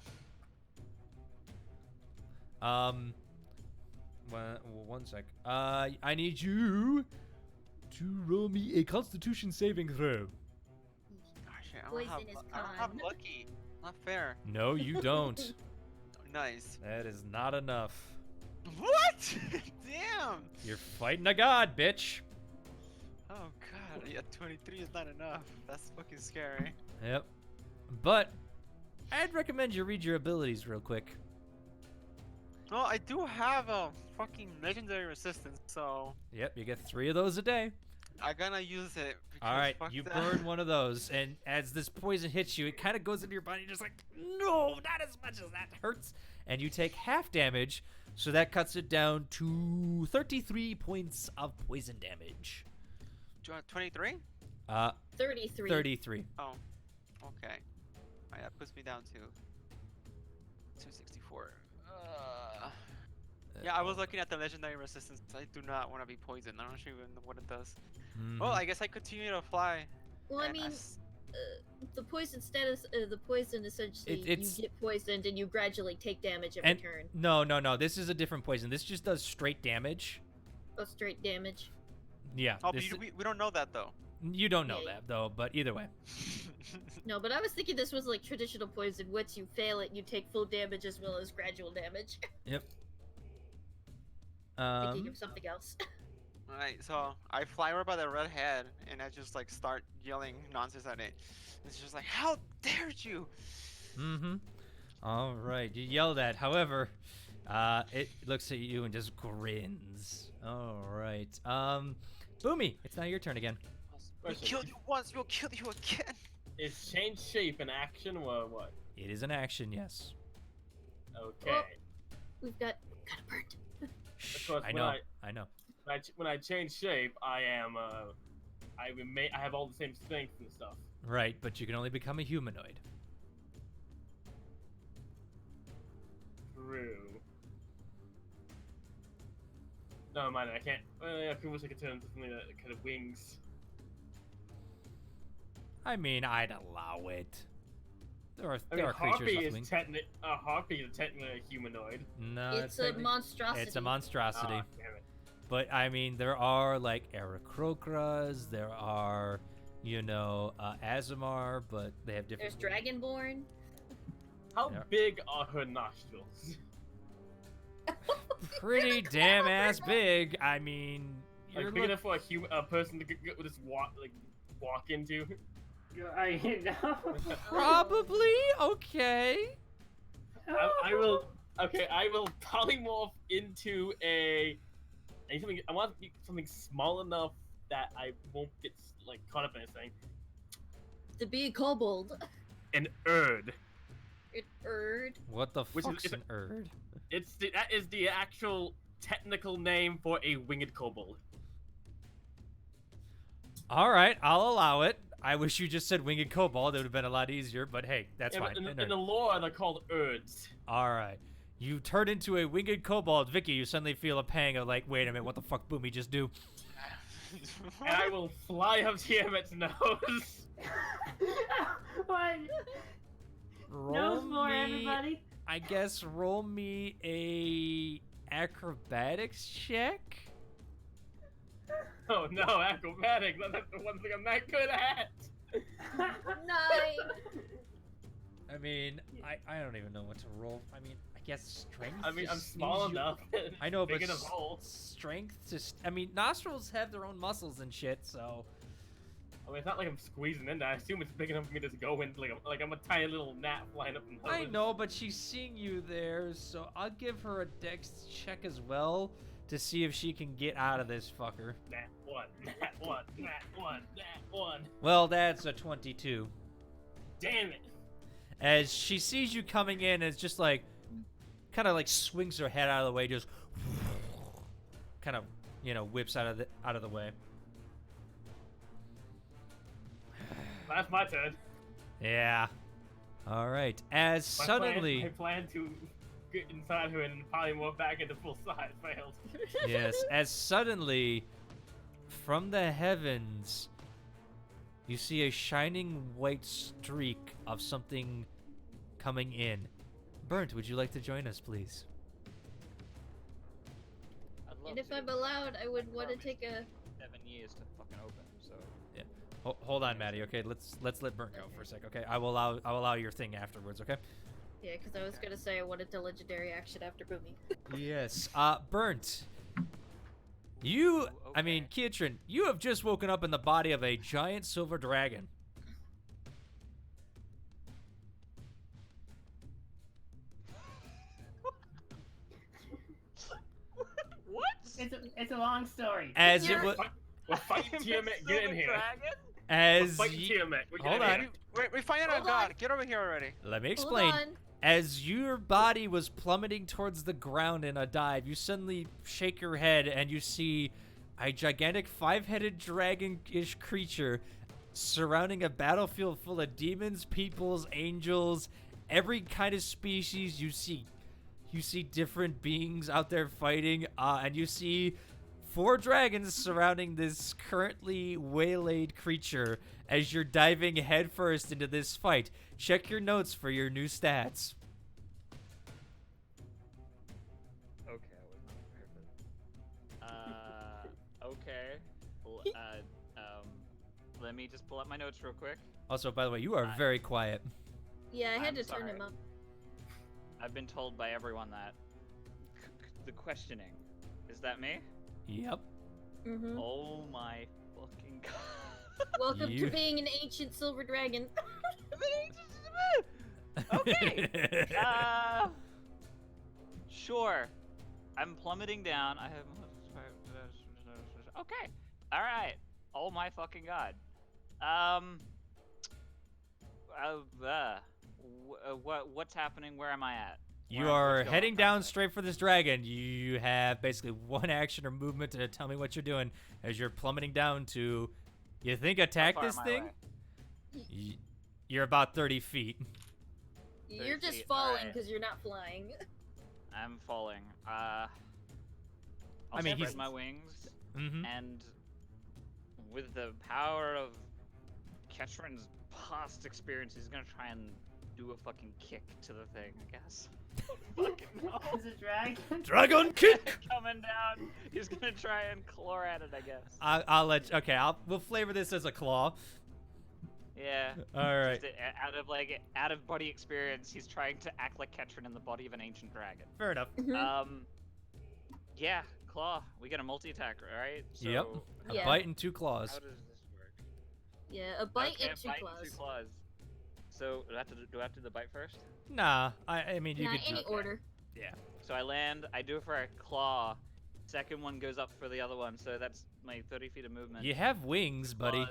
One sec. I need you to roll me a Constitution saving throw. Gosh, I Poison don't is have con. lucky. Not fair. No, you don't. Nice. That is not enough. What? Damn. You're fighting a god, bitch. Oh god. Yeah, 23 is not enough. That's fucking scary. Yep. But I'd recommend you read your abilities real quick. Well, I do have a fucking legendary resistance, so Yep, you get 3 of those a day. I'm gonna use it. Because All right, fuck you that. burn one of those, and as this poison hits you, it kind of goes into your body. You're just like, no, not as much as that hurts. And you take half damage, so that cuts it down to 33 points of poison damage. 23? 33. 33. Oh, okay. Alright, that puts me down to 264. Yeah, I was looking at the legendary resistance. I do not want to be poisoned. I'm not sure even what it does. Well, I guess I continue to fly. Well, I and mean, the poison status, the poison essentially, it's- you get poisoned and you gradually take damage every And turn. no, this is a different poison. This just does straight damage. Oh, straight damage. Yeah. Oh, but this- we don't know that though. you don't know Yeah. that though, but either way. No, but I was thinking this was like traditional poison. Once you fail it, you take full damage as well as gradual damage. Yep. Thinking of something else. Alright, so I fly over by the red head and I just like start yelling nonsense at it. It's just like, how dare you? All right, you yell that. However, it looks at you and just grins. All right. Boomy, it's now your turn again. We Question, killed you once, we'll kill you again. Is change shape an action or what? It is an action, yes. Okay. Oh. We've got a burnt. Shh, course, I when know. I know. When I change shape, I have all the same strength and stuff. Right, but you can only become a humanoid. True. No, mind it, I can't. I wish I could turn into something that kind of wings. I mean, I'd allow it. There are I mean, creatures harpy with is wings. harpy is technically a humanoid. No, It's a monstrosity. It's a monstrosity. Ah, damn it. But I mean, there are like Aarakocras, there are, Azamar, but they have different. There's Dragonborn. How Yeah. big are her nostrils? Pretty damn ass big. I mean, you're Like big look- enough for a person to just walk into. I know. probably okay. I will. Okay, I will polymorph into a I want something small enough that I won't get like caught up in this thing. To be a kobold. An Erd. An Erd. What the Which is- fuck's it's a- an Erd? That is the actual technical name for a winged kobold. All right, I'll allow it. I wish you just said winged kobold. It would have been a lot easier, but hey, that's Yeah, fine. but An in the Erd. lore, they're called Erds. All right. You turn into a winged kobold. Vicky, you suddenly feel a pang of like, wait a minute, what the fuck Boomy just do? And I will fly up Tiamat's nose. What? Roll No more, me, everybody. I guess roll me a acrobatics check. Oh no, acrobatic. That's the one thing I'm not good at. 9. I mean, I don't even know what to roll. I mean, I guess strength. I mean, I'm just small means you- enough. I know, big but enough hole. strength just. I mean, nostrils have their own muscles and shit, so. I mean, it's not like I'm squeezing in there. I assume it's big enough for me to just go in like I'm a tiny little gnat flying up. I know, but she's seeing you there, so I'll give her a dex check as well to see if she can get out of this fucker. Nat one, nat one, nat one, nat one. Well, that's a 22. Damn it! As she sees you coming in, it's just like, kind of like swings her head out of the way, just kind of, whips out of the way. That's my turn. Yeah. All right. As My suddenly, plan to get inside her and polymorph back into full size failed. yes, as suddenly, from the heavens, you see a shining white streak of something coming in. Burnt, would you like to join us, please? I'd love And if to. I'm allowed, I would want to Promise. take a. 7 years to fucking open, so. Hold on, Maddie. Okay, let's let Burnt go for a sec. Okay, I'll allow your thing afterwards. Okay. Yeah, because I was gonna say I wanted to legendary action after Boomy. Yes. Burnt. You, I mean, Kietrin, you have just woken up in the body of a giant silver dragon. What? It's a long story. As it You're- was, We're fighting Tiamat, get in here. Dragon? We're as fighting ye- Tiamat. We're hold getting on. here. We find out Hold on God. on. Get over here already. let me Hold explain. on. As your body was plummeting towards the ground in a dive, you suddenly shake your head and you see a gigantic 5-headed dragon-ish creature surrounding a battlefield full of demons, peoples, angels, every kind of species. You see different beings out there fighting, and you see 4 dragons surrounding this currently waylaid creature as you're diving headfirst into this fight. Check your notes for your new stats. Okay, I was not prepared for this. Okay. Let me just pull up my notes real quick. Also, by the way, you are Hi. very quiet. Yeah, I had I'm to turn him sorry. up. I've been told by everyone that the questioning. Is that me? Yep. Mm-hmm. Oh my fucking god. Welcome You- to being an ancient silver dragon. Okay. Sure. I'm plummeting down. I have. Okay. All right. Oh my fucking god. What's happening? Where am I at? You Where- are what's going heading on? down straight for this dragon. You have basically one action or movement to tell me what you're doing as you're plummeting down to, you think, attack How far this am I thing? away? You're about 30 feet. You're 30 just feet, falling alright. because you're not flying. I'm falling. I'll I mean, spread he's- my wings, Mm-hmm. and with the power of Ketrin's past experience, he's gonna try and do a fucking kick to the thing, I guess. Fucking no. It's a dragon. Dragon kick! Coming down, he's gonna try and claw at it, I guess. I'll let you, okay, we'll flavor this as a claw. Yeah. Alright. Just out of body experience, he's trying to act like Ketrin in the body of an ancient dragon. Fair enough. Yeah, claw. We get a multi-attack, right? So Yep. A Yeah. bite and 2 claws. How does this work? Yeah, a bite Okay, and 2 bite claws. and 2 claws. So do I have to do the bite first? Nah, I mean, you Nah, could any do, order. yeah. So I land. I do it for a claw, second one goes up for the other one, so that's my 30 feet of movement. You have wings, buddy.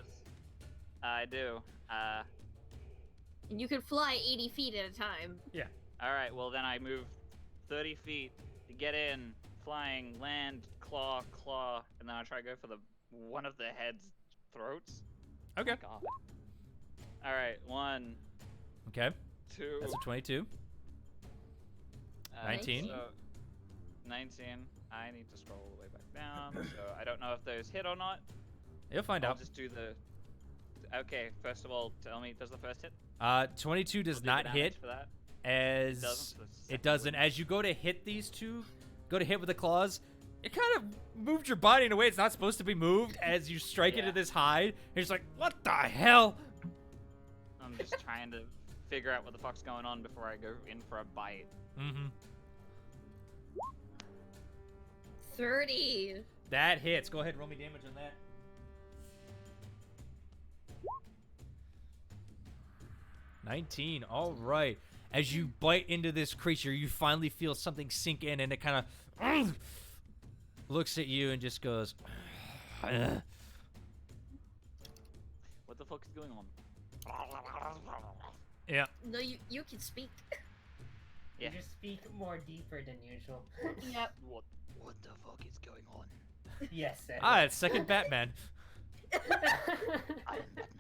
I do. And you can fly 80 feet at a time. All right. Well, then I move 30 feet to get in, flying, land, claw, and then I try to go for the one of the head's throats. Okay. God. All right. 1, Okay. 2. That's a 22. 19. So 19. I need to scroll all the way back down, so I don't know if those hit or not. You'll find I'll out. just do the. Okay. First of all, tell me, does the first hit? 22 does We'll do not the damage hit, for that. as It doesn't. So the it second doesn't. one- As you go to hit these two, go to hit with the claws, it kind of moved your body in a way it's not supposed to be moved as you strike into Yeah. this hide. You're just like, what the hell? I'm just trying to figure out what the fuck's going on before I go in for a bite. Mm-hmm. 30. That hits. Go ahead, roll me damage on that. $19. All right. As you bite into this creature, you finally feel something sink in, and it kind of looks at you and just goes. What the fuck is going on? Yeah. No, you can speak. Yeah. You just speak more deeper than usual. Yep. What the fuck is going on? Yes, sir. It's second Batman. I am Batman.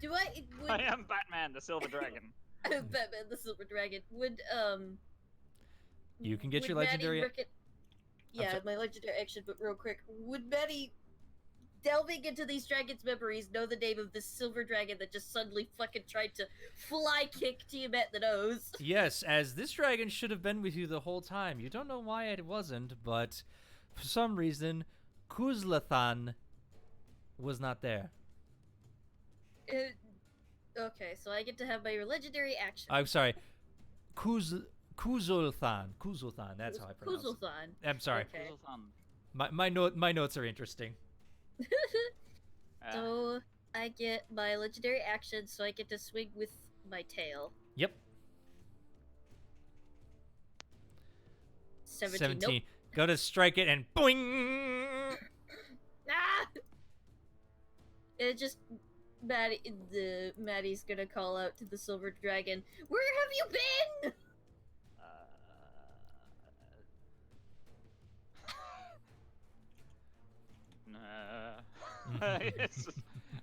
Do I? Would, I am Batman, the Silver Dragon. Batman the Silver Dragon. Would You can get would your Maddie legendary. Yeah, sorry. my legendary action, but real quick. Would Maddie, delving into these dragons' memories, know the name of this silver dragon that just suddenly fucking tried to fly kick Tiamat in the nose? Yes, as this dragon should have been with you the whole time. You don't know why it wasn't, but for some reason, Kuzlathan was not there. Okay, so I get to have my legendary action. I'm sorry, Kuzulthan. Kuzulthan. That's how I pronounce it. Kuzulthan. I'm sorry. Okay. My notes are interesting. So I get my legendary action, so I get to swing with my tail. Yep. 17. Nope. Go to strike it and boing. Ah! It just Maddie's gonna call out to the silver dragon. Where have you been? It's just,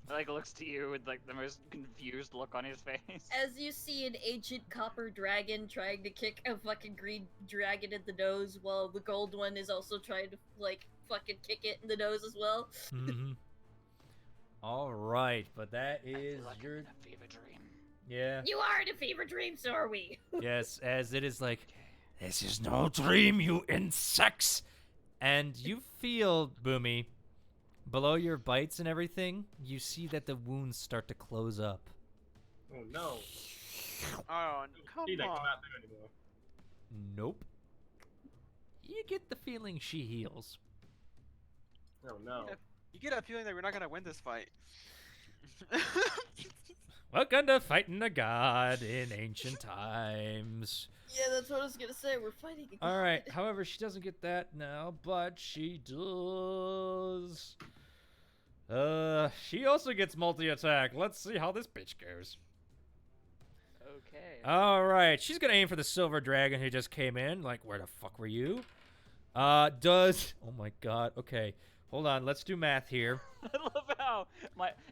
like looks to you with like the most confused look on his face. As you see an ancient copper dragon trying to kick a fucking green dragon in the nose, while the gold one is also trying to like fucking kick it in the nose as well. Mhm. All right, but that is your a fever dream. yeah. You are in a fever dream, so are we. Yes, as it is like, this is no dream, you insects. And you feel, Boomy, below your bites and everything, you see that the wounds start to close up. Oh no. Oh, come She that on. cannot do anymore. Nope. You get the feeling she heals. Oh no. You get a feeling that we're not gonna win this fight. Welcome to fighting a god in ancient times. Yeah, that's what I was gonna say. We're fighting again. All right. However, she doesn't get that now, but she does. She also gets multi-attack. Let's see how this bitch goes. Okay. All right, she's gonna aim for the silver dragon who just came in. Like, where the fuck were you? Oh my god. Okay, hold on. Let's do math here. I love how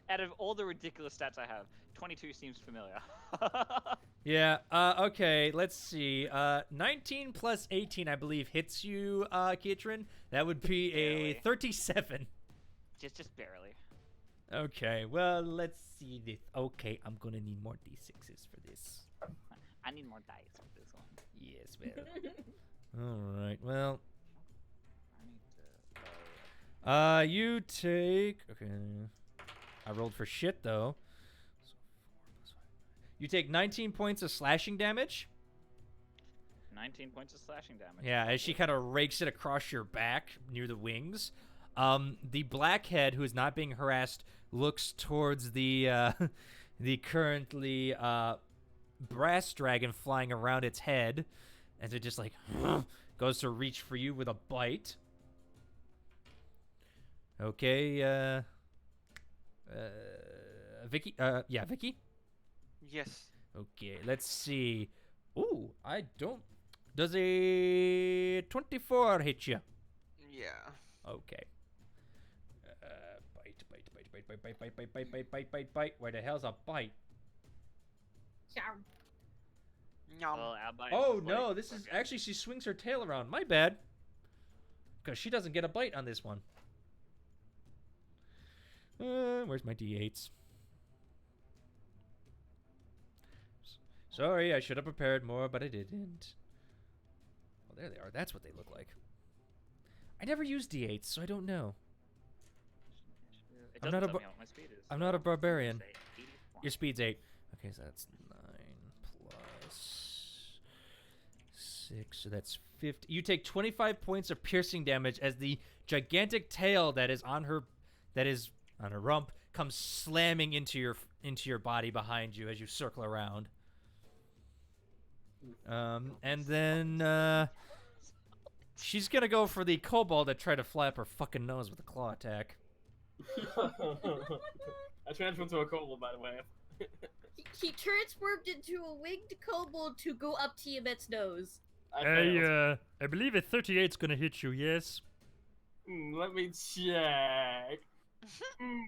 out of all the ridiculous stats I have, 22 seems familiar. Yeah. Okay. Let's see. 19 plus 18, I believe, hits you, Kitrin. That would be a Barely. 37. just barely. Okay. Well, let's see this. Okay, I'm gonna need more d6s for this. I need more dice with this one. Yes. Well. All right. Well. I need to. You take. Okay. I rolled for shit though. So 4 plus 5. You take 19 points of slashing damage. 19 points of slashing damage. Yeah, as she kind of rakes it across your back near the wings. The blackhead, who is not being harassed, looks towards the the currently brass dragon flying around its head, and it just like goes to reach for you with a bite. Okay, Vicky? Yeah, Vicky? Yes. Okay, let's see. Ooh, I don't... Does a 24 hit you? Yeah. Okay. Bite. Where the hell's a bite? Yum. Well, Albite Oh, is no, like, this is... fucking- Actually, she swings her tail around. My bad. Because she doesn't get a bite on this one. Where's my D8s? Sorry, I should have prepared more, but I didn't. Oh, there they are. That's what they look like. I never use D8s, so I don't know. It I'm doesn't not a tell bar- me what my speed is. I'm not a so barbarian. say 81. Your speed's 8. Okay, so that's 9 plus 6, so that's 50. You take 25 points of piercing damage as the gigantic tail that is on her rump comes slamming into your body behind you as you circle around. And then she's gonna go for the kobold that tried to fly up her fucking nose with a claw attack. I transformed to a kobold, by the way. He transformed into a winged kobold to go up to Yvette's nose. I failed. I believe a 38's gonna hit you, yes? Let me check.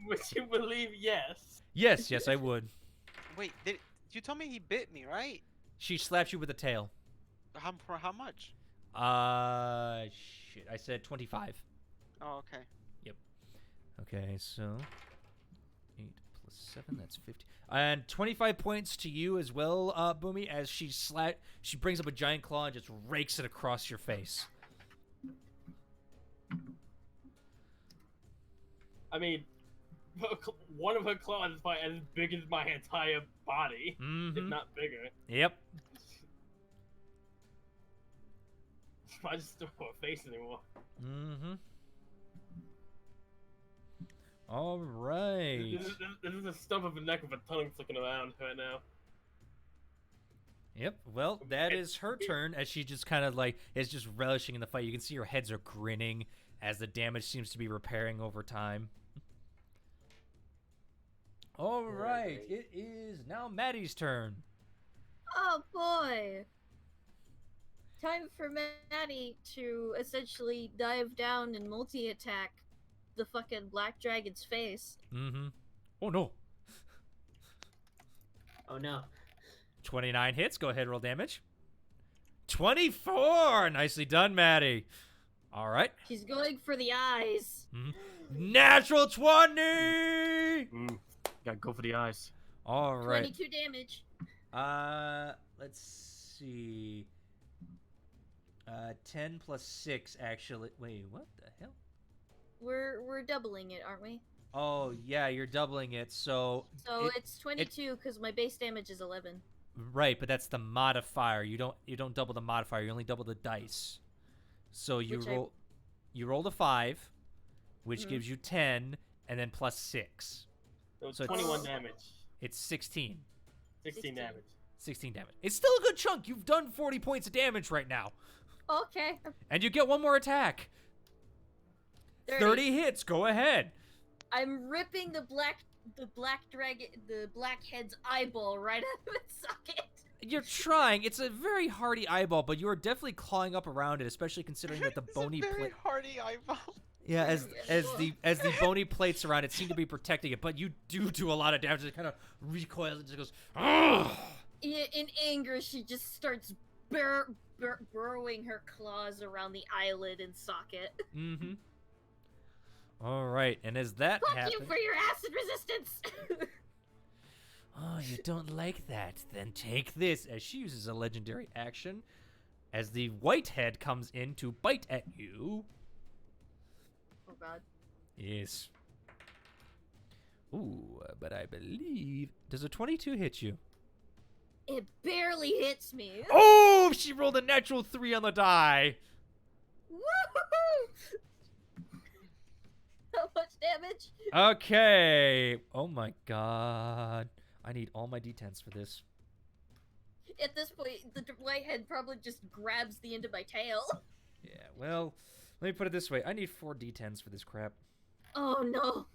Would you believe yes? Yes, I would. Wait, you told me he bit me, right? She slaps you with the tail. For how much? Shit, I said 25. Oh, okay. Okay, so 8 plus 7, that's 50. And 25 points to you as well, Boomy, as she brings up a giant claw and just rakes it across your face. I mean, one of her claws is probably as big as my entire body, if Mm-hmm. not bigger. Yep. I just don't have a face anymore. Mm-hmm. All right. This is the stump of a neck with a tongue flicking around right now. Yep. Well, that is her turn as she just kind of like is just relishing in the fight. You can see her heads are grinning as the damage seems to be repairing over time. All right. It is now Maddie's turn. Oh boy! Time for Maddie to essentially dive down and multi-attack the fucking black dragon's face. Mm-hmm. Oh, no. Oh no. 29 hits. Go ahead, roll damage. 24! Nicely done, Maddie. All right. She's going for the eyes. Natural 20! Gotta go for the eyes. All right. 22 damage. Let's see. 10 plus 6, actually. Wait, what the hell? We're doubling it, aren't we? Oh, yeah, you're doubling it, so... So it's 22 because my base damage is 11. Right, but that's the modifier. You don't double the modifier, you only double the dice. So you Which roll you roll the 5, which Mhm. gives you 10, and then plus 6. So it's So it's- 21 damage. It's 16. 16 damage. 16 damage. It's still a good chunk. You've done 40 points of damage right now. Okay. And you get one more attack. 30 hits. Go ahead. I'm ripping the black head's eyeball right out of its socket. You're trying. It's a very hardy eyeball, but you are definitely clawing up around it, especially considering that the bony It's a very plate. hardy eyeball. Yeah, as the bony plates around it seem to be protecting it, but you do a lot of damage. It kind of recoils and just goes. Ugh! In anger, she just starts burrowing her claws around the eyelid and socket. Mm-hmm. All right, and as that Fuck happens, you for your acid resistance! oh, you don't like that? Then take this. As she uses a legendary action, as the white head comes in to bite at you. Oh god. Yes. Ooh, but I believe does a 22 hit you? It barely hits me. Oh, she rolled a natural 3 on the die. Woohoo! How much damage? Okay. Oh my god. I need all my d10s for this. At this point, the whitehead probably just grabs the end of my tail. Yeah, well, let me put it this way. I need 4 d10s for this crap. Oh no.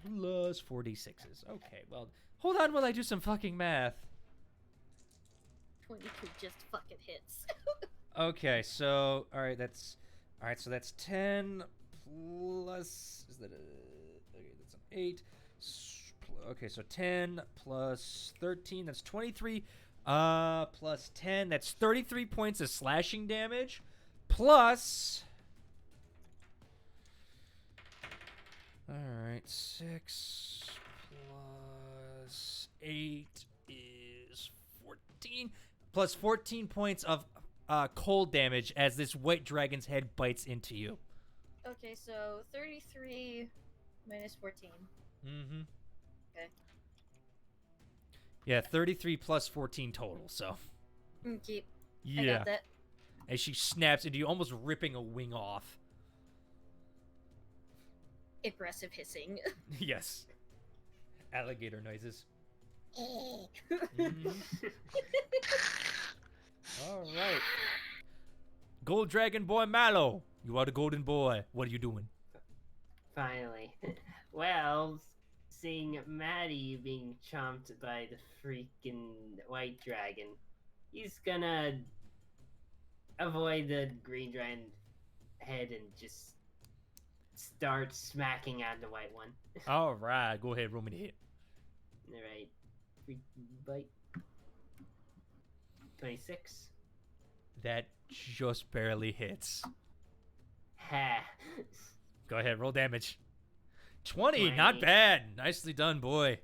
Plus 4 d6s. Okay, well, hold on while I do some fucking math. 22 just fucking hits. Okay, so all right, so that's 10 plus is that okay, that's an 8. Okay, so 10 plus 13, that's 23. Plus 10, that's 33 points of slashing damage. Plus all right, 6 plus 8 is 14. Plus 14 points of cold damage as this white dragon's head bites into you. Okay, so 33 minus 14. Mm-hmm. Okay. Yeah, 33 plus 14 total, so. Keep. Yeah. I got that. As she snaps into you, almost ripping a wing off. Aggressive hissing. Yes. Alligator noises. All right. Gold Dragon Boy Mallow, you are the golden boy. What are you doing? Finally. Well, seeing Maddie being chomped by the freaking white dragon, he's gonna avoid the green dragon head and just start smacking at the white one. All right, go ahead, roll me the hit. Alright. Bite. 26. That just barely hits. Ha. Go ahead, roll damage. 20, 20. not bad. Nicely done, boy.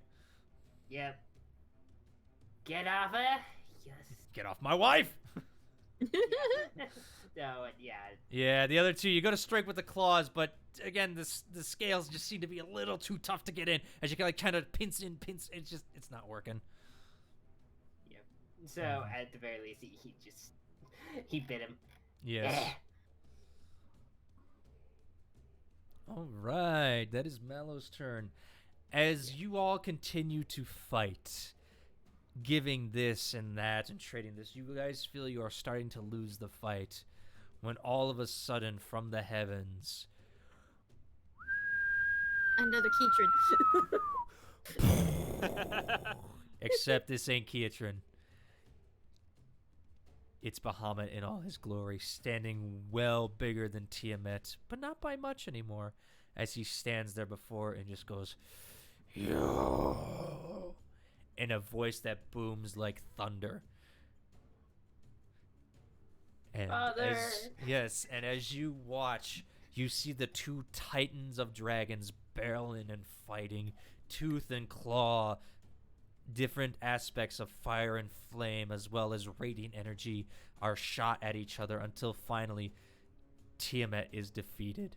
Yep. Get off her. Yes. Get off my wife. No, yeah. Yeah, the other two, you go to strike with the claws, but again, the scales just seem to be a little too tough to get in. As you can like kind of pinch, it's not working. Yep. So at the very least, he bit him. Yes. All right, that is Mallow's turn. As you all continue to fight, giving this and that and trading this, you guys feel you are starting to lose the fight when all of a sudden from the heavens, Another Keatron. except this ain't Keatron. It's Bahamut in all his glory, standing well bigger than Tiamat, but not by much anymore, as he stands there before and just goes, "Yo," in a voice that booms like thunder. And Father! and as you watch, you see the 2 titans of dragons barreling and fighting, tooth and claw. Different aspects of fire and flame, as well as radiant energy, are shot at each other until finally Tiamat is defeated.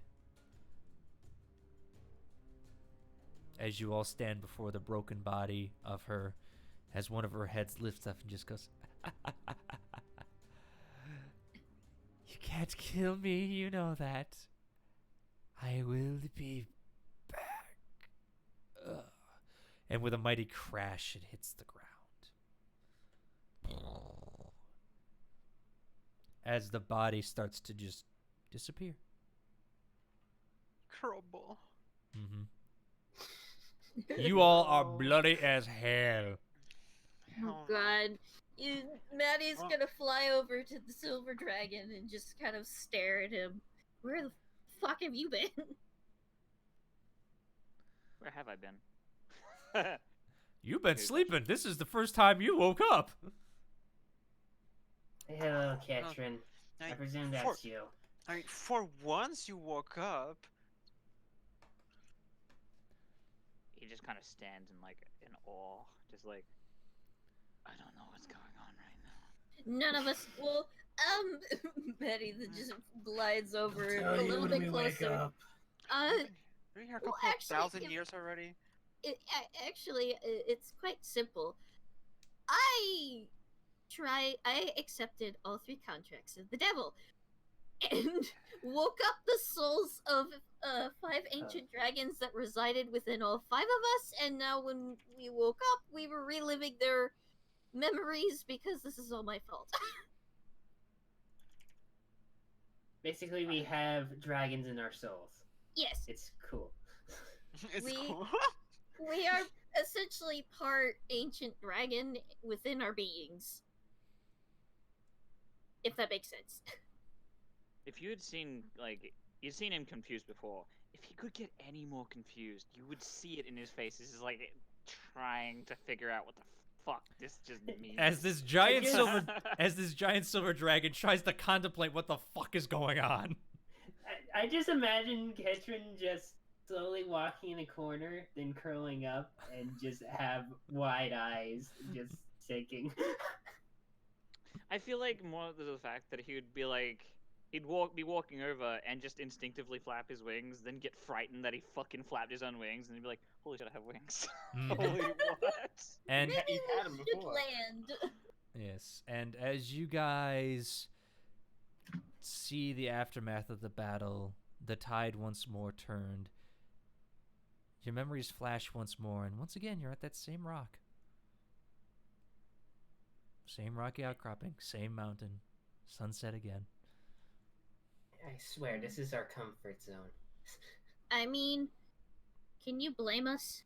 As you all stand before the broken body of her, as one of her heads lifts up and just goes, "You can't kill me, you know that. I will be back." Ugh. And with a mighty crash, it hits the ground. As the body starts to just disappear. Crumble. Mm-hmm. You all are bloody as hell. Oh god. Maddie's gonna fly over to the silver dragon and just kind of stare at him. Where the fuck have you been? Where have I been? You've been sleeping. This is the first time you woke up. Hello, Katrin. I presume that's you. I mean, for once you woke up. He just kind of stands in like in awe, just like, I don't know what's going on right now. None of us will. Maddie that just glides over a little bit closer. Been here a well, couple of actually, 1,000 years already. It's quite simple. I accepted all 3 contracts of the devil, and woke up the souls of 5 ancient dragons that resided within all 5 of us. And now, when we woke up, we were reliving their memories because this is all my fault. Basically, we have dragons in our souls. Yes, It's cool. It's We- cool. we are essentially part ancient dragon within our beings. If that makes sense. If you had seen, like, you'd seen him confused before. If he could get any more confused, you would see it in his face. He's like trying to figure out what the fuck this just means. As this giant just- silver dragon tries to contemplate what the fuck is going on. I just imagine Ketrin just slowly walking in a corner, then curling up, and just have wide eyes, just shaking. I feel like more of the fact that he would be like, be walking over and just instinctively flap his wings, then get frightened that he fucking flapped his own wings, and he'd be like, "Holy shit, I have wings!" Mhm. Holy what? And Yeah, Maybe you've had 'em we should before. land. yes, and as you guys see the aftermath of the battle, the tide once more turned. Your memories flash once more, and once again, you're at that same rock. Same rocky outcropping, same mountain. Sunset again. I swear, this is our comfort zone. I mean, can you blame us?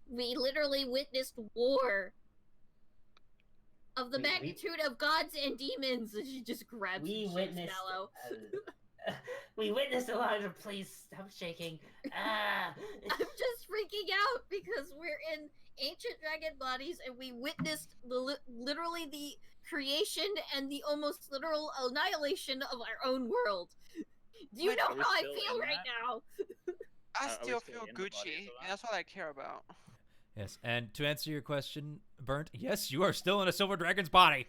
We literally witnessed war of the We- magnitude of gods and demons. And she just grabs We and shakes witnessed. Mallow. We witnessed a lot of. Please stop shaking. Ah. I'm just freaking out because we're in ancient dragon bodies and we witnessed literally the creation and the almost literal annihilation of our own world. Do you Wait, know are we how I still feel in right that? now? I Are we still still feel in the body of Gucci, Zorn? and that's what I care about. Yes, and to answer your question, Burnt, yes, you are still in a silver dragon's body.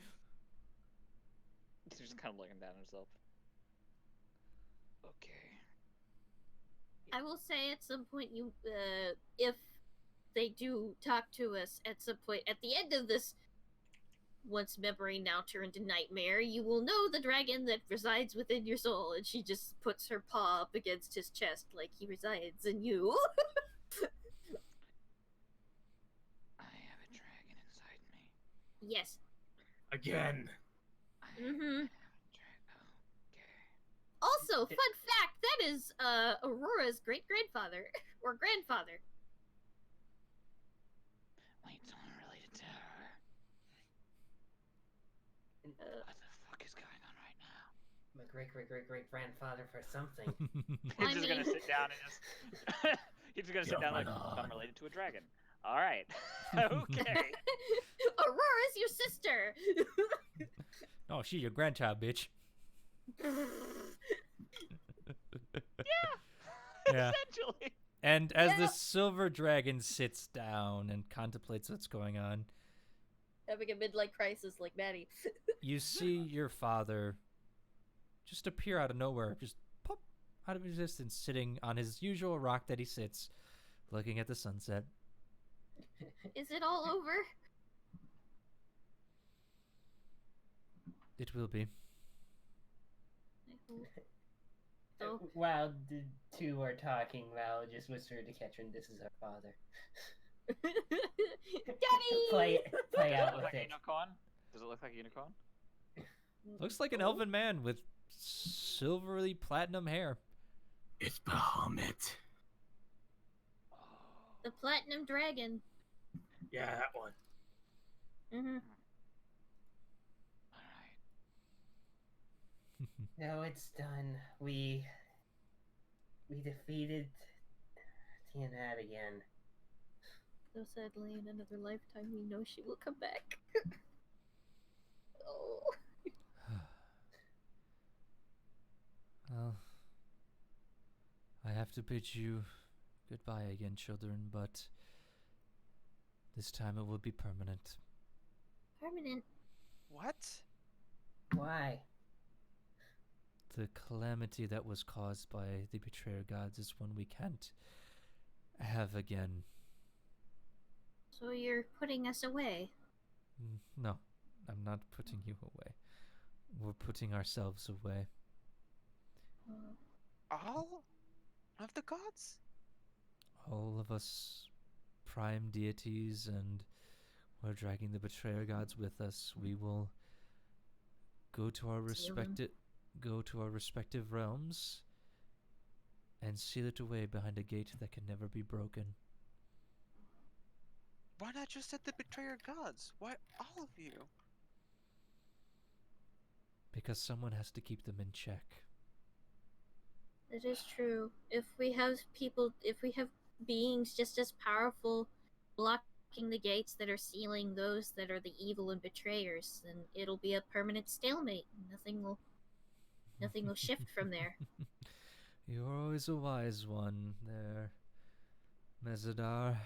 He's just kind of looking down at himself. Okay. I will say at some point you if they do talk to us at some point at the end of this once memory now turned to nightmare, you will know the dragon that resides within your soul. And she just puts her paw up against his chest like he resides in you. I have a dragon inside me. Yes. Again. I Mm-hmm. have a dragon. Okay. Also, fun fact, that is Aurora's great grandfather or grandfather. Wait, someone related to her. Uh, What the fuck is going on right now? My great grandfather for something. I He's just gonna mean- sit down and just. He's just gonna sit You're down like, my I'm god. related to a dragon. All right. Okay. Aurora's your sister. Oh, she's your grandchild, bitch. Yeah. Essentially. And as the Yeah. silver dragon sits down and contemplates what's going on, Having a midlife crisis like Maddie. you see your father just appear out of nowhere, just pop out of existence, sitting on his usual rock that he sits, looking at the sunset. Is it all over? It will be. I hope. So, While the two are talking, Val just whispered to Ketrin, "This is our father." Daddy! Play Does it out look with like a it. unicorn? Does it look like a unicorn? Looks like an No. elven man with silvery platinum hair. It's Bahamut. Oh. The platinum dragon. Yeah, that one. Mm-hmm. All right. No, it's done. We defeated Tiamat again. So sadly, in another lifetime, we know she will come back. Oh. Well, I have to bid you goodbye again, children, but this time it will be permanent. Permanent. What? Why? The calamity that was caused by the betrayer gods is one we can't have again. So you're putting us away. No, I'm not putting you away. We're putting ourselves away. All of the gods? All of us prime deities, and we're dragging the betrayer gods with us. We will go to our Seal them. respective go to our respective realms and seal it away behind a gate that can never be broken. Why not just set the betrayer gods? Why all of you? Because someone has to keep them in check. It is true. If we have beings just as powerful blocking the gates that are sealing those that are the evil and betrayers, then it'll be a permanent stalemate. Nothing will shift from there. You're always a wise one there, Mezadar.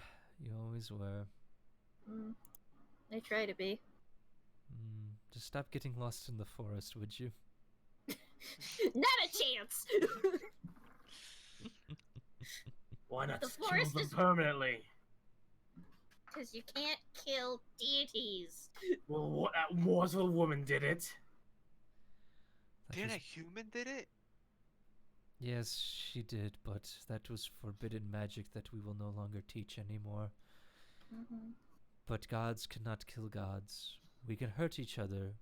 You always were. I try to be. Just stop getting lost in the forest, would you? Not a chance! Why not The just kill forest them is- permanently? Because you can't kill deities. Well, what? That mortal woman did it. That Didn't was- a human did it? Yes, she did, but that was forbidden magic that we will no longer teach anymore. Mm-hmm. But gods cannot kill gods. We can hurt each other.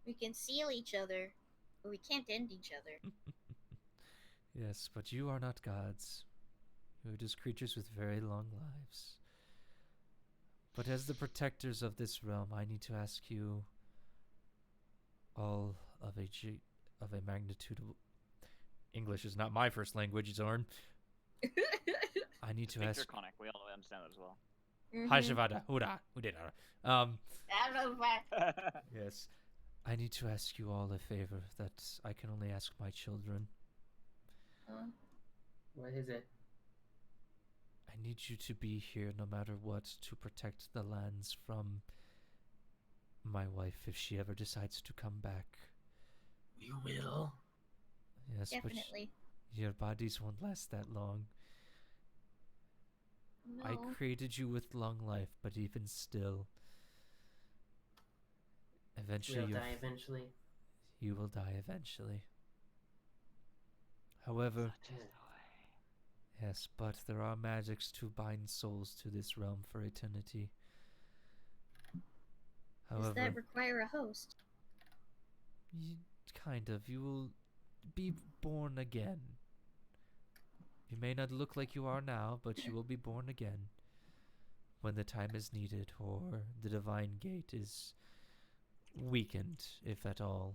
We can seal each other, but we can't end each other. Yes, but you are not gods. You are just creatures with very long lives. But as the protectors of this realm, I need to ask you all of a magnitude of... English is not my first language, Zorn. I need to Speak ask... Draconic. We all understand that as well. Hashivada, hurrah, udinara. I don't know why. Yes. I need to ask you all a favor that I can only ask my children. What is it? I need you to be here no matter what to protect the lands from my wife if she ever decides to come back. We will. Yes, Definitely. but your bodies won't last that long. No. I created you with long life, but even still, eventually We'll die eventually. you will die eventually. However, yes, but there are magics to bind souls to this realm for eternity. Does However, that require a host? kind of. You will be born again. You may not look like you are now, but you will be born again when the time is needed or the divine gate is weakened, if at all.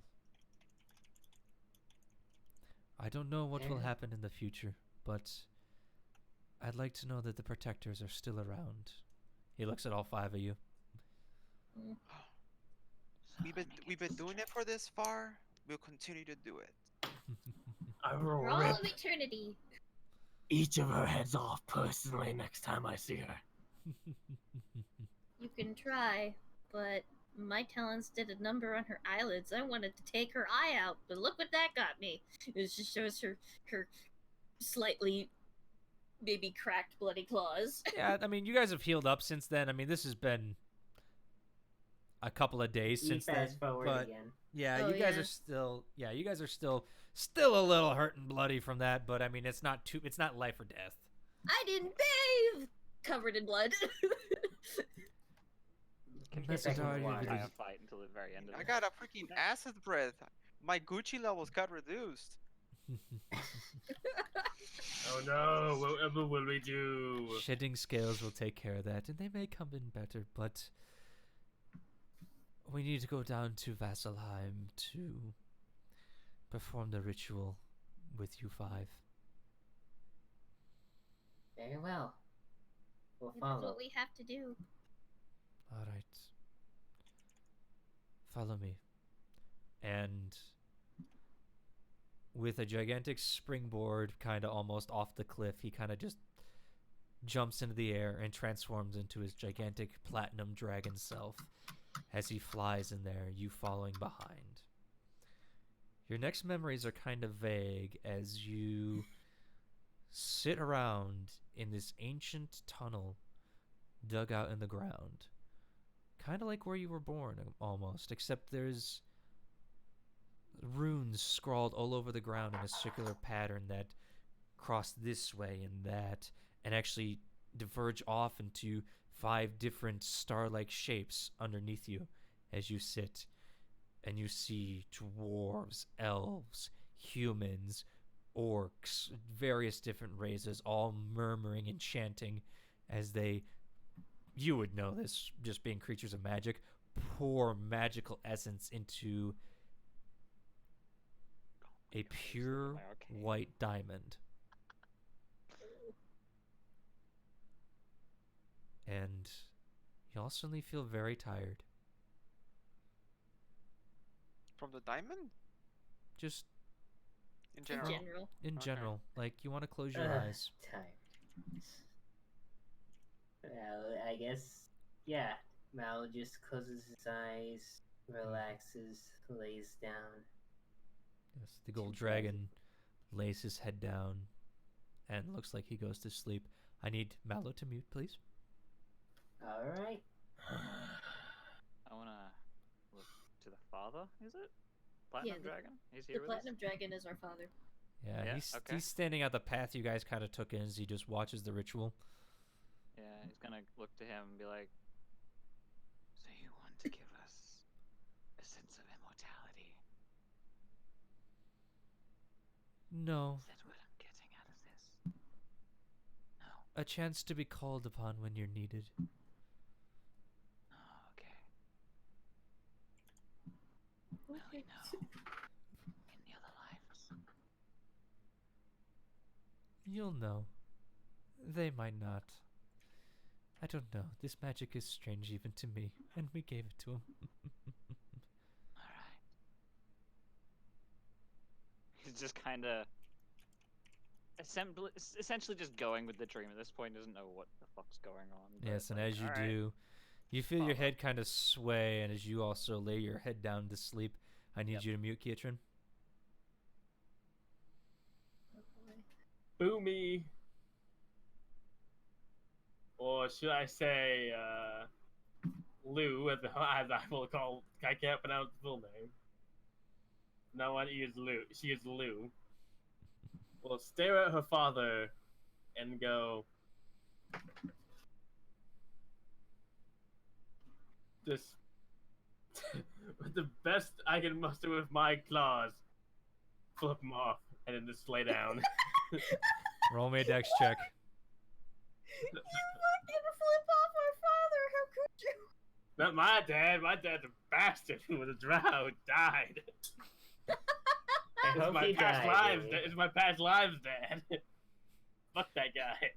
I don't know what will Yeah. happen in the future, but I'd like to know that the protectors are still around. He looks at all 5 of you. We've been doing it for this far. We'll continue to do it. I will For all rip of eternity. each of her heads off personally next time I see her. You can try, but my talents did a number on her eyelids. I wanted to take her eye out, but look what that got me. It just shows her slightly maybe cracked bloody claws. Yeah, I mean, you guys have healed up since then. I mean, this has been a couple of days You since then. fast forward But again. yeah, Oh, you guys yeah. are still, you guys are still a little hurt and bloody from that. But I mean, it's not life or death. I didn't bathe! Covered in blood. Get That's back in the already water. really- Kind of fight until the very end of I it. got a freaking acid breath. My Gucci levels got reduced. Oh no, whatever will we do? Shedding scales will take care of that, and they may come in better. But we need to go down to Vasselheim to perform the ritual with you 5. Very well. We'll That's follow. what we have to do. All right. Follow me. And with a gigantic springboard kind of almost off the cliff, he kind of just jumps into the air and transforms into his gigantic platinum dragon self as he flies in there, you following behind. Your next memories are kind of vague as you sit around in this ancient tunnel dug out in the ground. Kind of like where you were born, almost, except there's runes scrawled all over the ground in a circular pattern that cross this way and that, and actually diverge off into 5 different star-like shapes underneath you as you sit. and you see dwarves, elves, humans, orcs, various different races, all murmuring and chanting as they, you would know this just being creatures of magic, pour magical essence into a pure white diamond. And you all suddenly feel very tired. From the diamond? Just In In general? general. in Okay. general, like you want to close your eyes. Tired. Well, I guess, yeah. Mal just closes his eyes, relaxes, lays down. Yes, the gold Too bad. dragon lays his head down and looks like he goes to sleep. I need Mallow to mute, please. Alright. I wanna look to the father. Is it Platinum the- Dragon? He's The here with platinum us. dragon is our father. Yeah, Yeah, he's okay. he's standing at the path you guys kind of took in as he just watches the ritual. Yeah, he's gonna look to him and be like, "So you want to give us a sense of immortality? No, Is that what I'm getting out of this? No. a chance to be called upon when you're needed. Oh, okay. Will we know in the other lives? You'll know. They might not. I don't know. This magic is strange even to me, and we gave it to him. All right." He's just kind of essentially just going with the dream at this point. Doesn't know what the fuck's going on. but Yes, and like, as you "All right." do, you feel your Follow. head kind of sway, and as you also lay your head down to sleep, I need Yep. you to mute Kietrin. Boomy. Or should I say, Lou, as I will call. I can't pronounce the full name. No one is Lou. She is Lou. Will stare at her father and go, just with the best I can muster with my claws, flip him off, and then just lay down. Roll me a dex check. You fucking flip off our father! How could you? Not my dad. My dad's a bastard who was a drow, died. I It's hope my he past died. lives. Dave. It's my past lives, Dad. Fuck that guy.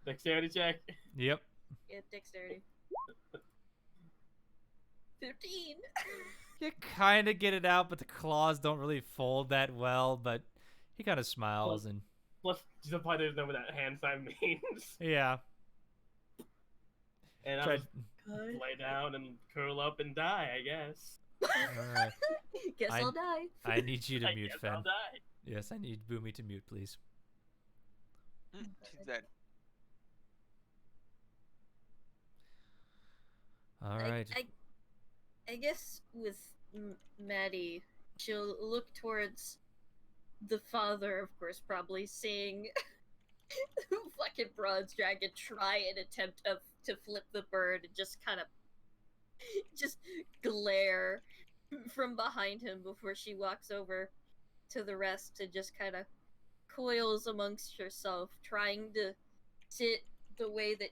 Dexterity check. Yep. Yeah, dexterity. 15. You kind of get it out, but the claws don't really fold that well, but he kind of smiles and... Plus, the point doesn't know what that hand sign means. Yeah. And I'll Try... just lay down and curl up and die, I guess. Alright. Guess I- I'll die. I need you to I mute guess Fen. I'll die. Yes, I need Boomy to mute, please. She's dead. Alright. I guess with Maddie, she'll look towards the father, of course, probably seeing fucking bronze dragon try and attempt to flip the bird and just kind of just glare from behind him before she walks over to the rest and just kind of coils amongst herself, trying to sit the way that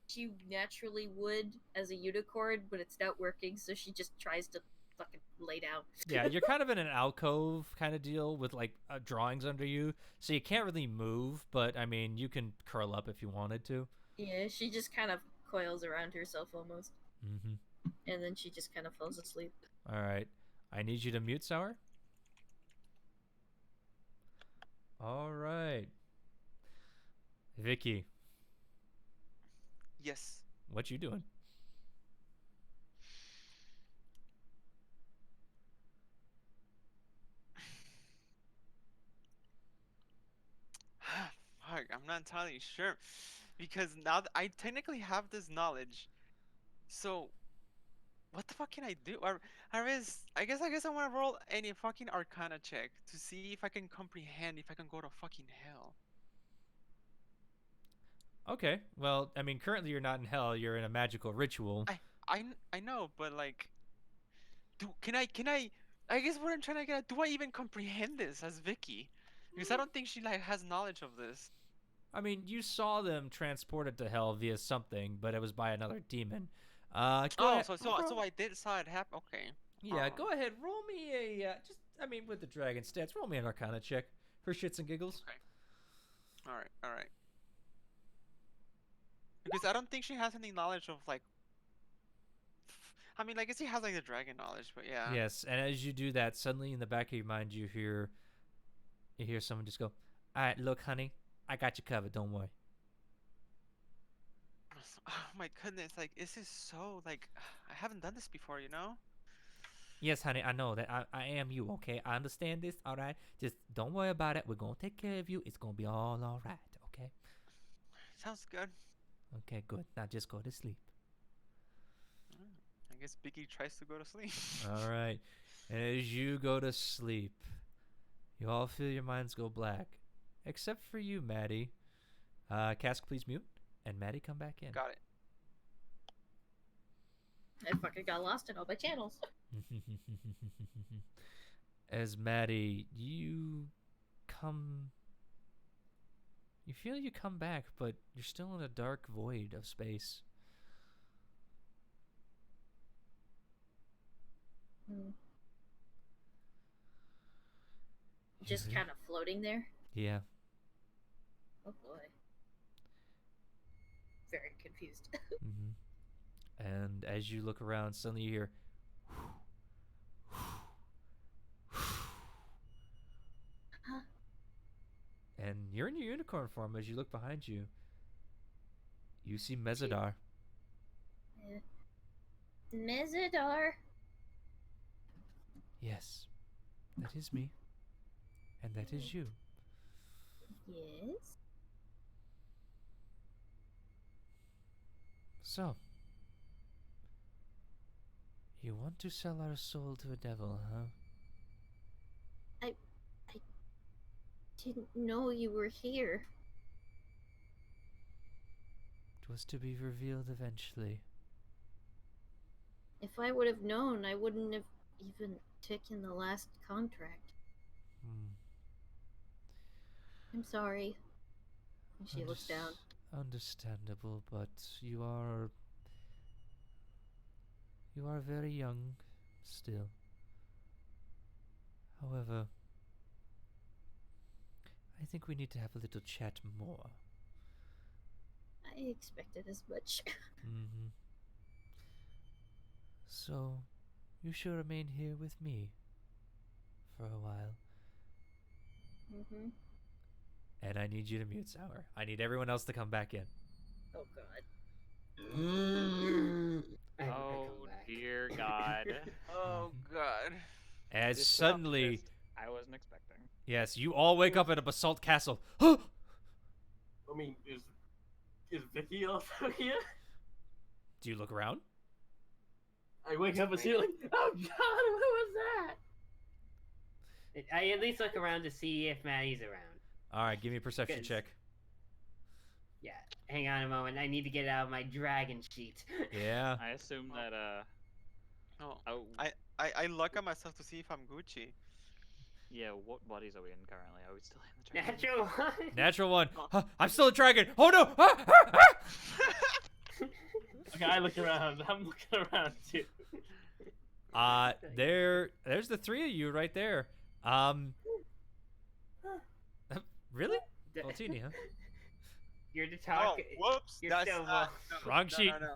she naturally would as a unicorn, but it's not working, so she just tries to fucking lay down. Yeah, you're kind of in an alcove kind of deal with like drawings under you, so you can't really move, but I mean, you can curl up if you wanted to. Yeah, she just kind of coils around herself almost, Mm-hmm. and then she just kind of falls asleep. Alright. I need you to mute Sour. Alright. Vicky, Yes. what you doing? Fuck, I'm not entirely sure. Because now I technically have this knowledge. So, what the fuck can I do? Or, I guess I want to roll any fucking Arcana check to see if I can comprehend if I can go to fucking hell. Okay. Well, I mean, currently you're not in hell. You're in a magical ritual. I know, but like, can I? I guess what I'm trying to get at, do I even comprehend this as Vicky? Because I don't think she like has knowledge of this. I mean, you saw them transported to hell via something, but it was by another demon. Go Oh, ahead, so I did saw it happen. Okay. yeah, go ahead. Roll me a with the dragon stats, roll me an Arcana check for shits and giggles. Okay. All right. Because I don't think she has any knowledge of like. I mean, I guess he has like the dragon knowledge, but yeah. Yes, and as you do that, suddenly in the back of your mind, you hear someone just go, "All right, look, honey, I got you covered. Don't worry." Oh my goodness! Like, this is so like I haven't done this before, you know. Yes, honey, I know that I am you. Okay, I understand this. All right, just don't worry about it. We're gonna take care of you. It's gonna be all right. Okay. Sounds good. Okay, good. Now just go to sleep. I guess Biggie tries to go to sleep. All right. And as you go to sleep, you all feel your minds go black, except for you, Maddie. Cask, please mute, and Maddie, come back in. Got it. I fucking got lost in all my channels. As Maddie, you feel you come back, but you're still in a dark void of space. Just kind of floating there. Yeah. Oh boy. Very confused. And as you look around, suddenly you hear and you're in your unicorn form. As you look behind you, you see Mezadar. Mezadar. Yes, that is me. And that is you. Yes. So, you want to sell our soul to a devil, huh? I didn't know you were here. It was to be revealed eventually. If I would have known, I wouldn't have even taken the last contract. I'm sorry. And she looks down. Understandable, but you are very young still. However, I think we need to have a little chat more. I expected as much. So, you should remain here with me for a while. And I need you to mute Sour. I need everyone else to come back in. Oh god. Oh dear God. Oh god. As This suddenly, twist I wasn't expecting. yes, you all wake up in a basalt castle. I mean, is Vicky also here? Do you look around? I wake up and see like, oh god, what was that? I at least look around to see if Maddie's around. All right, give me a perception Good. check. Yeah, hang on a moment. I need to get out my dragon sheet. Yeah. I assume that Oh, I look at myself to see if I'm Gucci. yeah. What bodies are we in currently? Are we still in the dragon? Natural one. Natural one. I'm still a dragon. Oh no! Ah, ah, ah! Okay, I look around. I'm looking around too. There's the three of you right there. Really? Baltini, huh? You're the talk. Oh, whoops! You're That's still no, Wrong sheet. No.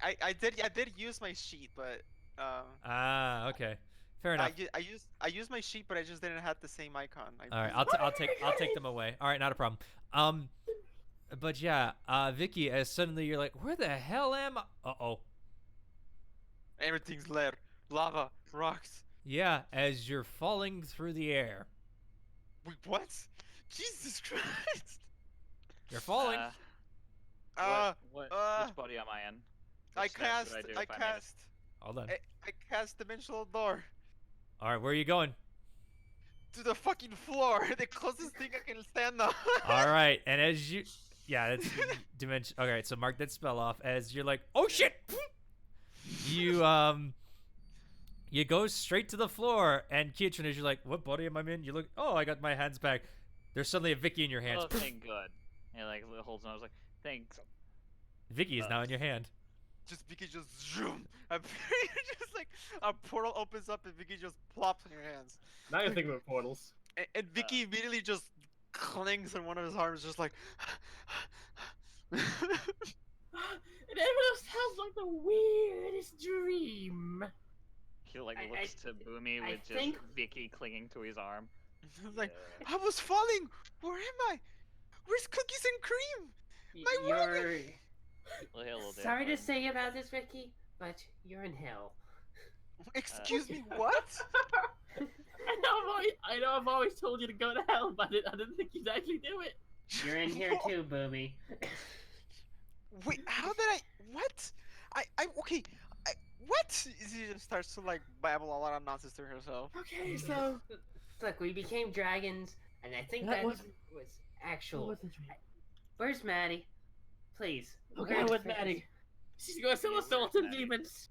I did use my sheet, but Okay. Fair enough. I used my sheet, but I just didn't have the same icon. All right, I'll take them away. All right, not a problem. But yeah, Vicky, as suddenly you're like, where the hell am I? Uh-oh. Everything's lead, lava, rocks. Yeah, as you're falling through the air. Wait, what? Jesus Christ! You're falling. Which body am I in? I Which steps would cast. do I if made it? cast. Hold on. I cast dimensional door All right, where are you going? to the fucking floor. The closest thing I can stand on. All right, and as you, yeah, that's dimension. All right, so mark that spell off as you're like, oh shit, You go straight to the floor, and Kietran, as you're like, what body am I in? You look, oh, I got my hands back. There's suddenly a Vicky in your hands. Oh, thank God. Yeah, like holds on. I was like, thanks. Vicky is now in your hand. Just Vicky just zoom. Just like a portal opens up and Vicky just plops in your hands. Now you're thinking about portals. And Vicky immediately just clings on one of his arms, just like. And everyone else sounds like the weirdest dream. He like I- looks to Boomy I with just think- Vicky clinging to his arm. like, Yeah. I was falling. Where am I? Where's cookies and cream? My You're Well, hello there, sorry to friend. say about this, Vicky, but you're in hell. Excuse me, what? I know I've always told you to go to hell, but I didn't think you'd actually do it. You're in here too, Boomy. Wait, how did I? What? Okay. What? She just starts to like babble a lot of nonsense to herself. Okay, so Look, we became dragons, and I think That that was- was actual. what was the dream? Where's Maddie? Please. Okay, where's with Maddie. She's gonna sell Yeah, us all where's to Maddie? demons.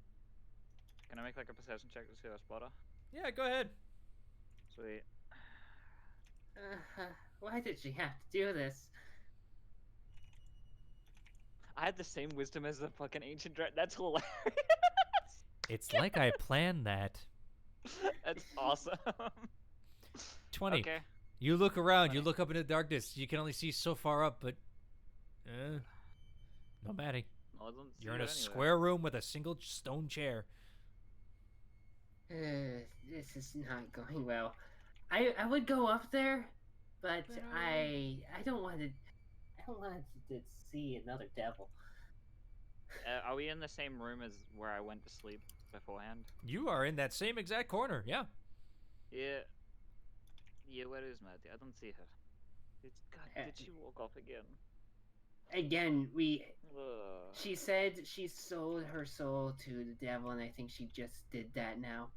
Can I make like a perception check to see if I spot her? Yeah, go ahead. Sweet. Why did she have to do this? I had the same wisdom as the fucking ancient dragon. That's hilarious. It's like I planned that. That's awesome. 20. Okay. You look around, you 20. look up into the darkness. You can only see so far up, but no Maddie. Well, I don't see You're in it a anyway. square room with a single stone chair. This is not going well. I would go up there, but I don't want to. I don't want to see another devil. Are we in the same room as where I went to sleep beforehand? You are in that same exact corner, yeah. Yeah. Yeah, where is Maddie? I don't see her. God, did she walk off again? Again, Ugh. she said she sold her soul to the devil, and I think she just did that now.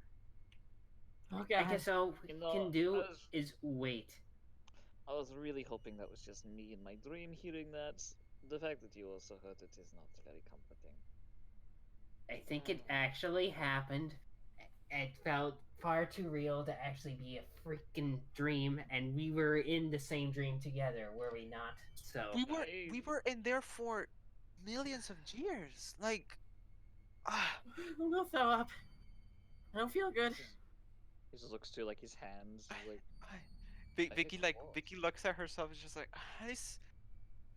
Okay. I guess all we You know, can do I was- is wait. I was really hoping that was just me in my dream hearing that. The fact that you also heard it is not very comforting. I think it actually happened. It felt far too real to actually be a freaking dream, and we were in the same dream together, were we not? So We were in there for millions of years. Like, I'm gonna throw up. I don't feel good. He just looks to like his hands. He's like, I Vicky hit like the wall. Vicky looks at herself and just like, this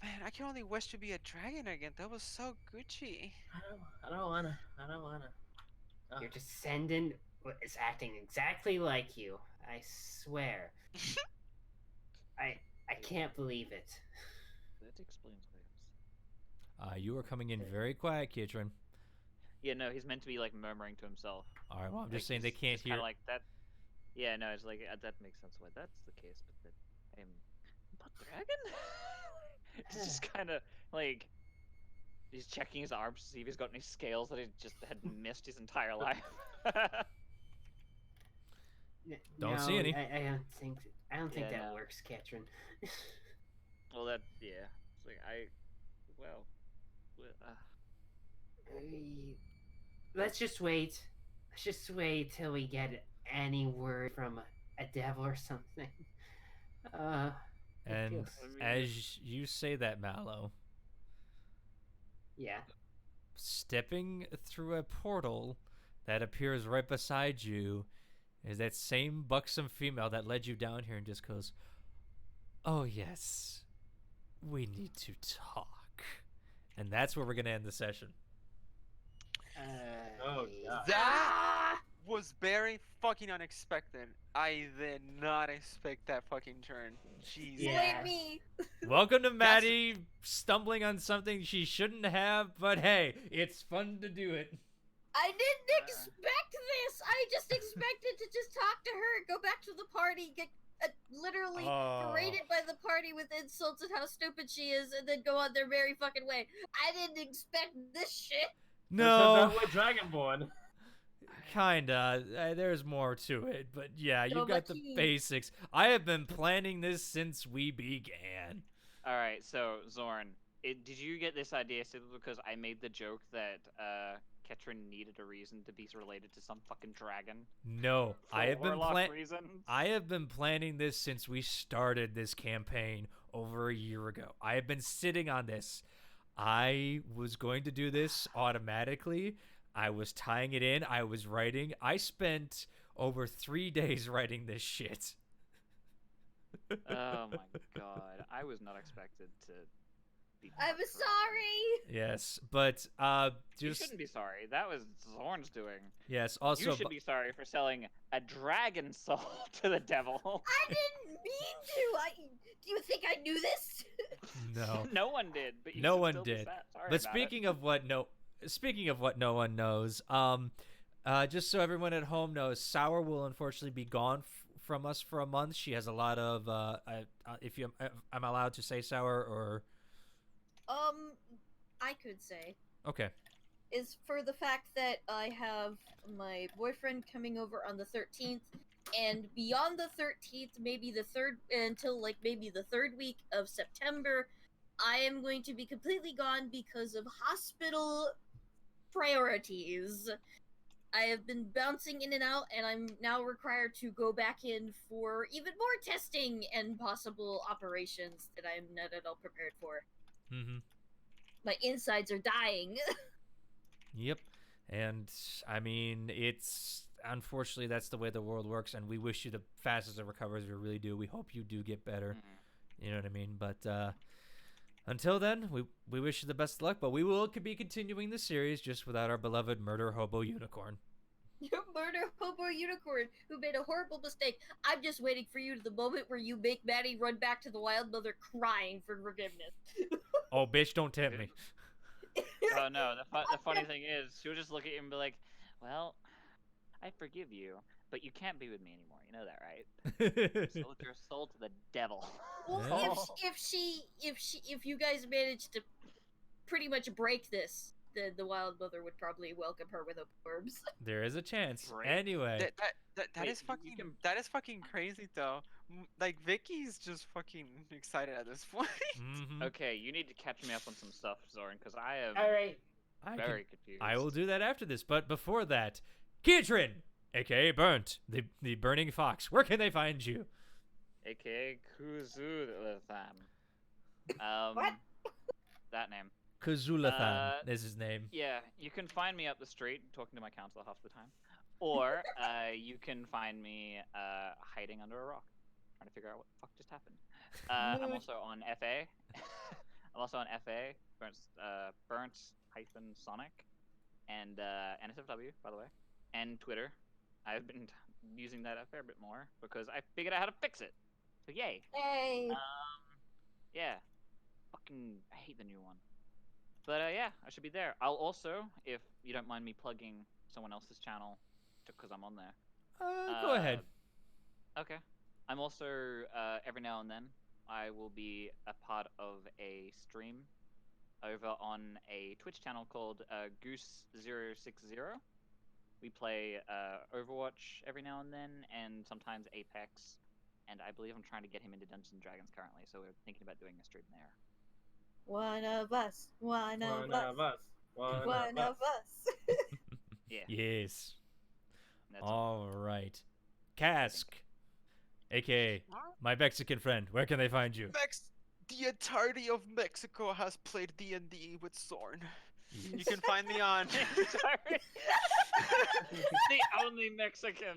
man, I can only wish to be a dragon again. That was so Gucci. I don't wanna. your descendant is acting exactly like you. I swear. I can't believe it. that explains things. You are coming in very quiet, Kietran. Yeah, no, he's meant to be like murmuring to himself. All right, well, I'm Like, just saying they he's can't just kinda hear. like that. Yeah, no, it's like that makes sense why that's the case, but that but dragon? It's just kind of like he's checking his arms to see if he's got any scales that he just had missed his entire life. Don't see No, any. I don't think Yeah, that no. works, Katrin. Well, that yeah, it's like well, Let's just wait. Let's just wait till we get any word from a devil or something. It And feels- I mean, as you say that, Mallow, yeah. stepping through a portal that appears right beside you is that same buxom female that led you down here and just goes, "Oh yes, we need to talk." And that's where we're going to end the session. Oh, God. That was very fucking unexpected. I did not expect that fucking turn. Jeez. Yeah. Blame me. Welcome to Maddie stumbling on something she shouldn't have, but hey, it's fun to do it. I didn't expect this. I just expected to just talk to her, go back to the party, get literally Oh. berated by the party with insults and how stupid she is, and then go on their merry fucking way. I didn't expect this shit. No, We're Dragonborn. kinda. There's more to it, but yeah, you No, got but the you- basics. I have been planning this since we began. all right. So Zorn, did you get this idea simply because I made the joke that Ketrin needed a reason to be related to some fucking dragon? No, For I have been warlock reasons? I have been planning this since we started this campaign over a year ago. I have been sitting on this. I was going to do this automatically. I was tying it in. I was writing. I spent over 3 days writing this shit. Oh my god, I was not expected to be. I'm part of it. sorry. Yes, but You just shouldn't be sorry. That was Zorn's doing. yes. Also, You should be sorry for selling a dragon soul to the devil. I didn't mean to. Do you think I knew this? no. No one did, but you No should one still be did. sorry But about speaking of what no one knows, just so everyone at home knows, Sour will unfortunately be gone from us for a month. She has a lot of if I'm allowed to say Sour or I could say okay. is for the fact that I have my boyfriend coming over on the 13th, and beyond the 13th, maybe the third until like maybe the third week of September, I am going to be completely gone because of hospital priorities. I have been bouncing in and out, and I'm now required to go back in for even more testing and possible operations that I am not at all prepared for. Mm-hmm. My insides are dying. Yep. And I mean, it's unfortunately that's the way the world works, and we wish you the fastest of recoveries. We really do. We hope you do get better. You know what I mean? But until then, we wish you the best of luck. But we will be continuing the series just without our beloved murder hobo unicorn. You murder hobo unicorn who made a horrible mistake. I'm just waiting for you to the moment where you make Maddie run back to the wild mother crying for forgiveness. Oh, bitch, don't tempt me. Oh no, the funny thing is, she'll just look at you and be like, "Well, I forgive you, but you can't be with me anymore. You know that, right? Sold your soul to the devil." Well, Oh. if you guys manage to pretty much break this, the wild mother would probably welcome her with open arms. There is a chance. Great. Anyway, That Wait, is you fucking can- that is fucking crazy though. Like Vicky's just fucking excited at this point. mhm. Okay, you need to catch me up on some stuff, Zorn, because I am All right. very confused. I will do that after this. But before that, Keatrin, aka Burnt, the burning fox. Where can they find you? AKA Kuzulithan. What? That name. Kazulathan is his name. Yeah, you can find me up the street talking to my counselor half the time. Or you can find me hiding under a rock, trying to figure out what the fuck just happened. I'm also on FA. I'm also on FA, Burnt-Sonic, and NSFW, by the way, and Twitter. I've been using that a fair bit more because I figured out how to fix it. So yay. Hey. Yeah. Fucking, I hate the new one. But yeah, I should be there. I'll also, if you don't mind me plugging someone else's channel, because I'm on there. Go ahead. Okay. I'm also, every now and then, I will be a part of a stream over on a Twitch channel called Goose060. We play Overwatch every now and then, and sometimes Apex. And I believe I'm trying to get him into Dungeons and Dragons currently, so we're thinking about doing a stream there. One of us. One of One us. of us. One One of of us. Yeah. Yes. That's all. All right. Cask, aka my Mexican friend. Where can they find you? The entirety of Mexico has played D&D with Zorn. You can find me on. Sorry. The only Mexican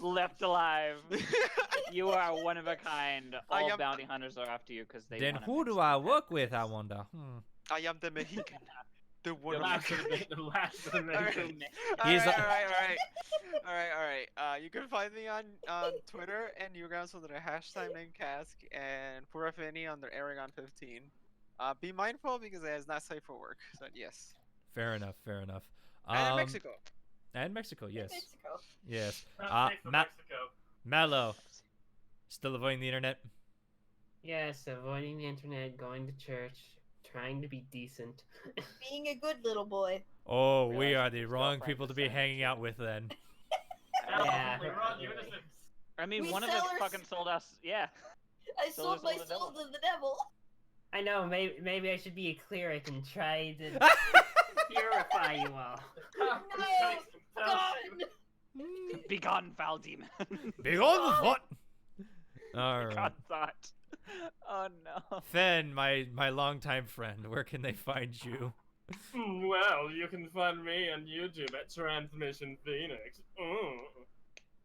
left alive. You are one of a kind. I All am- bounty hunters are after you because they. Then want a who do Mexican I pet. work with? I wonder. I am the Mexican. The The one. last of the last of the Alright. Mexican. He's Alright. You can find me on Twitter and Ugrams under the hashtag namecask and Purafini under Aragon15. Be mindful because it is not safe for work. So yes. Fair enough. Fair enough. And in Mexico. And Mexico. Yes. Mexico. Yes. Thanks for Mexico. Mallow. Still avoiding the internet. Yes, avoiding the internet, going to church, trying to be decent. Being a good little boy. Oh, we Realizing are the his wrong girlfriend people to is be saying hanging shit. out with then. Yeah. Absolutely wrong. You're innocent. I mean, We one of us sell our fucking sold us. Yeah. I So sold is my all the soul devil. to the devil. I know, maybe I should be a cleric and try to purify you all. Be gone, foul demon. Be on the foot. All right. God thought. Oh no. Fen, my longtime friend, where can they find you? Well, you can find me on YouTube at Transmission Phoenix.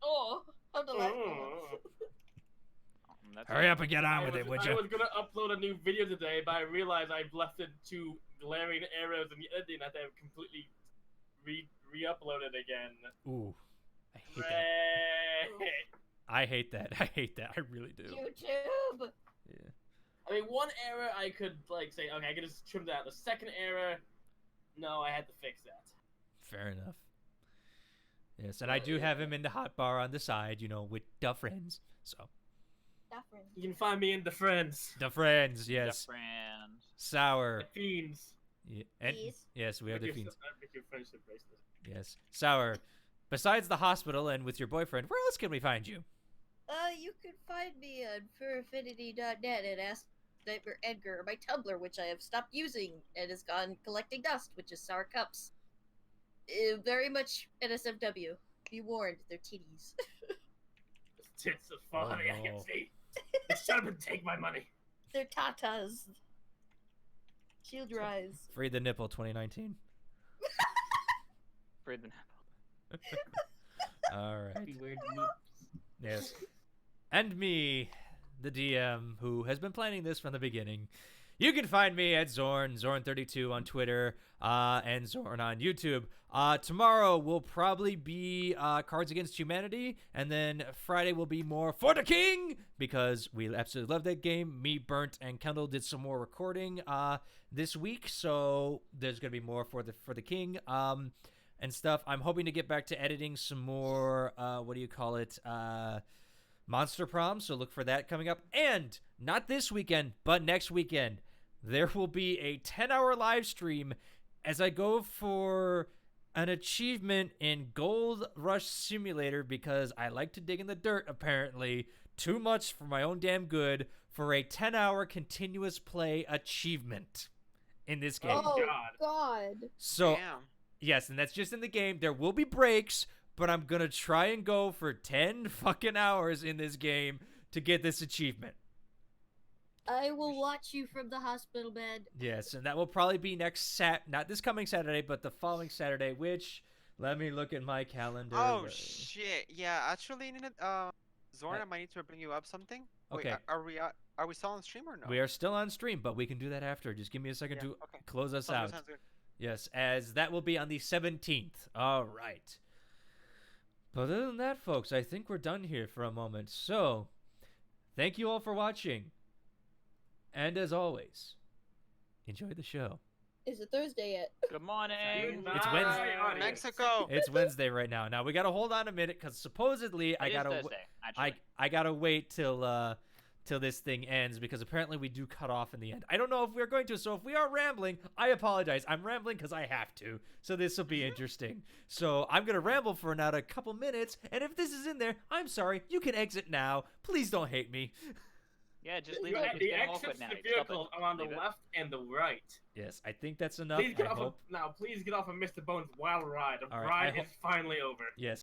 Oh, how delightful. Hurry up and get on with it, would I you? was gonna upload a new video today, but I realized I've left it two glaring errors in the editing that I've completely re-uploaded again. Ooh, I hate that. I hate that. I hate that. I really do. YouTube. Yeah. I mean, one error I could like say, okay, I could just trim that. The second error, no, I had to fix that. Fair enough. Yes, and I do have him in the hot bar on the side, you know, with the friends. So. You can find me in the friends. The friends, yes. The friends. Sour. The fiends. Yeah, and, yes, we have the fiends. Make your friendship bracelet. Yes. Sour. Besides the hospital and with your boyfriend, where else can we find you? You can find me on furaffinity.net and Ask Nightmare Edgar, or my Tumblr, which I have stopped using and has gone collecting dust, which is sour cups. Very much NSFW. Be warned, they're titties. Tits are funny, Oh, I can no. see. Shut up and take my money. They're tatas. Shield your eyes. Free the Nipple 2019. Free the nipple. All right. Beware the meat. Yes. And me, the DM, who has been planning this from the beginning. You can find me at Zorn, Zorn32 on Twitter, and Zorn on YouTube. Tomorrow will probably be Cards Against Humanity, and then Friday will be more For the King, because we absolutely love that game. Me, Burnt, and Kendall did some more recording this week, so there's going to be more for the King and stuff. I'm hoping to get back to editing some more, Monster Prom, so look for that coming up. And not this weekend, but next weekend, there will be a 10-hour live stream as I go for an achievement in Gold Rush Simulator, because I like to dig in the dirt, apparently, too much for my own damn good, for a 10-hour continuous play achievement in this game. Oh, God. So, Damn. yes, and that's just in the game. There will be breaks, but I'm going to try and go for 10 fucking hours in this game to get this achievement. I will watch you from the hospital bed. Yes, and that will probably be not this coming Saturday, but the following Saturday, which, let me look at my calendar. Oh shit! Yeah, actually, Zorn, I might need to bring you up something. Okay. Wait, are we still on stream or no? We are still on stream, but we can do that after. Just give me a second to okay. close us Sounds out. good, sounds good. Yes, as that will be on the 17th. All right. But other than that, folks, I think we're done here for a moment. So, thank you all for watching. And as always, enjoy the show. Is it Thursday yet? Good morning. It's Wednesday. audience. Mexico. It's Wednesday right now. Now we gotta hold on a minute, because supposedly It is Thursday, actually. I gotta wait till this thing ends, because apparently we do cut off in the end. I don't know if we're going to, so if we are rambling, I apologize. I'm rambling because I have to, so this will be interesting. So I'm gonna ramble for another couple minutes, and if this is in there, I'm sorry. You can exit now. Please don't hate me. Yeah, just leave it. It's The getting exits awkward to now. the Stop it. vehicles are on the Leave it. left and the right. Yes, I think that's enough. Please get I off hope. now. Please get off of Mr. Bones' wild ride. The All right, I ride is finally over. Yes.